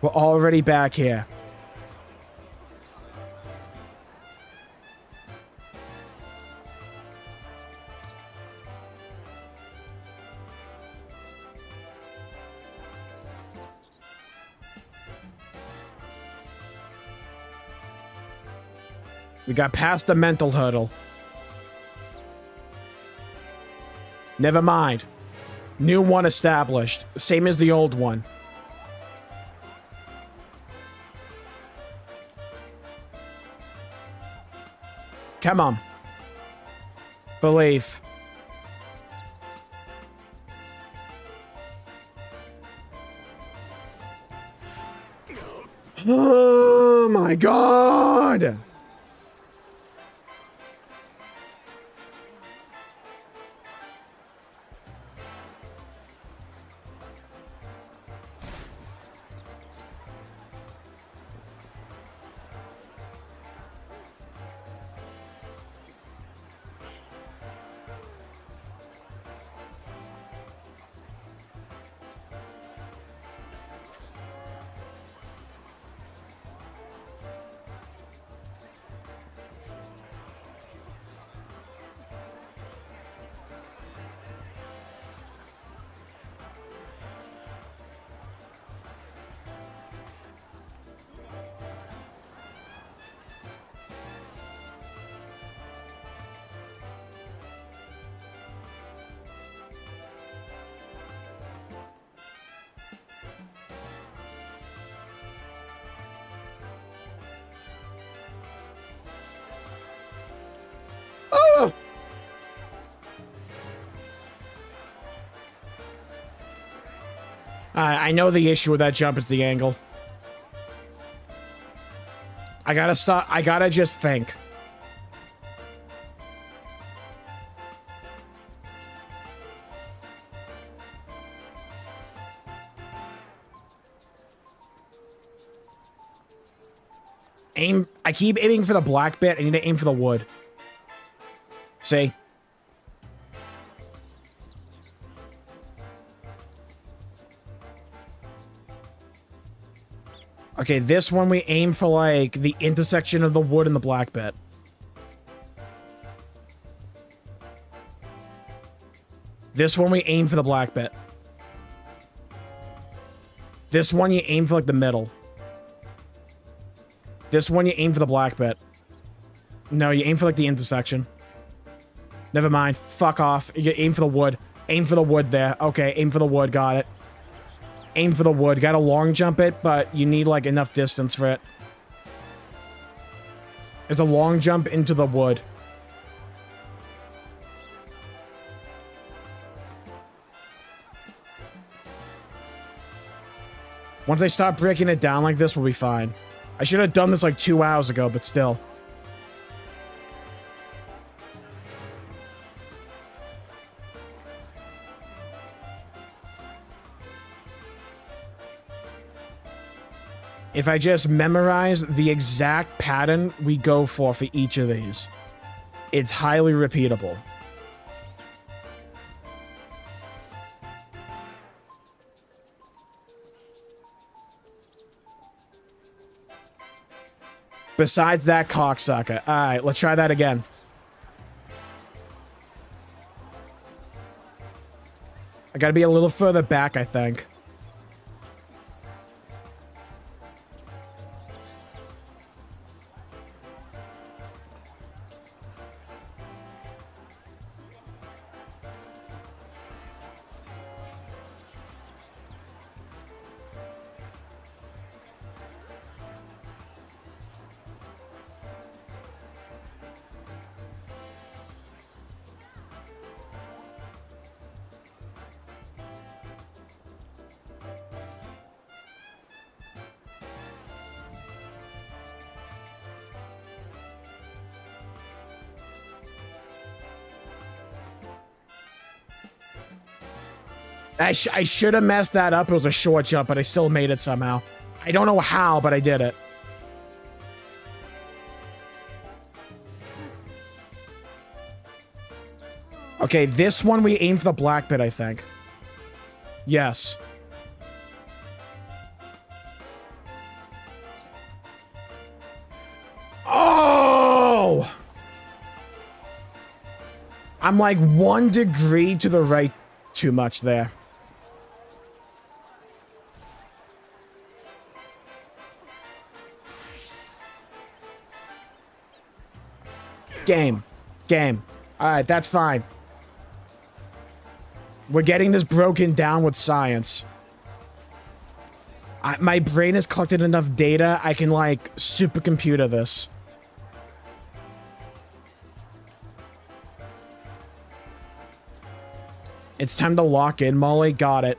We're already back here. We got past the mental hurdle. Never mind. New one established. Same as the old one. Come on. Believe. Oh my god! Oh! I know the issue with that jump is the angle. I gotta stop. I gotta just think. Aim. I keep aiming for the black bit. I need to aim for the wood. See? Okay, this one we aim for, like, the intersection of the wood and the black bit. This one we aim for the black bit. This one you aim for, like, the middle. This one you aim for the black bit. No, you aim for, like, the intersection. Never mind. Fuck off. You aim for the wood. Aim for the wood there. Okay, aim for the wood. Got it. Aim for the wood. Got to long jump it, but you need, like, enough distance for it. It's a long jump into the wood. Once I stop breaking it down like this, we'll be fine. I should have done this, like, 2 hours ago, but still. If I just memorize the exact pattern we go for each of these, it's highly repeatable. Besides that cocksucker. Alright, let's try that again. I gotta be a little further back, I think. I should have messed that up. It was a short jump, but I still made it somehow. I don't know how, but I did it. Okay, this one we aim for the black bit, I think. Yes. Oh! I'm like 1 degree to the right too much there. Game. Alright, that's fine. We're getting this broken down with science. My brain has collected enough data, I can, like, supercomputer this. It's time to lock in, Molly. Got it.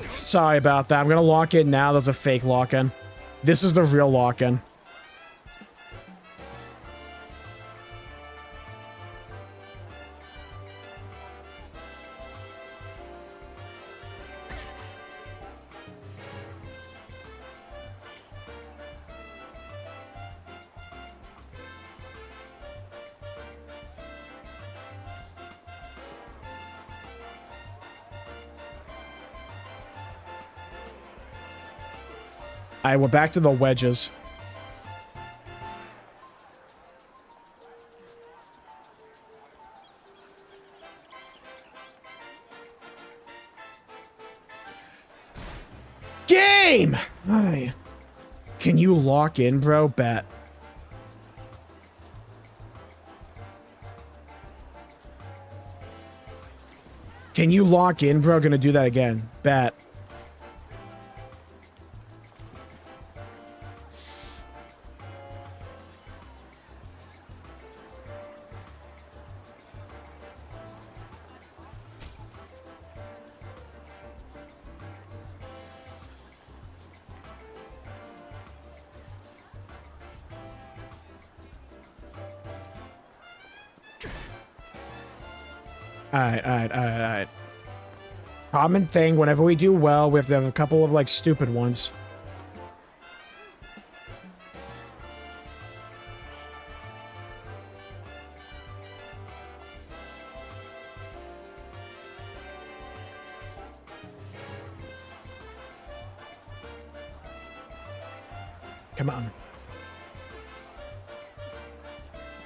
Sorry about that. I'm gonna lock in now. There's a fake lock-in. This is the real lock-in. Alright, we're back to the wedges. Game! Hi. Can you lock in, bro? Bet. Can you lock in, bro? Gonna do that again. Bet. Alright. Common thing, whenever we do well, we have to have a couple of, like, stupid ones. Come on.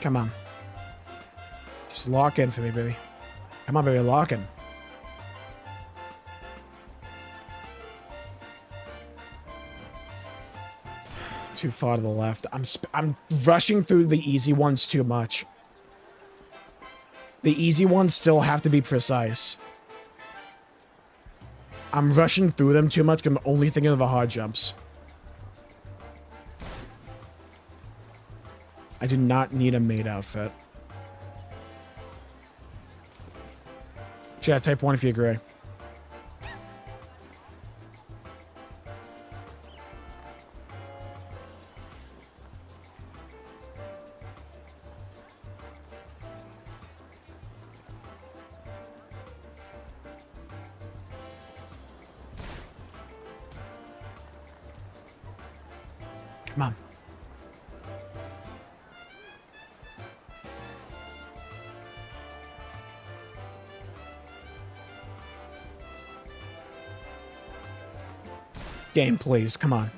Come on. Just lock in for me, baby. Come on, baby, lock in. Too far to the left. I'm rushing through the easy ones too much. The easy ones still have to be precise. I'm rushing through them too much because I'm only thinking of the hard jumps. I do not need a maid outfit. Chat, type 1 if you agree. Come on. Game, please. Come on.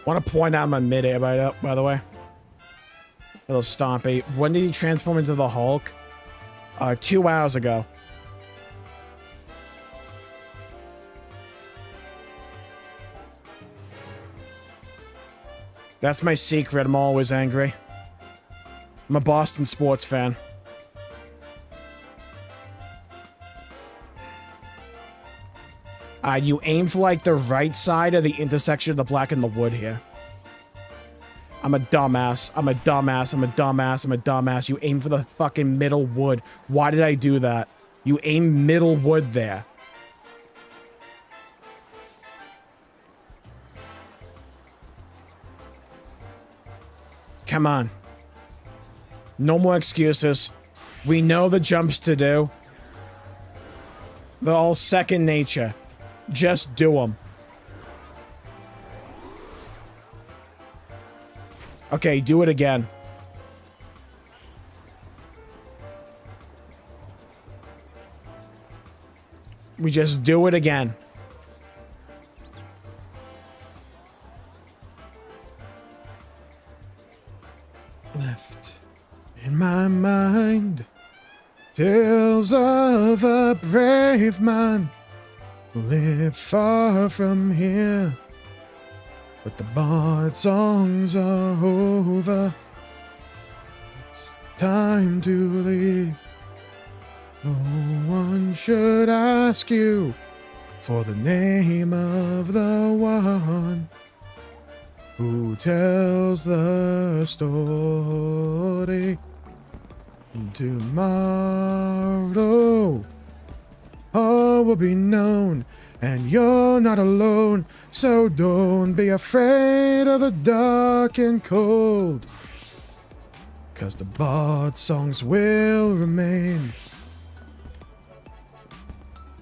Want to point out my mid-air by the way. Little stompy. When did he transform into the Hulk? 2 hours ago. That's my secret. I'm always angry. I'm a Boston sports fan. You aim for, like, the right side of the intersection of the black and the wood here. I'm a dumbass. I'm a dumbass. I'm a dumbass. I'm a dumbass. You aim for the fucking middle wood. Why did I do that? You aim middle wood there. Come on. No more excuses. We know the jumps to do. They're all second nature. Just do them. Okay, do it again. We just do it again. Left in my mind, tales of a brave man who lived far from here. But the bard songs are over. It's time to leave. No one should ask you for the name of the one who tells the story. Tomorrow all will be known, and you're not alone, so don't be afraid of the dark and cold, 'cause the bard songs will remain.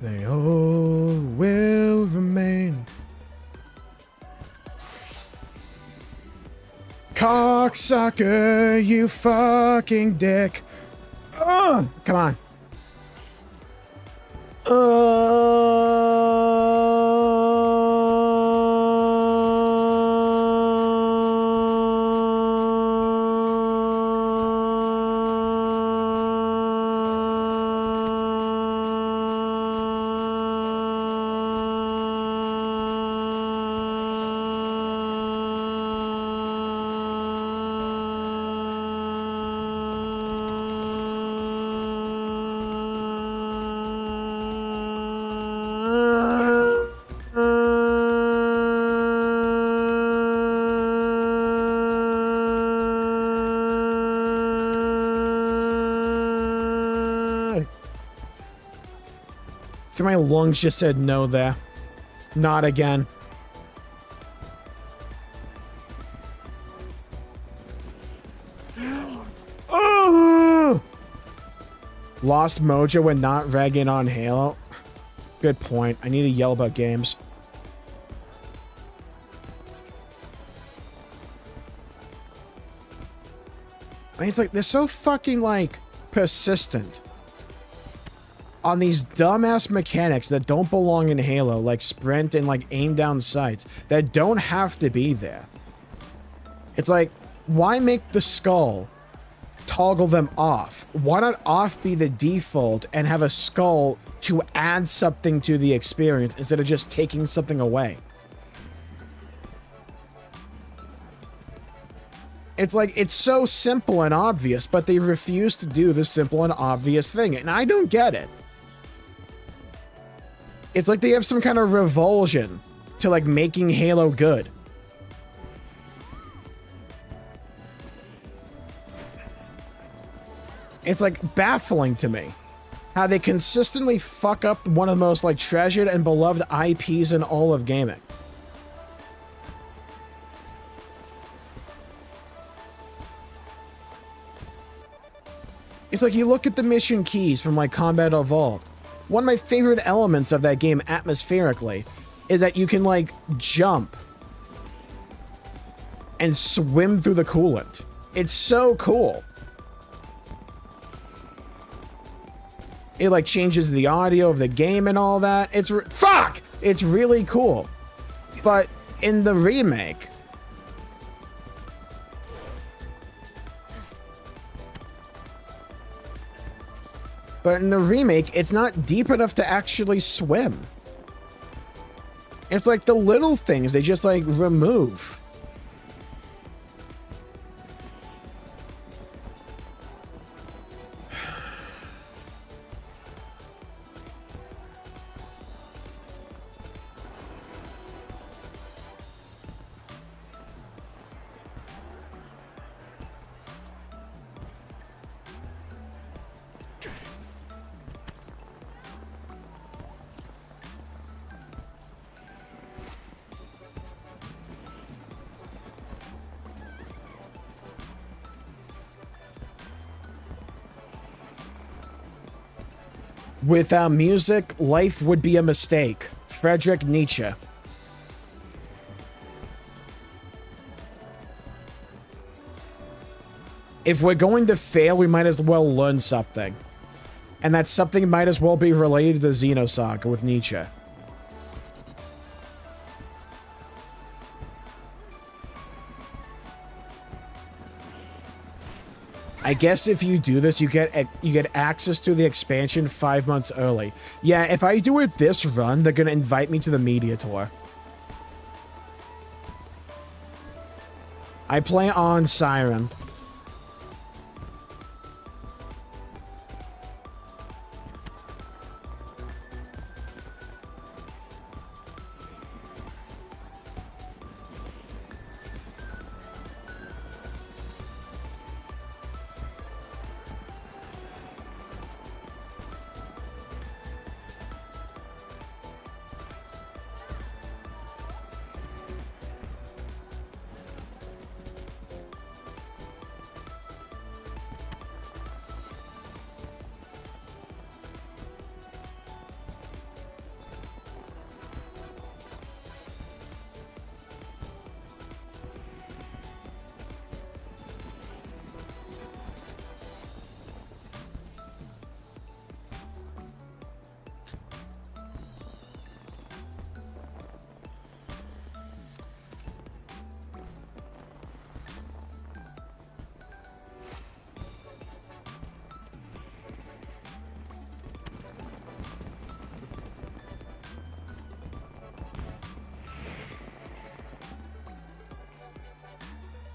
They all will remain. Cocksucker, you fucking dick. Come on. My lungs just said no there. Not again. Oh! Lost mojo when not ragging on Halo. Good point. I need to yell about games. I mean, it's like, they're so fucking, like, persistent on these dumbass mechanics that don't belong in Halo, like sprint and like aim down sights, that don't have to be there. It's like, why make the skull toggle them off? Why not off be the default and have a skull to add something to the experience instead of just taking something away? It's like, it's so simple and obvious, but they refuse to do the simple and obvious thing, and I don't get it. It's like they have some kind of revulsion to like making Halo good. It's like baffling to me how they consistently fuck up one of the most like treasured and beloved IPs in all of gaming. It's like you look at the mission keys from like Combat Evolved. One of my favorite elements of that game atmospherically is that you can like jump and swim through the coolant. It's so cool. It like changes the audio of the game and all that. It's fuck! It's really cool. But in the remake, it's not deep enough to actually swim. It's like the little things they just like remove. Without music, life would be a mistake. Friedrich Nietzsche. If we're going to fail, we might as well learn something. And that something might as well be related to Xenosaga with Nietzsche. I guess if you do this, you get access to the expansion 5 months early. Yeah, if I do it this run, they're gonna invite me to the media tour. I play on Siren.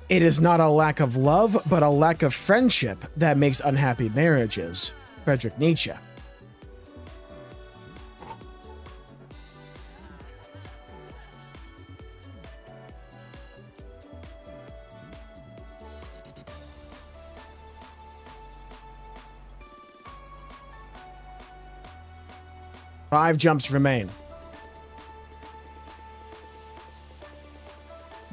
It is not a lack of love, but a lack of friendship that makes unhappy marriages. Friedrich Nietzsche. Five jumps remain.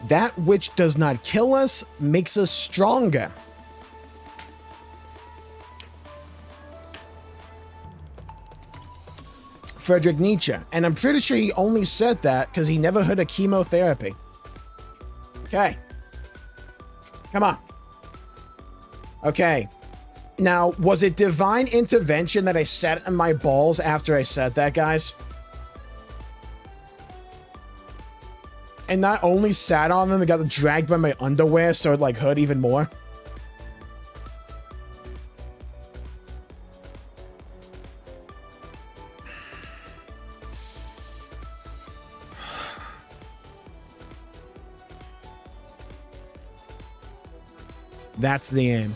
That which does not kill us makes us stronger. Friedrich Nietzsche. And I'm pretty sure he only said that because he never heard of chemotherapy. Okay. Come on. Okay. Now, was it divine intervention that I sat in my balls after I said that, guys? And not only sat on them, I got dragged by my underwear, so it, like, hurt even more. That's the aim.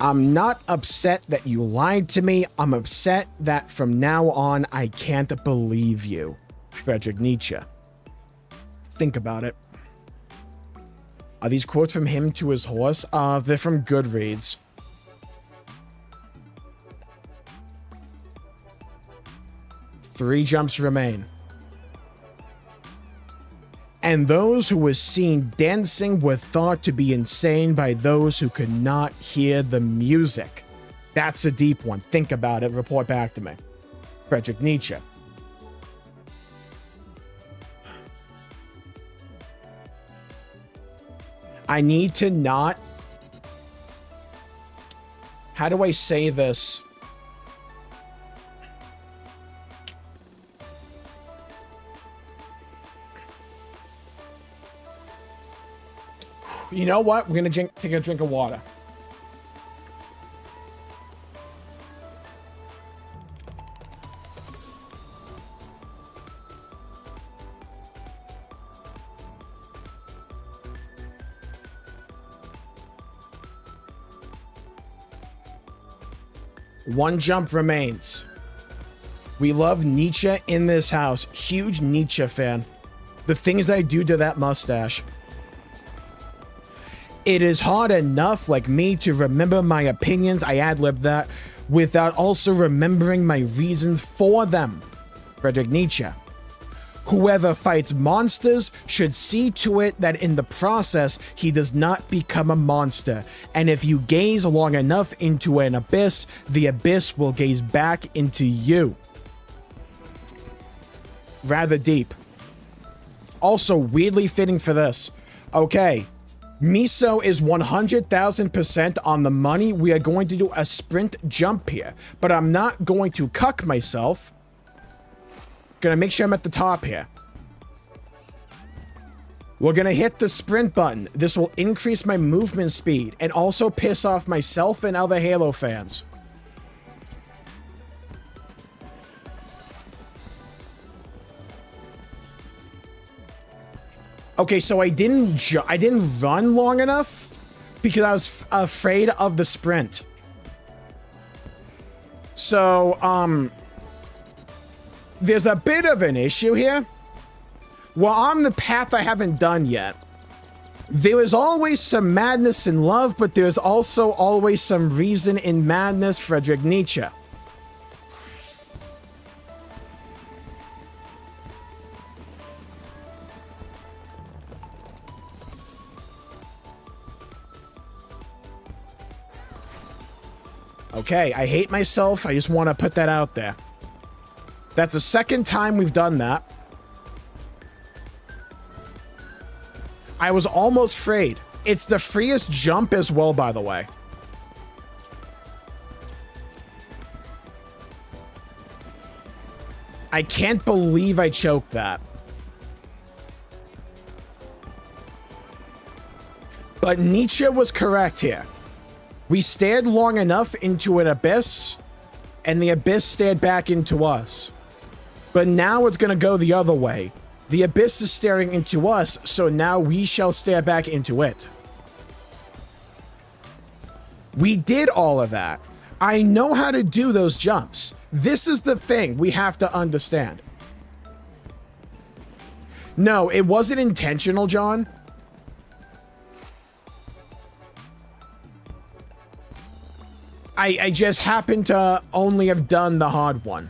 I'm not upset that you lied to me. I'm upset that from now on, I can't believe you. Friedrich Nietzsche. Think about it. Are these quotes from him to his horse? They're from Goodreads. Three jumps remain. And those who were seen dancing were thought to be insane by those who could not hear the music. That's a deep one. Think about it. Report back to me. Friedrich Nietzsche. I need to not... How do I say this? You know what? We're going to take a drink of water. One jump remains. We love Nietzsche in this house. Huge Nietzsche fan. The things I do to that mustache. It is hard enough, like me, to remember my opinions, I ad-libbed that, without also remembering my reasons for them. Friedrich Nietzsche. Whoever fights monsters should see to it that in the process he does not become a monster, and if you gaze long enough into an abyss, the abyss will gaze back into you. Rather deep. Also weirdly fitting for this. Okay, Miso is 100,000% on the money. We are going to do a sprint jump here, but I'm not going to cuck myself. Gonna make sure I'm at the top here. We're gonna hit the sprint button. This will increase my movement speed and also piss off myself and other Halo fans. Okay, so I didn't run long enough because I was afraid of the sprint. So, there's a bit of an issue here. We're on the path I haven't done yet. There is always some madness in love, but there's also always some reason in madness, Friedrich Nietzsche. Okay, I hate myself. I just want to put that out there. That's the second time we've done that. I was almost afraid. It's the freest jump as well, by the way. I can't believe I choked that. But Nietzsche was correct here. We stared long enough into an abyss, and the abyss stared back into us. But now it's going to go the other way. The abyss is staring into us, so now we shall stare back into it. We did all of that. I know how to do those jumps. This is the thing we have to understand. No, it wasn't intentional, John. I just happened to only have done the hard one.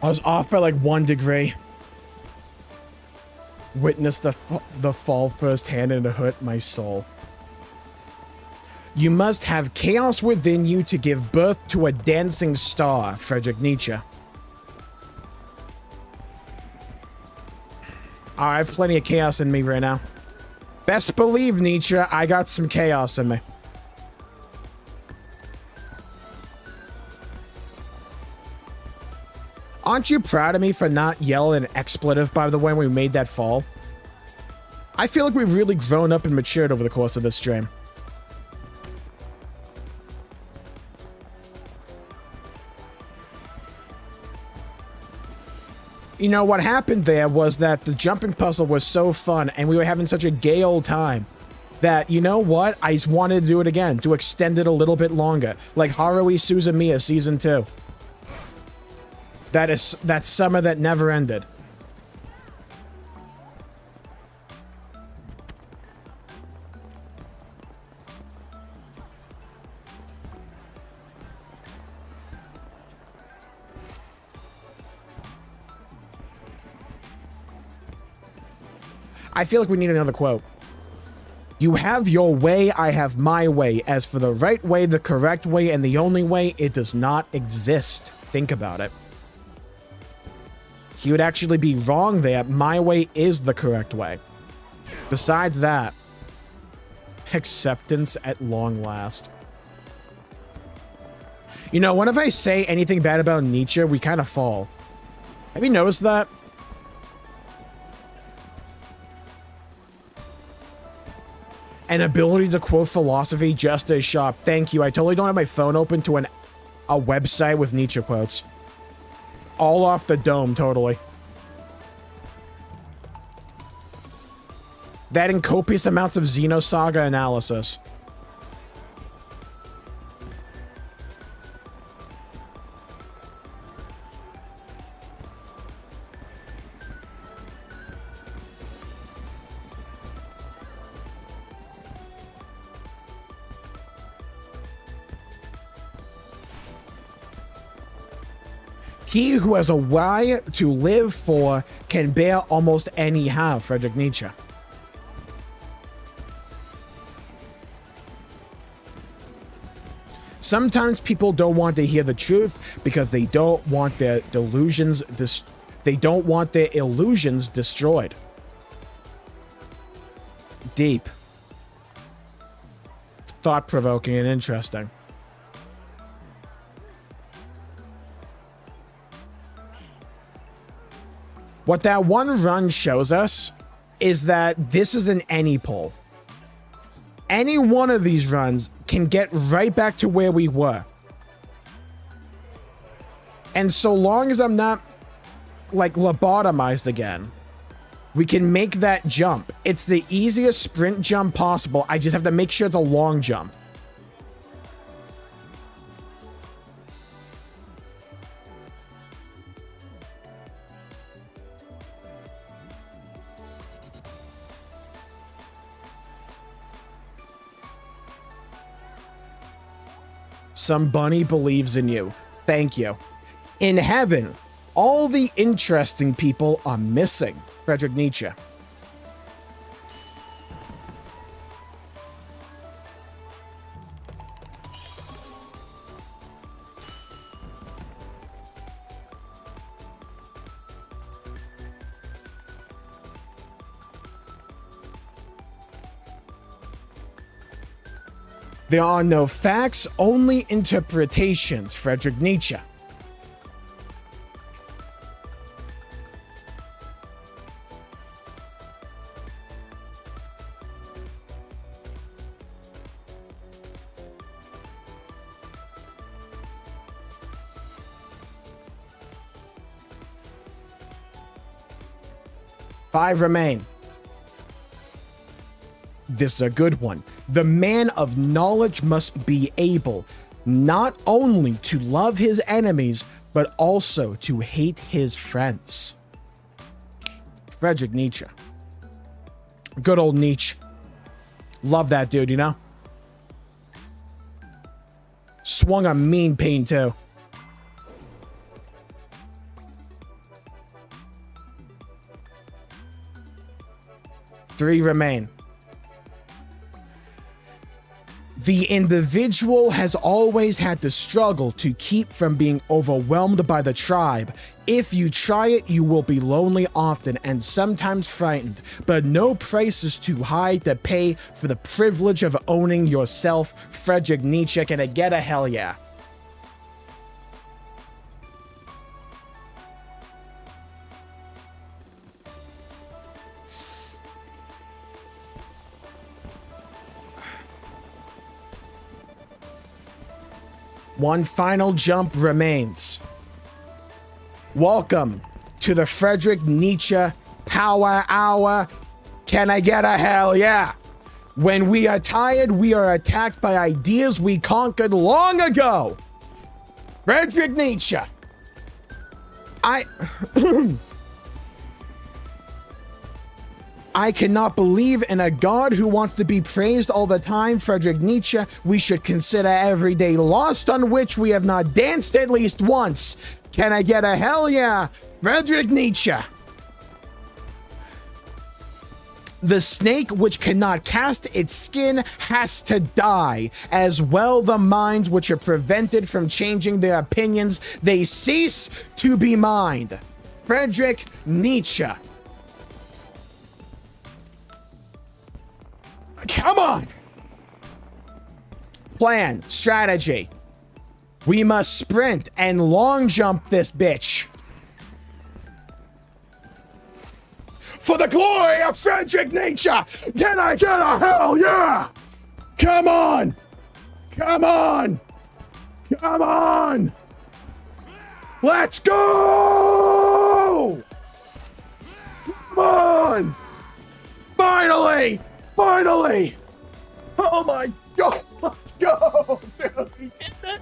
I was off by like 1 degree. Witnessed the fall firsthand and it hurt my soul. You must have chaos within you to give birth to a dancing star, Friedrich Nietzsche. I have plenty of chaos in me right now. Best believe, Nietzsche, I got some chaos in me. Aren't you proud of me for not yelling an expletive, by the way, when we made that fall? I feel like we've really grown up and matured over the course of this stream. You know, what happened there was that the jumping puzzle was so fun and we were having such a gay old time that, you know what? I just wanted to do it again, to extend it a little bit longer. Like Haruhi Suzumiya Season 2. That summer that never ended. I feel like we need another quote. You have your way, I have my way. As for the right way, the correct way, and the only way, it does not exist. Think about it. He would actually be wrong there. My way is the correct way. Besides that, acceptance at long last. You know, whenever I say anything bad about Nietzsche, we kind of fall. Have you noticed that? An ability to quote philosophy just as sharp. Thank you. I totally don't have my phone open to a website with Nietzsche quotes. All off the dome, totally. That and copious amounts of Xenosaga analysis. He who has a why to live for can bear almost any how, Friedrich Nietzsche. Sometimes people don't want to hear the truth because they don't want their delusions they don't want their illusions destroyed. Deep. Thought-provoking and interesting. What that one run shows us is that this is an any pull. Any one of these runs can get right back to where we were. And so long as I'm not, like, lobotomized again, we can make that jump. It's the easiest sprint jump possible. I just have to make sure it's a long jump. Some bunny believes in you. Thank you. In heaven, all the interesting people are missing. Friedrich Nietzsche. There are no facts, only interpretations, Friedrich Nietzsche. Five remain. This is a good one. The man of knowledge must be able not only to love his enemies, but also to hate his friends. Friedrich Nietzsche. Good old Nietzsche. Love that dude, you know? Swung a mean pain, too. Three remain. The individual has always had to struggle to keep from being overwhelmed by the tribe. If you try it, you will be lonely often and sometimes frightened, but no price is too high to pay for the privilege of owning yourself. Friedrich Nietzsche. Can I get a hell yeah? One final jump remains. Welcome to the Friedrich Nietzsche Power Hour. Can I get a hell yeah? When we are tired, we are attacked by ideas we conquered long ago. Friedrich Nietzsche. I cannot believe in a God who wants to be praised all the time. Friedrich Nietzsche. We should consider every day lost on which we have not danced at least once. Can I get a hell yeah? Friedrich Nietzsche. The snake which cannot cast its skin has to die. As well the minds which are prevented from changing their opinions, they cease to be mind. Friedrich Nietzsche. Come on! Plan, strategy. We must sprint and long jump this bitch. For the glory of Friedrich Nietzsche! Can I get a hell yeah? Come on! Come on! Come on! Let's go! Come on! Finally! Finally! Oh my god, let's go! Dude, we did it!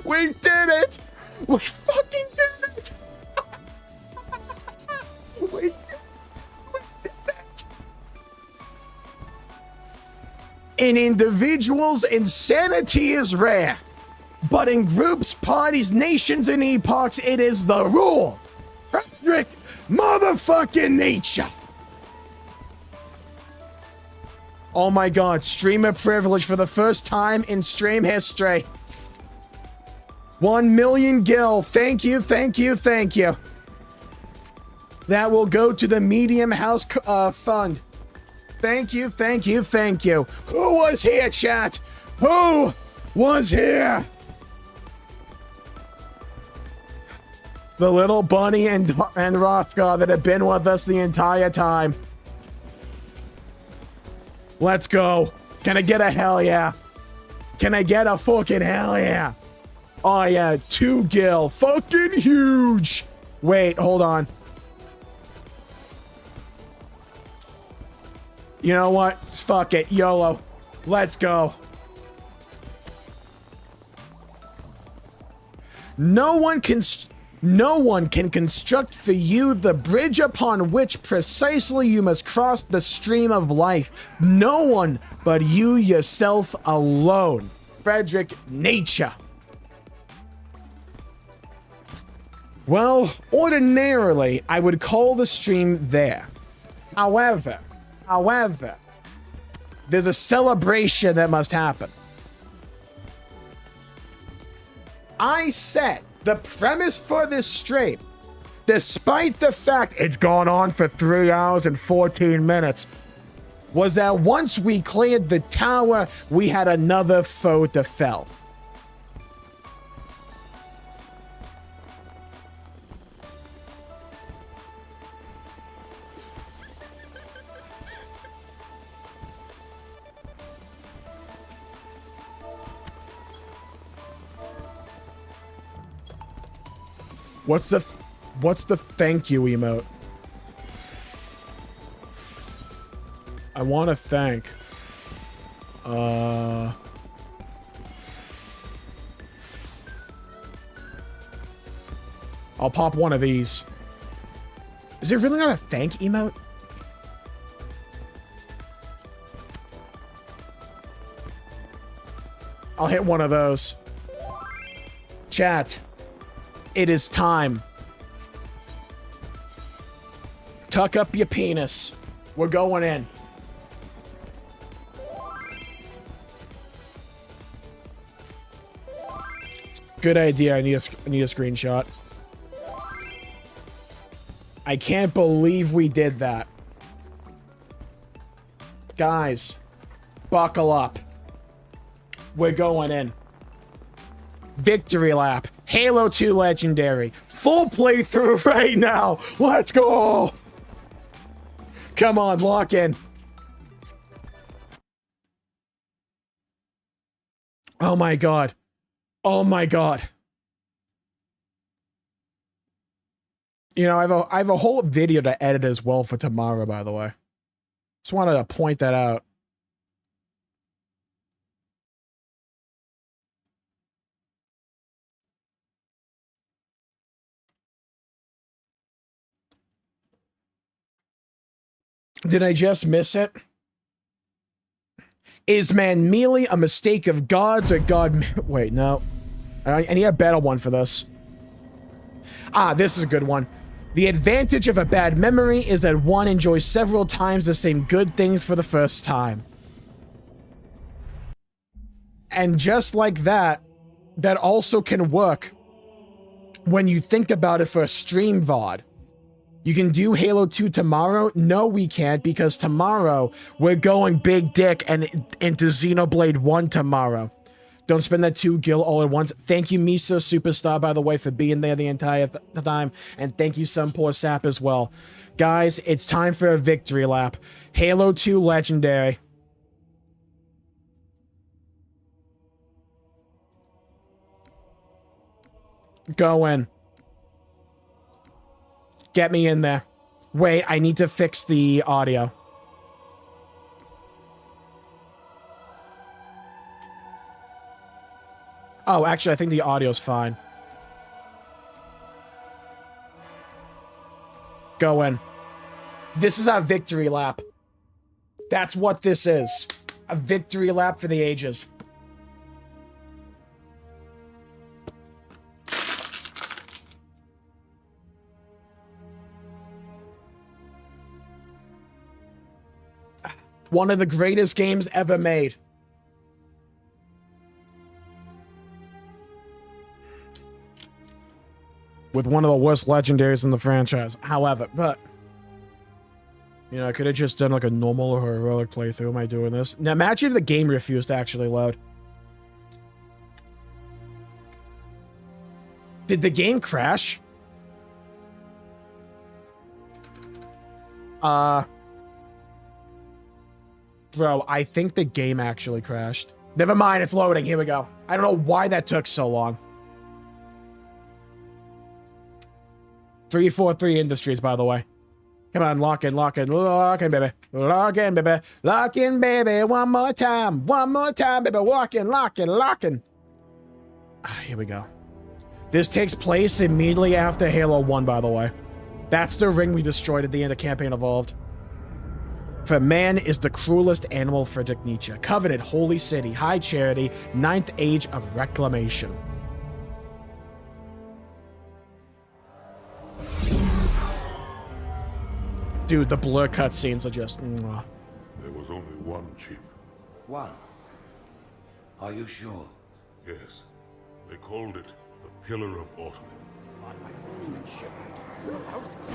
We did it! We fucking did it! we did it! In individuals, insanity is rare. But in groups, parties, nations, and epochs, it is the rule. Frederick motherfucking Nietzschean. Oh my god, streamer privilege for the first time in stream history. 1 million gil. Thank you, thank you, thank you. That will go to the Medium House Fund. Thank you, thank you, thank you. Who was here, chat? Who was here? The little bunny and Rothgar that have been with us the entire time. Let's go. Can I get a hell yeah? Can I get a fucking hell yeah? Oh yeah, 2 gil. Fucking huge. Wait, hold on. You know what? Fuck it. YOLO. Let's go. No one can construct for you the bridge upon which precisely you must cross the stream of life. No one but you yourself alone. Frederick Nietzschean. Well, ordinarily, I would call the stream there. However, there's a celebration that must happen. I said the premise for this stream, despite the fact it's gone on for 3 hours and 14 minutes, was that once we cleared the tower, we had another foe to fell. What's the thank you emote? I want to thank. I'll pop one of these. Is it really not a thank emote? I'll hit one of those. Chat. It is time. Tuck up your penis. We're going in. Good idea. I need a screenshot. I can't believe we did that. Guys, buckle up. We're going in. Victory lap. Halo 2 Legendary. Full playthrough right now. Let's go. Come on, lock in. Oh my god. Oh my god. You know, I have a whole video to edit as well for tomorrow, by the way. Just wanted to point that out. Did I just miss it? Is man merely a mistake of gods or God? Wait, no. I need a better one for this. Ah, this is a good one. The advantage of a bad memory is that one enjoys several times the same good things for the first time. And just like that, that also can work when you think about it for a stream VOD. You can do Halo 2 tomorrow? No, we can't, because tomorrow we're going big dick and into Xenoblade 1 tomorrow. Don't spend that 2 gil all at once. Thank you, Miso Superstar, by the way, for being there the entire time. And thank you, Some Poor Sap, as well. Guys, it's time for a victory lap. Halo 2 Legendary. Go in. Get me in there. Wait, I need to fix the audio. Oh, actually, I think the audio's fine. Go in. This is our victory lap. That's what this is. A victory lap for the ages. One of the greatest games ever made. With one of the worst legendaries in the franchise. However, but... You know, I could have just done like a normal or heroic playthrough. Am I doing this? Now, imagine if the game refused to actually load. Did the game crash? Bro, I think the game actually crashed. Never mind, it's loading. Here we go. I don't know why that took so long. 343 Industries, by the way. Come on, lock in, baby. Lock in, baby. Lock in, baby. One more time, baby. Lock in. Ah, here we go. This takes place immediately after Halo 1, by the way. That's the ring we destroyed at the end of Campaign Evolved. For man is the cruelest animal, Friedrich Nietzsche. Covenant, holy city, high charity, ninth age of reclamation. Dude, the blur cutscenes are just... Mwah. There was only one chip. One? Are you sure? Yes. They called it the Pillar of Autumn.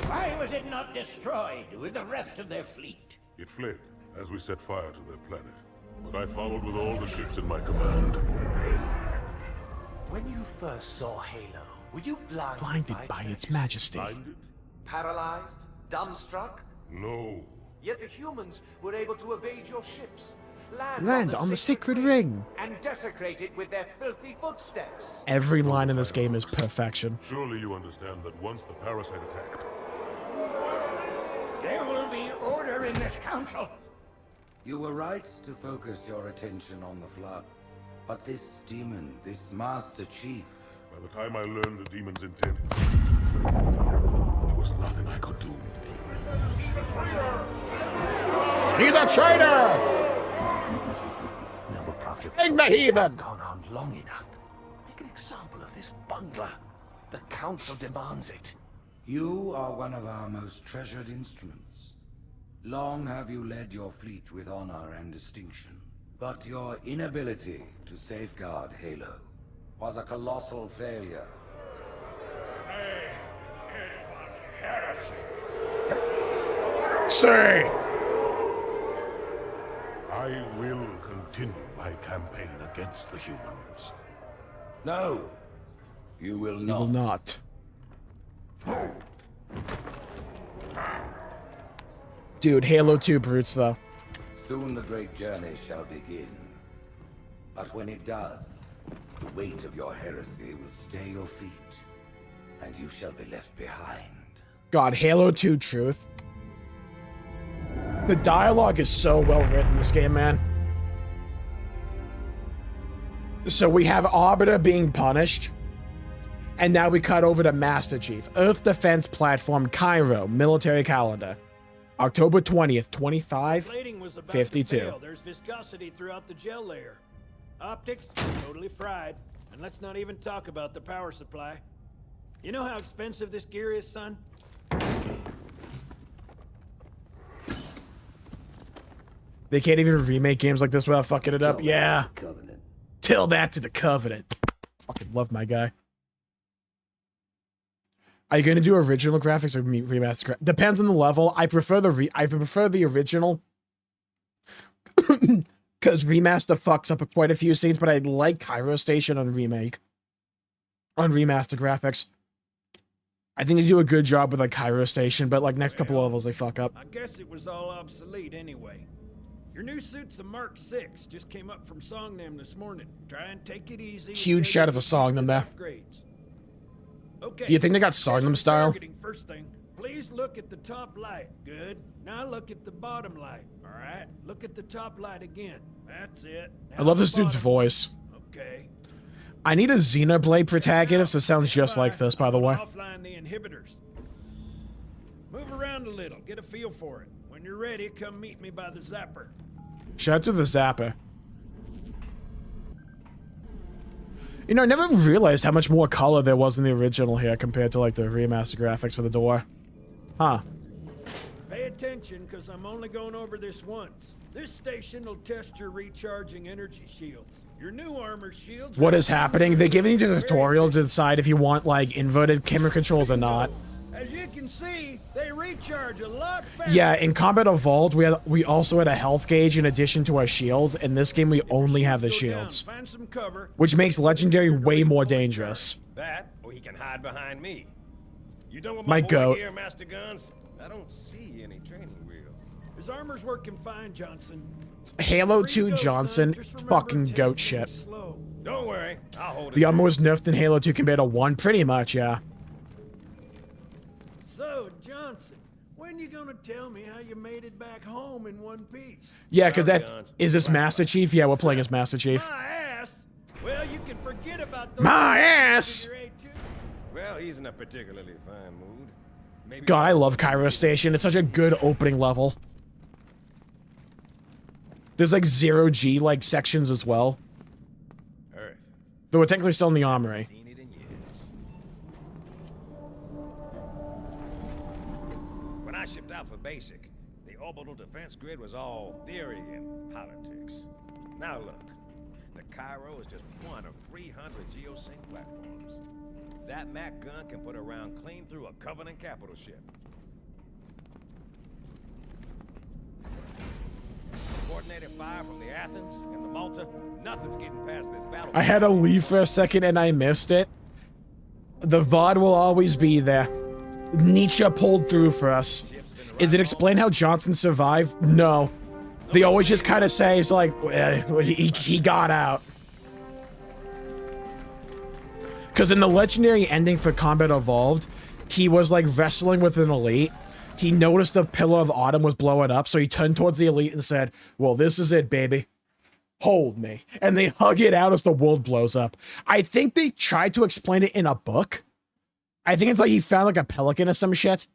Why was it not destroyed with the rest of their fleet? It fled as we set fire to their planet. But I followed with all the ships in my command. When you first saw Halo, were you Blinded by its majesty. Blinded? paralyzed? Dumbstruck? No. Yet the humans were able to evade your ships, Land on the sacred ring. and desecrate it with their filthy footsteps. Every line in this game is perfection. Surely you understand that once the parasite attacked, There will be order in this council. You were right to focus your attention on the Flood. But this demon, this Master Chief... by the time I learned the demon's intent, there was nothing I could do. He's a traitor! Noble prophet Take the heathen! gone on long enough. Make an example of this bungler. The council demands it. You are one of our most treasured instruments. Long have you led your fleet with honor and distinction. But your inability to safeguard Halo was a colossal failure. Hey, it was heresy. Say! I will continue my campaign against the humans. No, you will You not. will not. Dude, Halo 2 brutes, though. Soon the great journey shall begin. But when it does, the weight of your heresy will stay your feet, and you shall be left behind. God, Halo 2 truth. The dialogue is so well written in this game, man. So we have Arbiter being punished. And now we cut over to Master Chief. Earth Defense Platform Cairo, military calendar. October 20th, 2552. There's viscosity throughout the gel layer. Optics, totally fried. And let's not even talk about the power supply. You know how expensive this gear is, son? They can't even remake games like this without fucking it up. Yeah. Covenant. Tell that to the Covenant. Fucking love my guy. Are you going to do original graphics or remaster? Depends on the level. I prefer the original. Because remaster fucks up quite a few scenes, but I like Cairo Station on remake. On remaster graphics. I think they do a good job with like Cairo Station, but like next couple levels they fuck up. I guess it was all obsolete anyway. Your new suit's a Mark 6. Just came up from Songnam this morning. Try and take it easy. Huge shout out to Songnam there. Upgrades. Okay. Do you think they got Songnam style? Targeting first thing. Please look at the top light. Good. Now look at the bottom light. All right. Look at the top light again. That's it. I love this dude's voice. Okay. I need a Xenoblade protagonist that sounds just like this, by the way. Offline the inhibitors. Move around a little, get a feel for it. When you're ready, come meet me by the zapper. Shout out to the Zapper. You know, I never realized how much more color there was in the original here compared to, like, the remaster graphics for the door. Huh. Pay attention, because I'm only going over this once. This station will test your recharging energy shields. Your new armor shields... What is happening? They're giving you the tutorial to decide if you want, like, inverted camera controls or not. As you can see, they recharge a lot faster. Yeah, in Combat Evolved, we also had a health gauge in addition to our shields. In this game, we only have the shields. Find some cover. Which makes Legendary way more dangerous. That, or he can hide behind me. You done with My boy goat. here, Master Guns? I don't see any training wheels. His armor's working fine, Johnson. Halo 2 Johnson, fucking goat shit. Don't worry, I'll hold it. The armor was nerfed in Halo 2 compared to 1, pretty much, yeah. So, Johnson, when you gonna tell me how you made it back home in one piece? Yeah, because is this Master Chief? Yeah, we're playing as Master Chief. My ass? Well, you can forget about those. My ass! Well, he's in a particularly fine mood. Maybe God, I love Cairo Station. It's such a good opening level. There's like 0G like sections as well. Earth. Though we're technically still in the armory. Seen it in years. When I shipped out for basic, the orbital defense grid was all theory and politics. Now look, the Cairo is just one of 300 geosync platforms. That Mac gun can put a round clean through a Covenant capital ship. Coordinated fire from the Athens and the Malta, nothing's getting past this battle. I had to leave for a second and I missed it. The VOD will always be there. Nietzsche pulled through for us. Is it explained how Johnson survived? No. They always just kind of say, it's like, he got out. Because in the legendary ending for Combat Evolved, he was like wrestling with an elite. He noticed the Pillar of Autumn was blowing up, so he turned towards the elite and said, well, this is it, baby. Hold me. And they hug it out as the world blows up. I think they tried to explain it in a book. I think it's like he found like a pelican or some shit.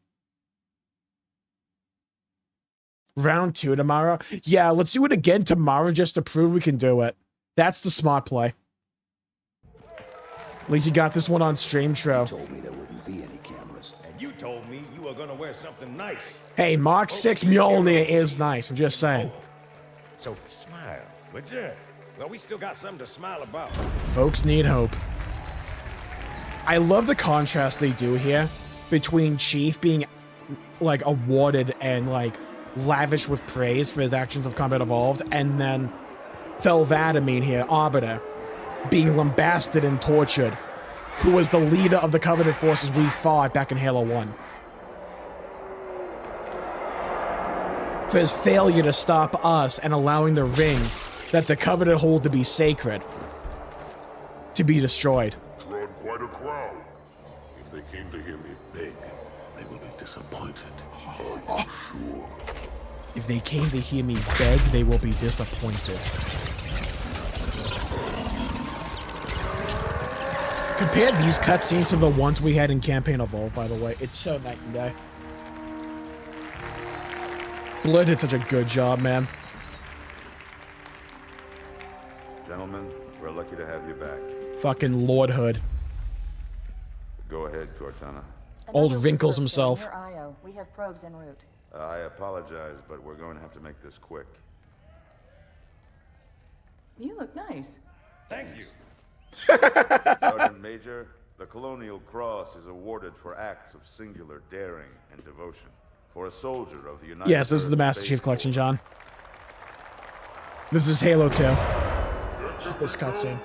Round 2 tomorrow. Yeah, let's do it again tomorrow just to prove we can do it. That's the smart play. At least you got this one on stream, Tro. You told me there wouldn't be any cameras. And you told me you were gonna wear something nice. Hey, Mark 6 Mjolnir is nice, I'm just saying. So smile, would you? Well, we still got something to smile about. Folks need hope. I love the contrast they do here between Chief being, like, awarded and, like, lavish with praise for his actions of Combat Evolved, and then Thelvadamine here, Arbiter, being lambasted and tortured, who was the leader of the Covenant forces we fought back in Halo 1. For his failure to stop us and allowing the ring that the Covenant hold to be sacred to be destroyed. Drawn quite a crowd. If they came to hear me beg, they will be disappointed. Are you sure? If they came to hear me beg, they will be disappointed. Compare these cutscenes to the ones we had in Campaign Evolved, by the way. It's so night and day. Blood did such a good job, man. Gentlemen, we're lucky to have you back. Fucking Lord Hood. Go ahead, Cortana. Old Wrinkles himself. We have probes en route. I apologize, but we're going to have to make this quick. You look nice. Thank you. Sergeant Major, the Colonial Cross is awarded for acts of singular daring and devotion. For a soldier of the United Yes, this is the Master Chief Collection, John. This is Halo 2. This cutscene.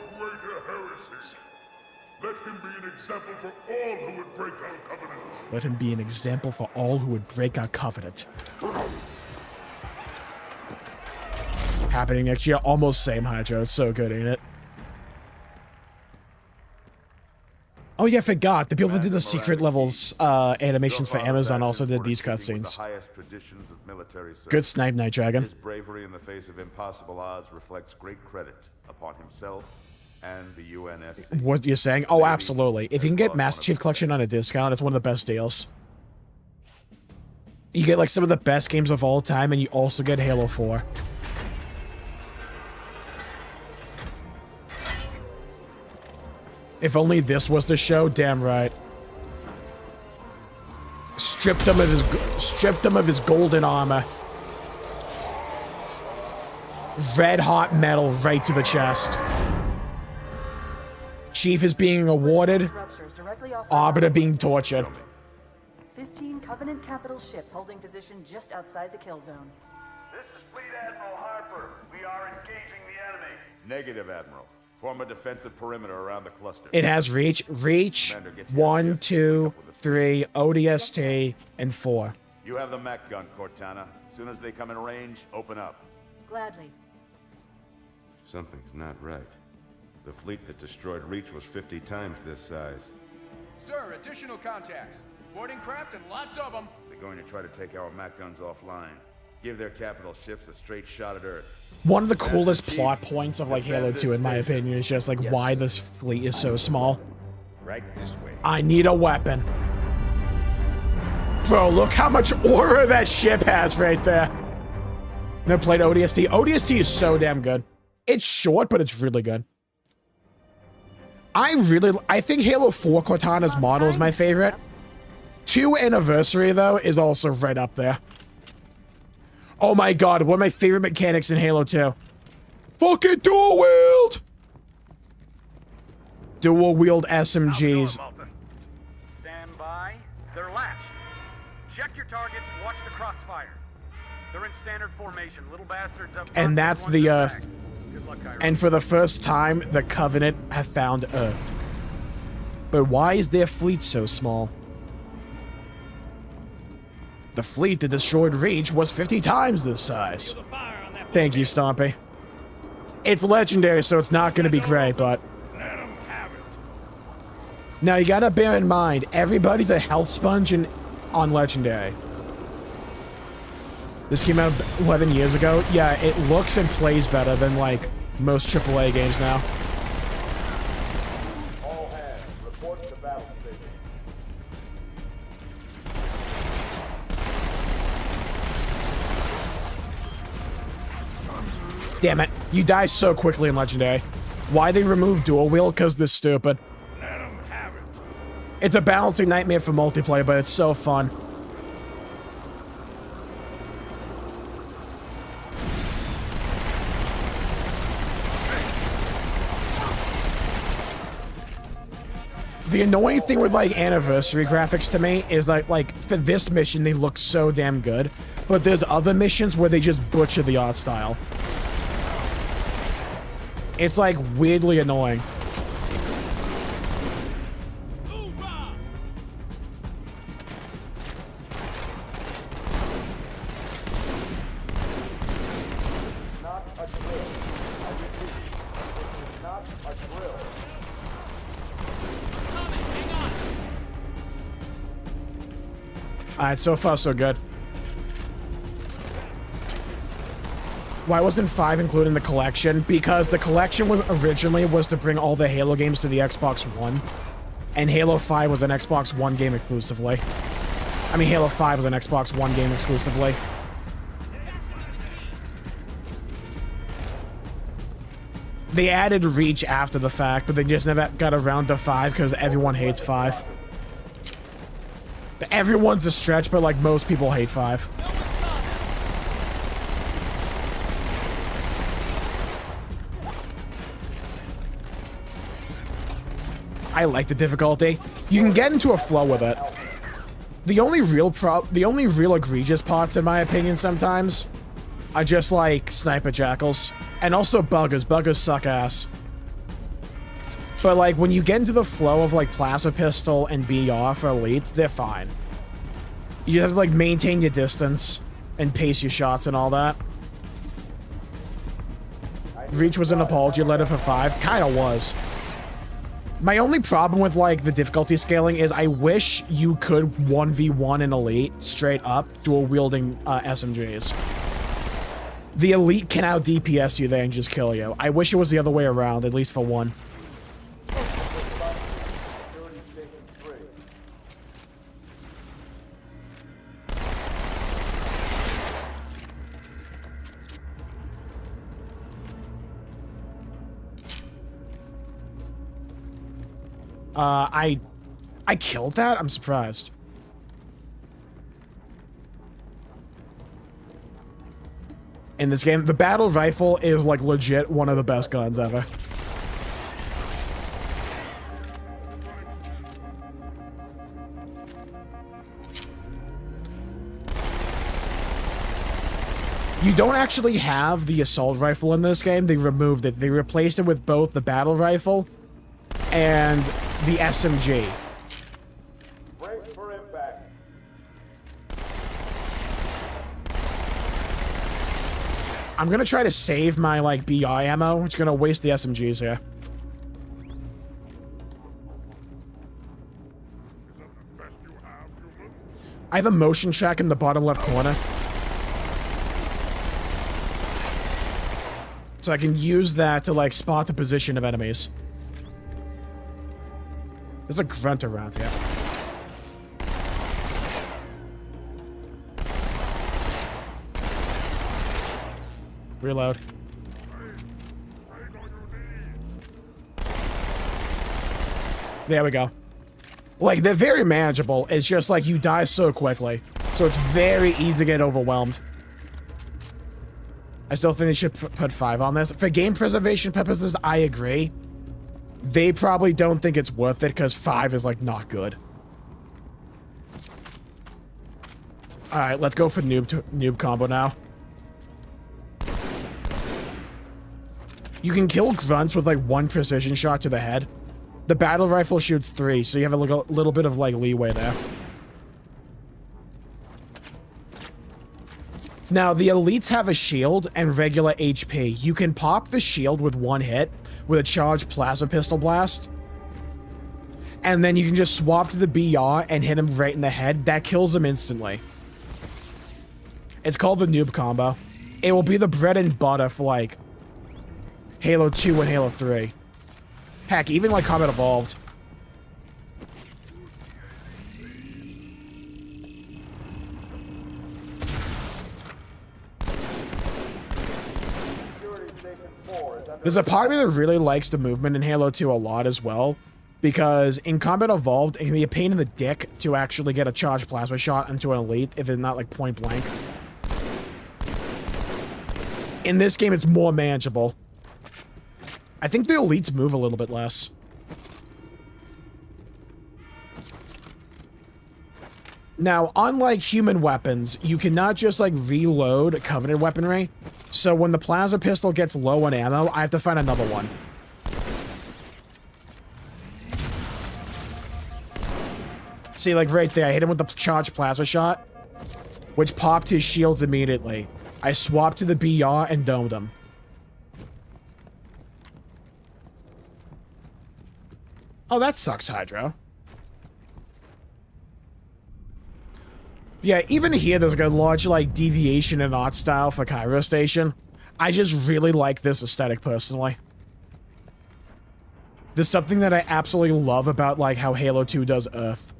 Let him be an example for all who would break our covenant. Let him be an example for all who would break our covenant. Happening next year, almost same Hydro. It's so good, ain't it? Oh yeah, I forgot. The people that did the secret levels animations for Amazon also did these cutscenes. Good snipe, Night Dragon. His bravery in the face of impossible odds reflects great credit upon himself and the UNSC. What you're saying? Oh, absolutely. If you can get Master Chief Collection on a discount, it's one of the best deals. You get like some of the best games of all time, and you also get Halo 4. If only this was the show, damn right. Stripped him of his golden armor. Red hot metal right to the chest. Chief is being awarded. Arbiter being tortured. 15 Covenant capital ships holding position just outside the kill zone. This is Fleet Admiral Harper. We are engaging the enemy. Negative, Admiral. Form a defensive perimeter around the cluster. It has reach. Reach. 1, 2, 3, ODST, and 4. You have the mech gun, Cortana. As soon as they come in range, open up. Gladly. Something's not right. The fleet that destroyed Reach was 50 times this size. Sir, additional contacts. Boarding craft and lots of them. They're going to try to take our mech guns offline. Give their capital ships a straight shot at Earth. One of the coolest plot points of like Halo 2, in my opinion, is just like why this fleet is so small. Right this way. I need a weapon. Bro, look how much aura that ship has right there. Never played ODST. ODST is so damn good. It's short, but it's really good. I think Halo 4 Cortana's model is my favorite. 2 Anniversary, though, is also right up there. Oh my god, one of my favorite mechanics in Halo 2. Fucking dual wield! Dual wield SMGs. Stand by. They're latched. Check your targets, watch the crossfire. They're in standard formation, little bastards up. And that's the Earth. And for the first time, the Covenant have found Earth. But why is their fleet so small? The fleet that destroyed Reach was 50 times this size. Thank you, Stompy. It's legendary, so it's not going to be great, but... Now, you gotta bear in mind, everybody's a health sponge on legendary. This came out 11 years ago. Yeah, it looks and plays better than, like, most AAA games now. All hands, report to battle station. Damn it. You die so quickly in Legendary. Why they removed dual wield? Because they're stupid. Let 'em have it. It's a balancing nightmare for multiplayer, but it's so fun. The annoying thing with, like, anniversary graphics to me is that, like, for this mission, they look so damn good. But there's other missions where they just butcher the art style. It's, like, weirdly annoying. Alright, so far so good. Why wasn't 5 included in the collection? Because the collection was originally to bring all the Halo games to the Xbox One. And Halo 5 was an Xbox One game exclusively. I mean, Halo 5 was an Xbox One game exclusively. They added Reach after the fact, but they just never got around to 5 because everyone hates 5. Everyone's a stretch, but like most people hate 5. I like the difficulty. You can get into a flow with it. The only real egregious parts, in my opinion, sometimes, are just like sniper jackals. And also buggers. Buggers suck ass. But, like, when you get into the flow of, like, Plasma Pistol and BR for elites, they're fine. You just have to, like, maintain your distance and pace your shots and all that. Reach was an apology letter for 5. Kinda was. My only problem with, like, the difficulty scaling is I wish you could 1v1 an elite straight up dual-wielding SMGs. The elite can out-DPS you there and just kill you. I wish it was the other way around, at least for one. I killed that? I'm surprised. In this game, the battle rifle is like legit one of the best guns ever. You don't actually have the assault rifle in this game. They removed it. They replaced it with both the battle rifle and the SMG. Brace for impact. I'm gonna try to save my, like, BI ammo. It's gonna waste the SMGs here. I have a motion track in the bottom left corner. So I can use that to, like, spot the position of enemies. There's a grunt around here. Reload. There we go. Like, they're very manageable. It's just, like, you die so quickly. So it's very easy to get overwhelmed. I still think they should put 5 on this. For game preservation purposes, I agree. They probably don't think it's worth it because 5 is, like, not good. Alright, let's go for noob combo now. You can kill grunts with, like, 1 precision shot to the head. The battle rifle shoots 3, so you have a little bit of, like, leeway there. Now, the elites have a shield and regular HP. You can pop the shield with 1 hit with a charged plasma pistol blast. And then you can just swap to the BR and hit him right in the head. That kills him instantly. It's called the noob combo. It will be the bread and butter for, like, Halo 2 and Halo 3. Heck, even, like, Combat Evolved. There's a part of me that really likes the movement in Halo 2 a lot as well, because in Combat Evolved, it can be a pain in the dick to actually get a charged plasma shot into an elite if it's not, like, point blank. In this game, it's more manageable. I think the elites move a little bit less. Now, unlike human weapons, you cannot just, like, reload Covenant weaponry. So when the plasma pistol gets low on ammo, I have to find another one. See, like, right there, I hit him with the charged plasma shot, which popped his shields immediately. I swapped to the BR and domed him. Oh, that sucks, Hydro. Yeah, even here, there's like a large, like, deviation in art style for Cairo Station. I just really like this aesthetic, personally. There's something that I absolutely love about, like, how Halo 2 does Earth.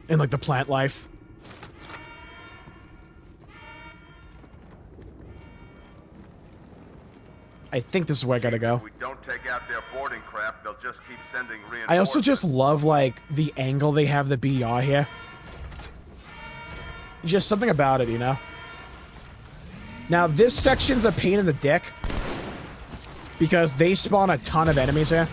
And, like, the plant life. I think this is where I gotta go. If we don't take out their boarding craft, they'll just keep sending reinforcements. I also just love, like, the angle they have the BR here. Just something about it, you know? Now, this section's a pain in the dick, because they spawn a ton of enemies here.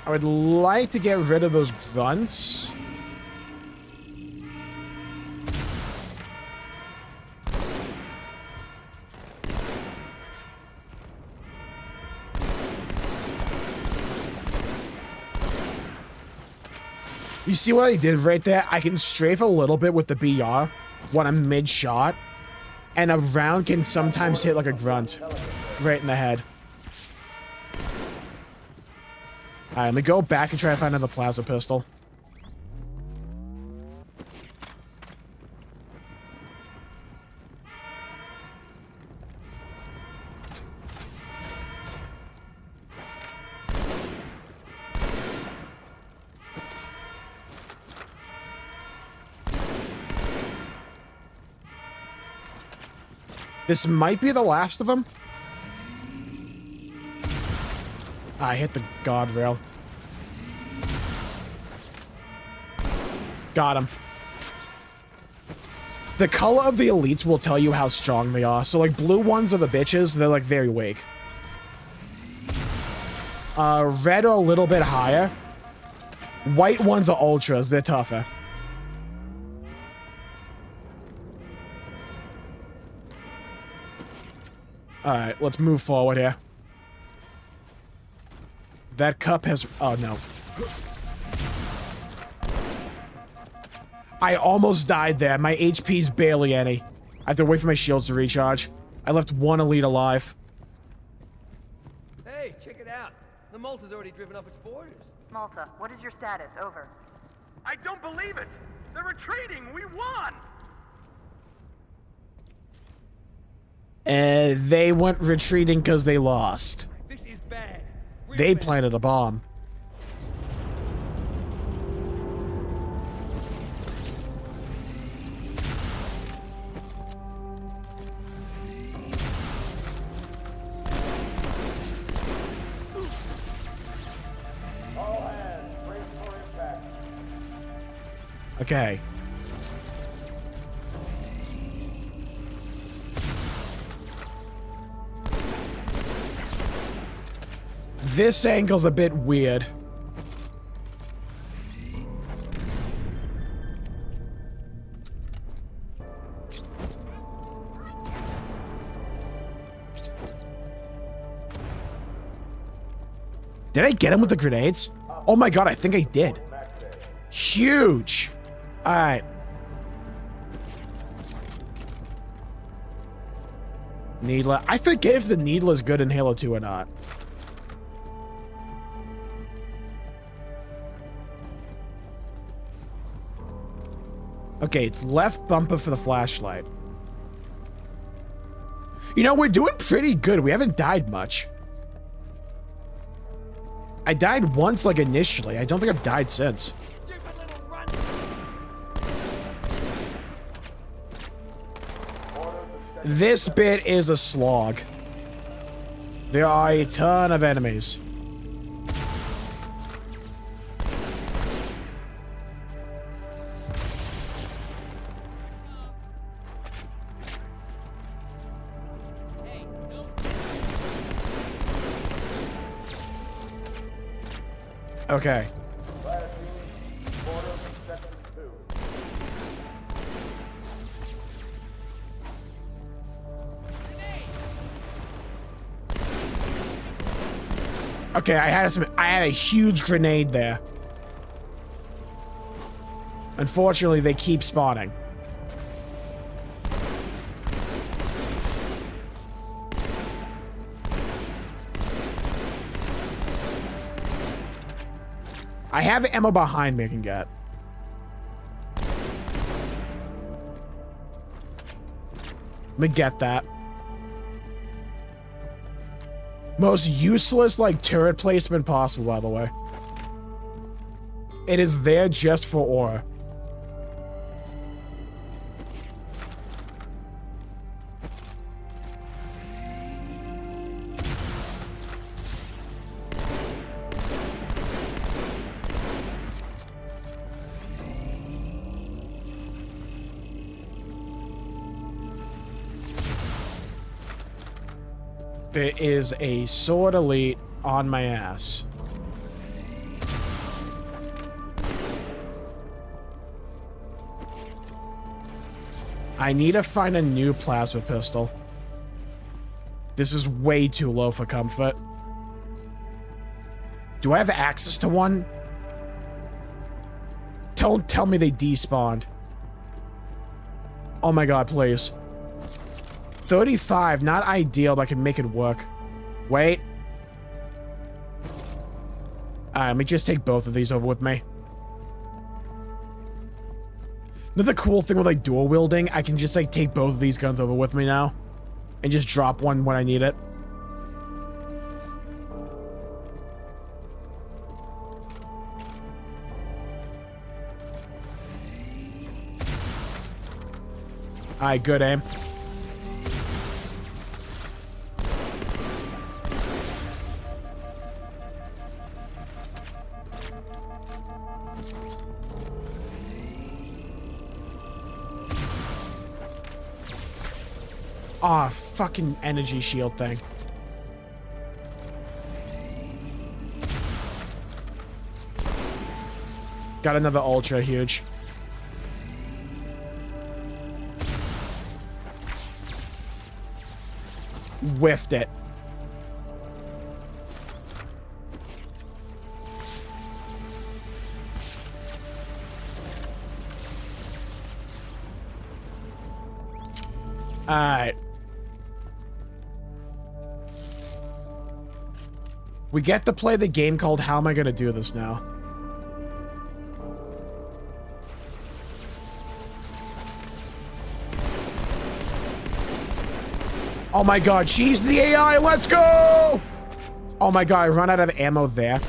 I would like to get rid of those grunts. You see what I did right there? I can strafe a little bit with the BR when I'm mid-shot, and a round can sometimes hit like a grunt right in the head. Alright, let me go back and try to find another plasma pistol. This might be the last of them. I hit the guardrail. Got him. The color of the elites will tell you how strong they are. So, like, blue ones are the bitches. They're, like, very weak. Red are a little bit higher. White ones are ultras. They're tougher. Alright, let's move forward here. That cup has... Oh, no. I almost died there. My HP's barely any. I have to wait for my shields to recharge. I left one elite alive. Hey, check it out. The Malta's already driven off its borders. Malta, what is your status? Over. I don't believe it! They're retreating! We won! They went retreating because they lost. This is bad. They planted a bomb. Okay. This angle's a bit weird. Did I get him with the grenades? Oh my god, I think I did. Huge. Alright. Needler. I forget if the Needler is good in Halo 2 or not. Okay, it's left bumper for the flashlight. You know, we're doing pretty good. We haven't died much. I died once, like, initially. I don't think I've died since. This bit is a slog. There are a ton of enemies. Okay. Okay, I had a huge grenade there. Unfortunately, they keep spawning. I have ammo behind me I can get. Let me get that. Most useless, like, turret placement possible, by the way. It is there just for aura. There is a sword elite on my ass. I need to find a new plasma pistol. This is way too low for comfort. Do I have access to one? Don't tell me they despawned. Oh my god, please. 35, not ideal, but I can make it work. Wait. Alright, let me just take both of these over with me. Another cool thing with, like, dual wielding, I can just, like, take both of these guns over with me now. And just drop one when I need it. Alright, good aim. Ah, fucking energy shield thing. Got another ultra huge. Whiffed it. Alright. We get to play the game called How Am I Gonna Do This Now? Oh my god, she's the AI, let's go! Oh my god, I run out of ammo there.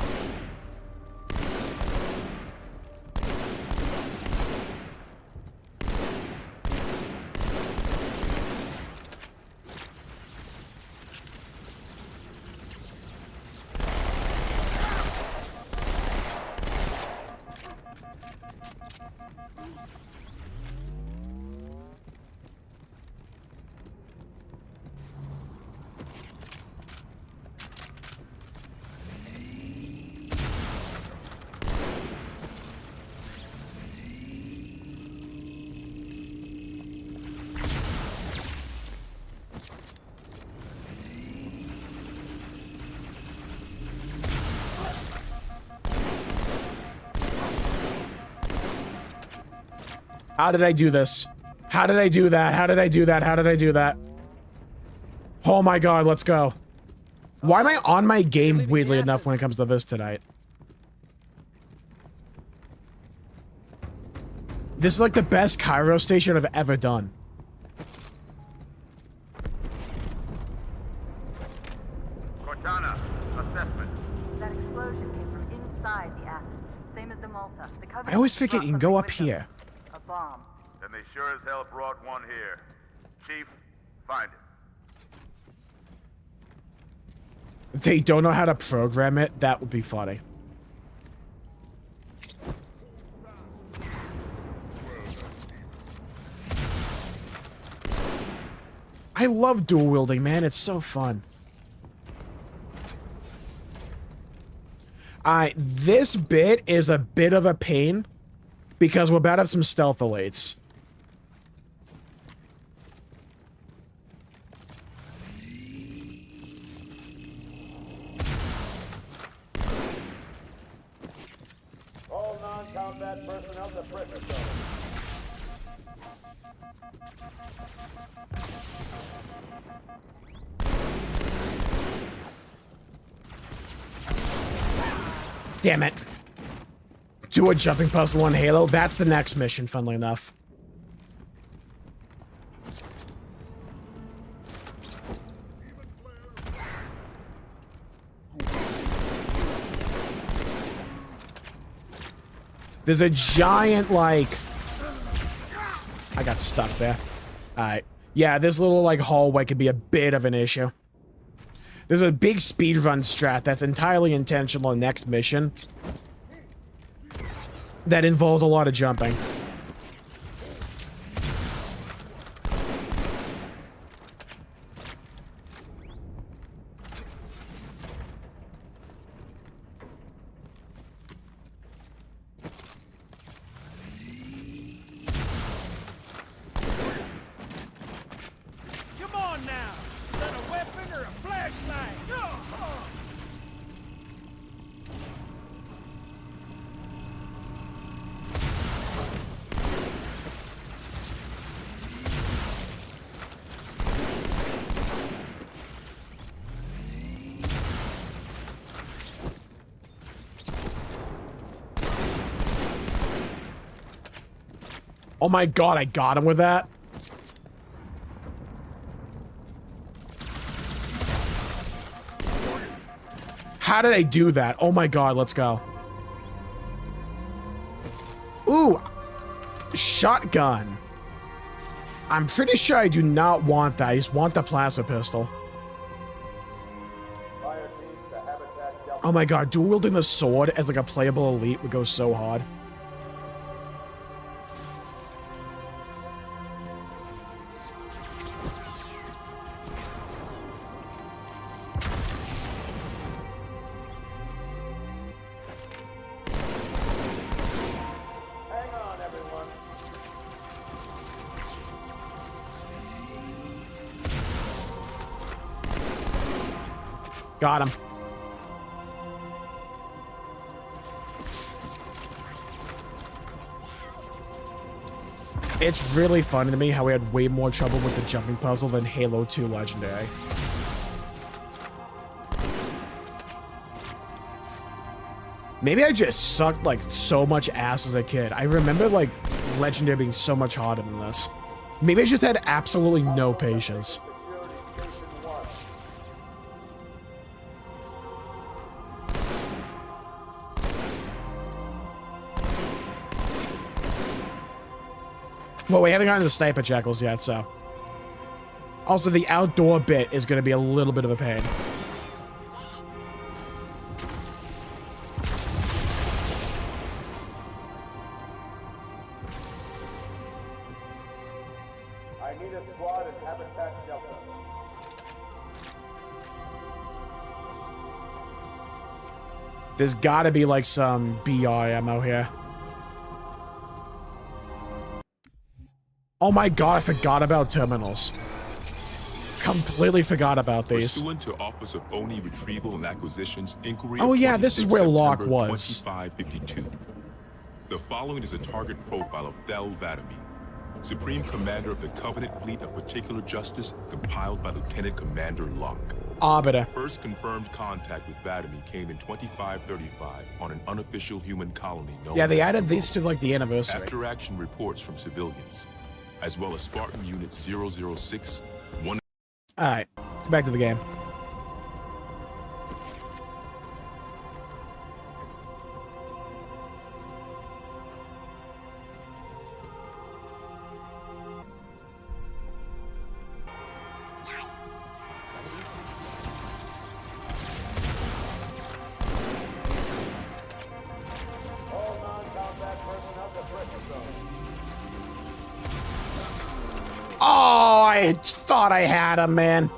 How did I do this? How did I do that? How did I do that? How did I do that? Oh my god, let's go. Why am I on my game weirdly enough when it comes to this tonight? This is like the best Cairo station I've ever done. Cortana, assessment. That explosion came from inside the Athens, same as the Malta. I always forget you can go up here. A bomb. Then they sure as hell brought one here. Chief, find it. If they don't know how to program it, that would be funny. I love dual wielding, man. It's so fun. This bit is a bit of a pain because we're about to have some stealth elites. All non-combat personnel to prisoner zone. Damn it. Do a jumping puzzle on Halo. That's the next mission, funnily enough. There's a giant, like... I got stuck there. Alright. Yeah, this little, like, hallway could be a bit of an issue. There's a big speedrun strat that's entirely intentional in next mission that involves a lot of jumping. Come on now! Is that a weapon or a flashlight? Oh my god, I got him with that. How did I do that? Oh my god, let's go. Ooh, shotgun. I'm pretty sure I do not want that. I just want the plasma pistol. Oh my god, dual wielding the sword as like a playable elite would go so hard. Got him. It's really funny to me how we had way more trouble with the jumping puzzle than Halo 2 Legendary. Maybe I just sucked like so much ass as a kid. I remember like Legendary being so much harder than this. Maybe I just had absolutely no patience. Well, we haven't gotten the sniper jackals yet, so. Also, the outdoor bit is going to be a little bit of a pain. I need a squad in habitat shelter. There's got to be like some BR ammo here. Oh my god, I forgot about terminals. Completely forgot about these. Pursuant to Office of Oni Retrieval and Acquisitions Inquiry. Oh yeah, this is where Locke was. 2552. The following is a target profile of Thel Vadami, Supreme Commander of the Covenant Fleet of Particular Justice, compiled by Lieutenant Commander Locke. Arbiter. First confirmed contact with Vadami came in 2535 on an unofficial human colony known Yeah, they as added the these to like the anniversary. After action reports from civilians, as well as Spartan Unit 006, 1. Alright, back to the game. Oh, I thought I had him, man.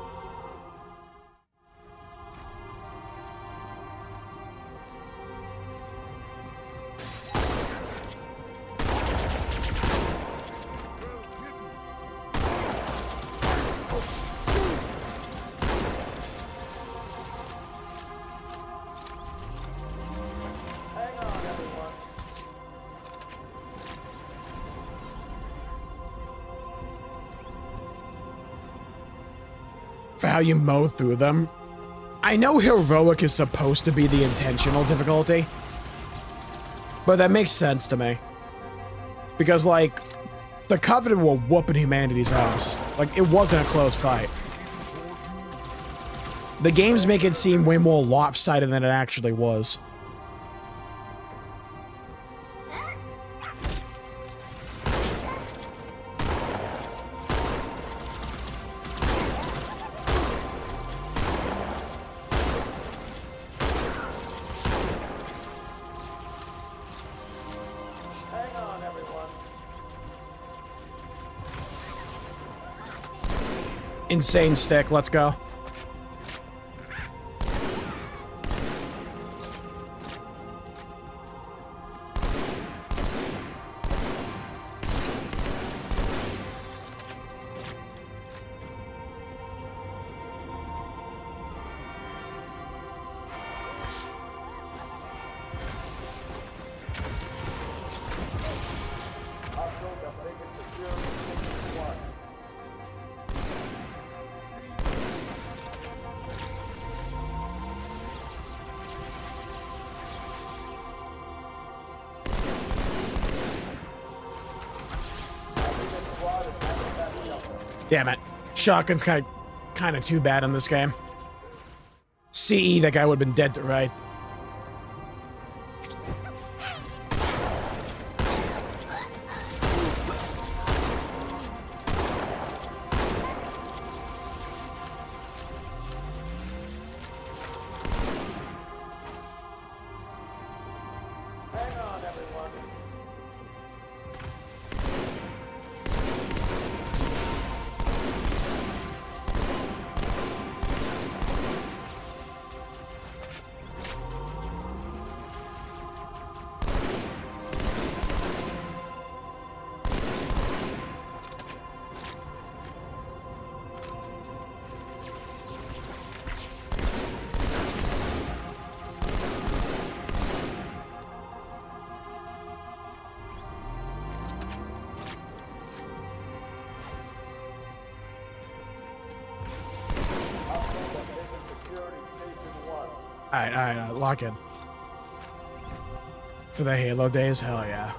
For how you mow through them. I know heroic is supposed to be the intentional difficulty, but that makes sense to me. Because, like, the Covenant were whooping humanity's ass. Like, it wasn't a close fight. The games make it seem way more lopsided than it actually was. Insane stick, let's go. Damn it. Shotgun's kind of too bad in this game. CE, that guy would have been dead to right. Alright, lock in. For the Halo days, hell yeah.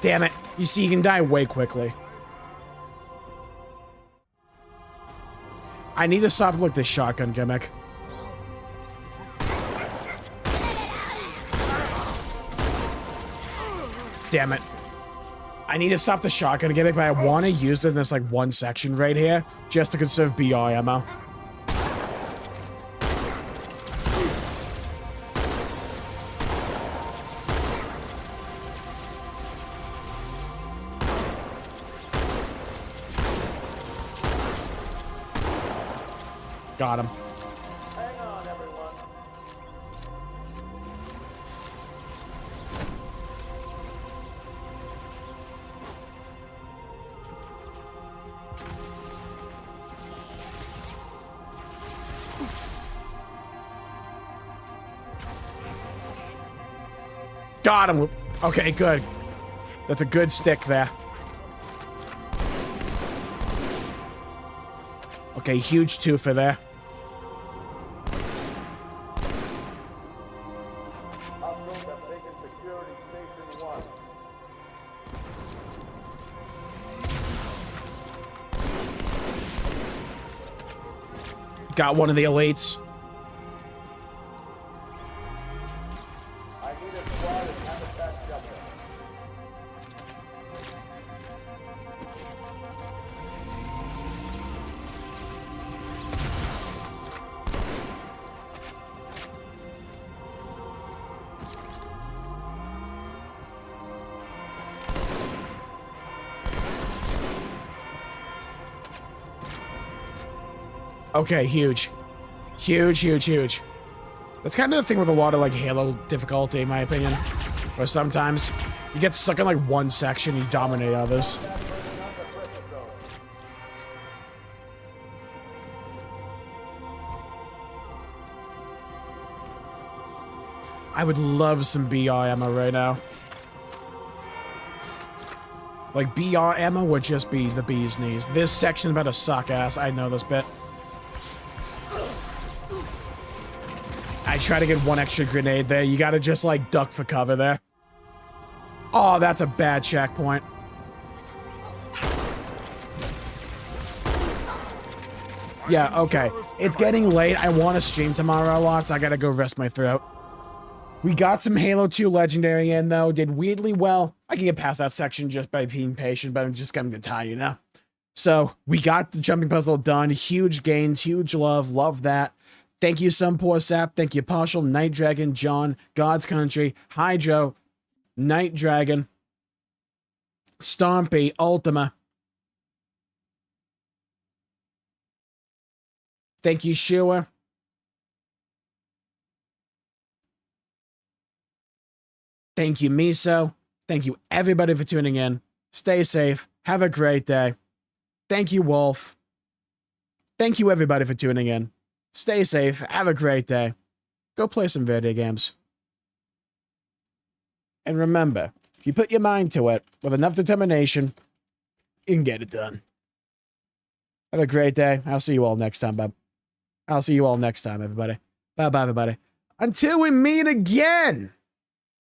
Damn it. You see, you can die way quickly. I need to stop like the shotgun gimmick. Damn it. I need to stop the shotgun gimmick, but I want to use it in this like one section right here just to conserve BR ammo. Got him. Hang on, everyone. Got him. Okay, good. That's a good stick there. Okay, huge twofer there. Hostiles have taken security station 1. Got one of the elites. I need a squad and habitat jumper. Okay, huge. Huge. That's kind of the thing with a lot of like Halo difficulty, in my opinion. Where sometimes you get stuck in like one section, you dominate others. I would love some BR ammo right now. Like, BR ammo would just be the bee's knees. This section about to suck ass. I know this bit. I try to get one extra grenade there. You gotta just, like, duck for cover there. Oh, that's a bad checkpoint. Yeah, okay. It's getting late. I want to stream tomorrow a lot, so I gotta go rest my throat. We got some Halo 2 Legendary in, though. Did weirdly well. I can get past that section just by being patient, but I'm just getting to tie, you know? So, we got the jumping puzzle done. Huge gains, huge love. Love that. Thank you, Some Poor Sap. Thank you, Partial, Night Dragon, John, God's Country, Hydro, Night Dragon, Stompy, Ultima. Thank you, Shua. Thank you, Miso. Thank you, everybody, for tuning in. Stay safe. Have a great day. Thank you, Wolf. Thank you, everybody, for tuning in. Stay safe. Have a great day. Go play some video games. And remember, if you put your mind to it with enough determination, you can get it done. Have a great day. I'll see you all next time, bub. I'll see you all next time, everybody. Bye-bye, everybody. Until we meet again!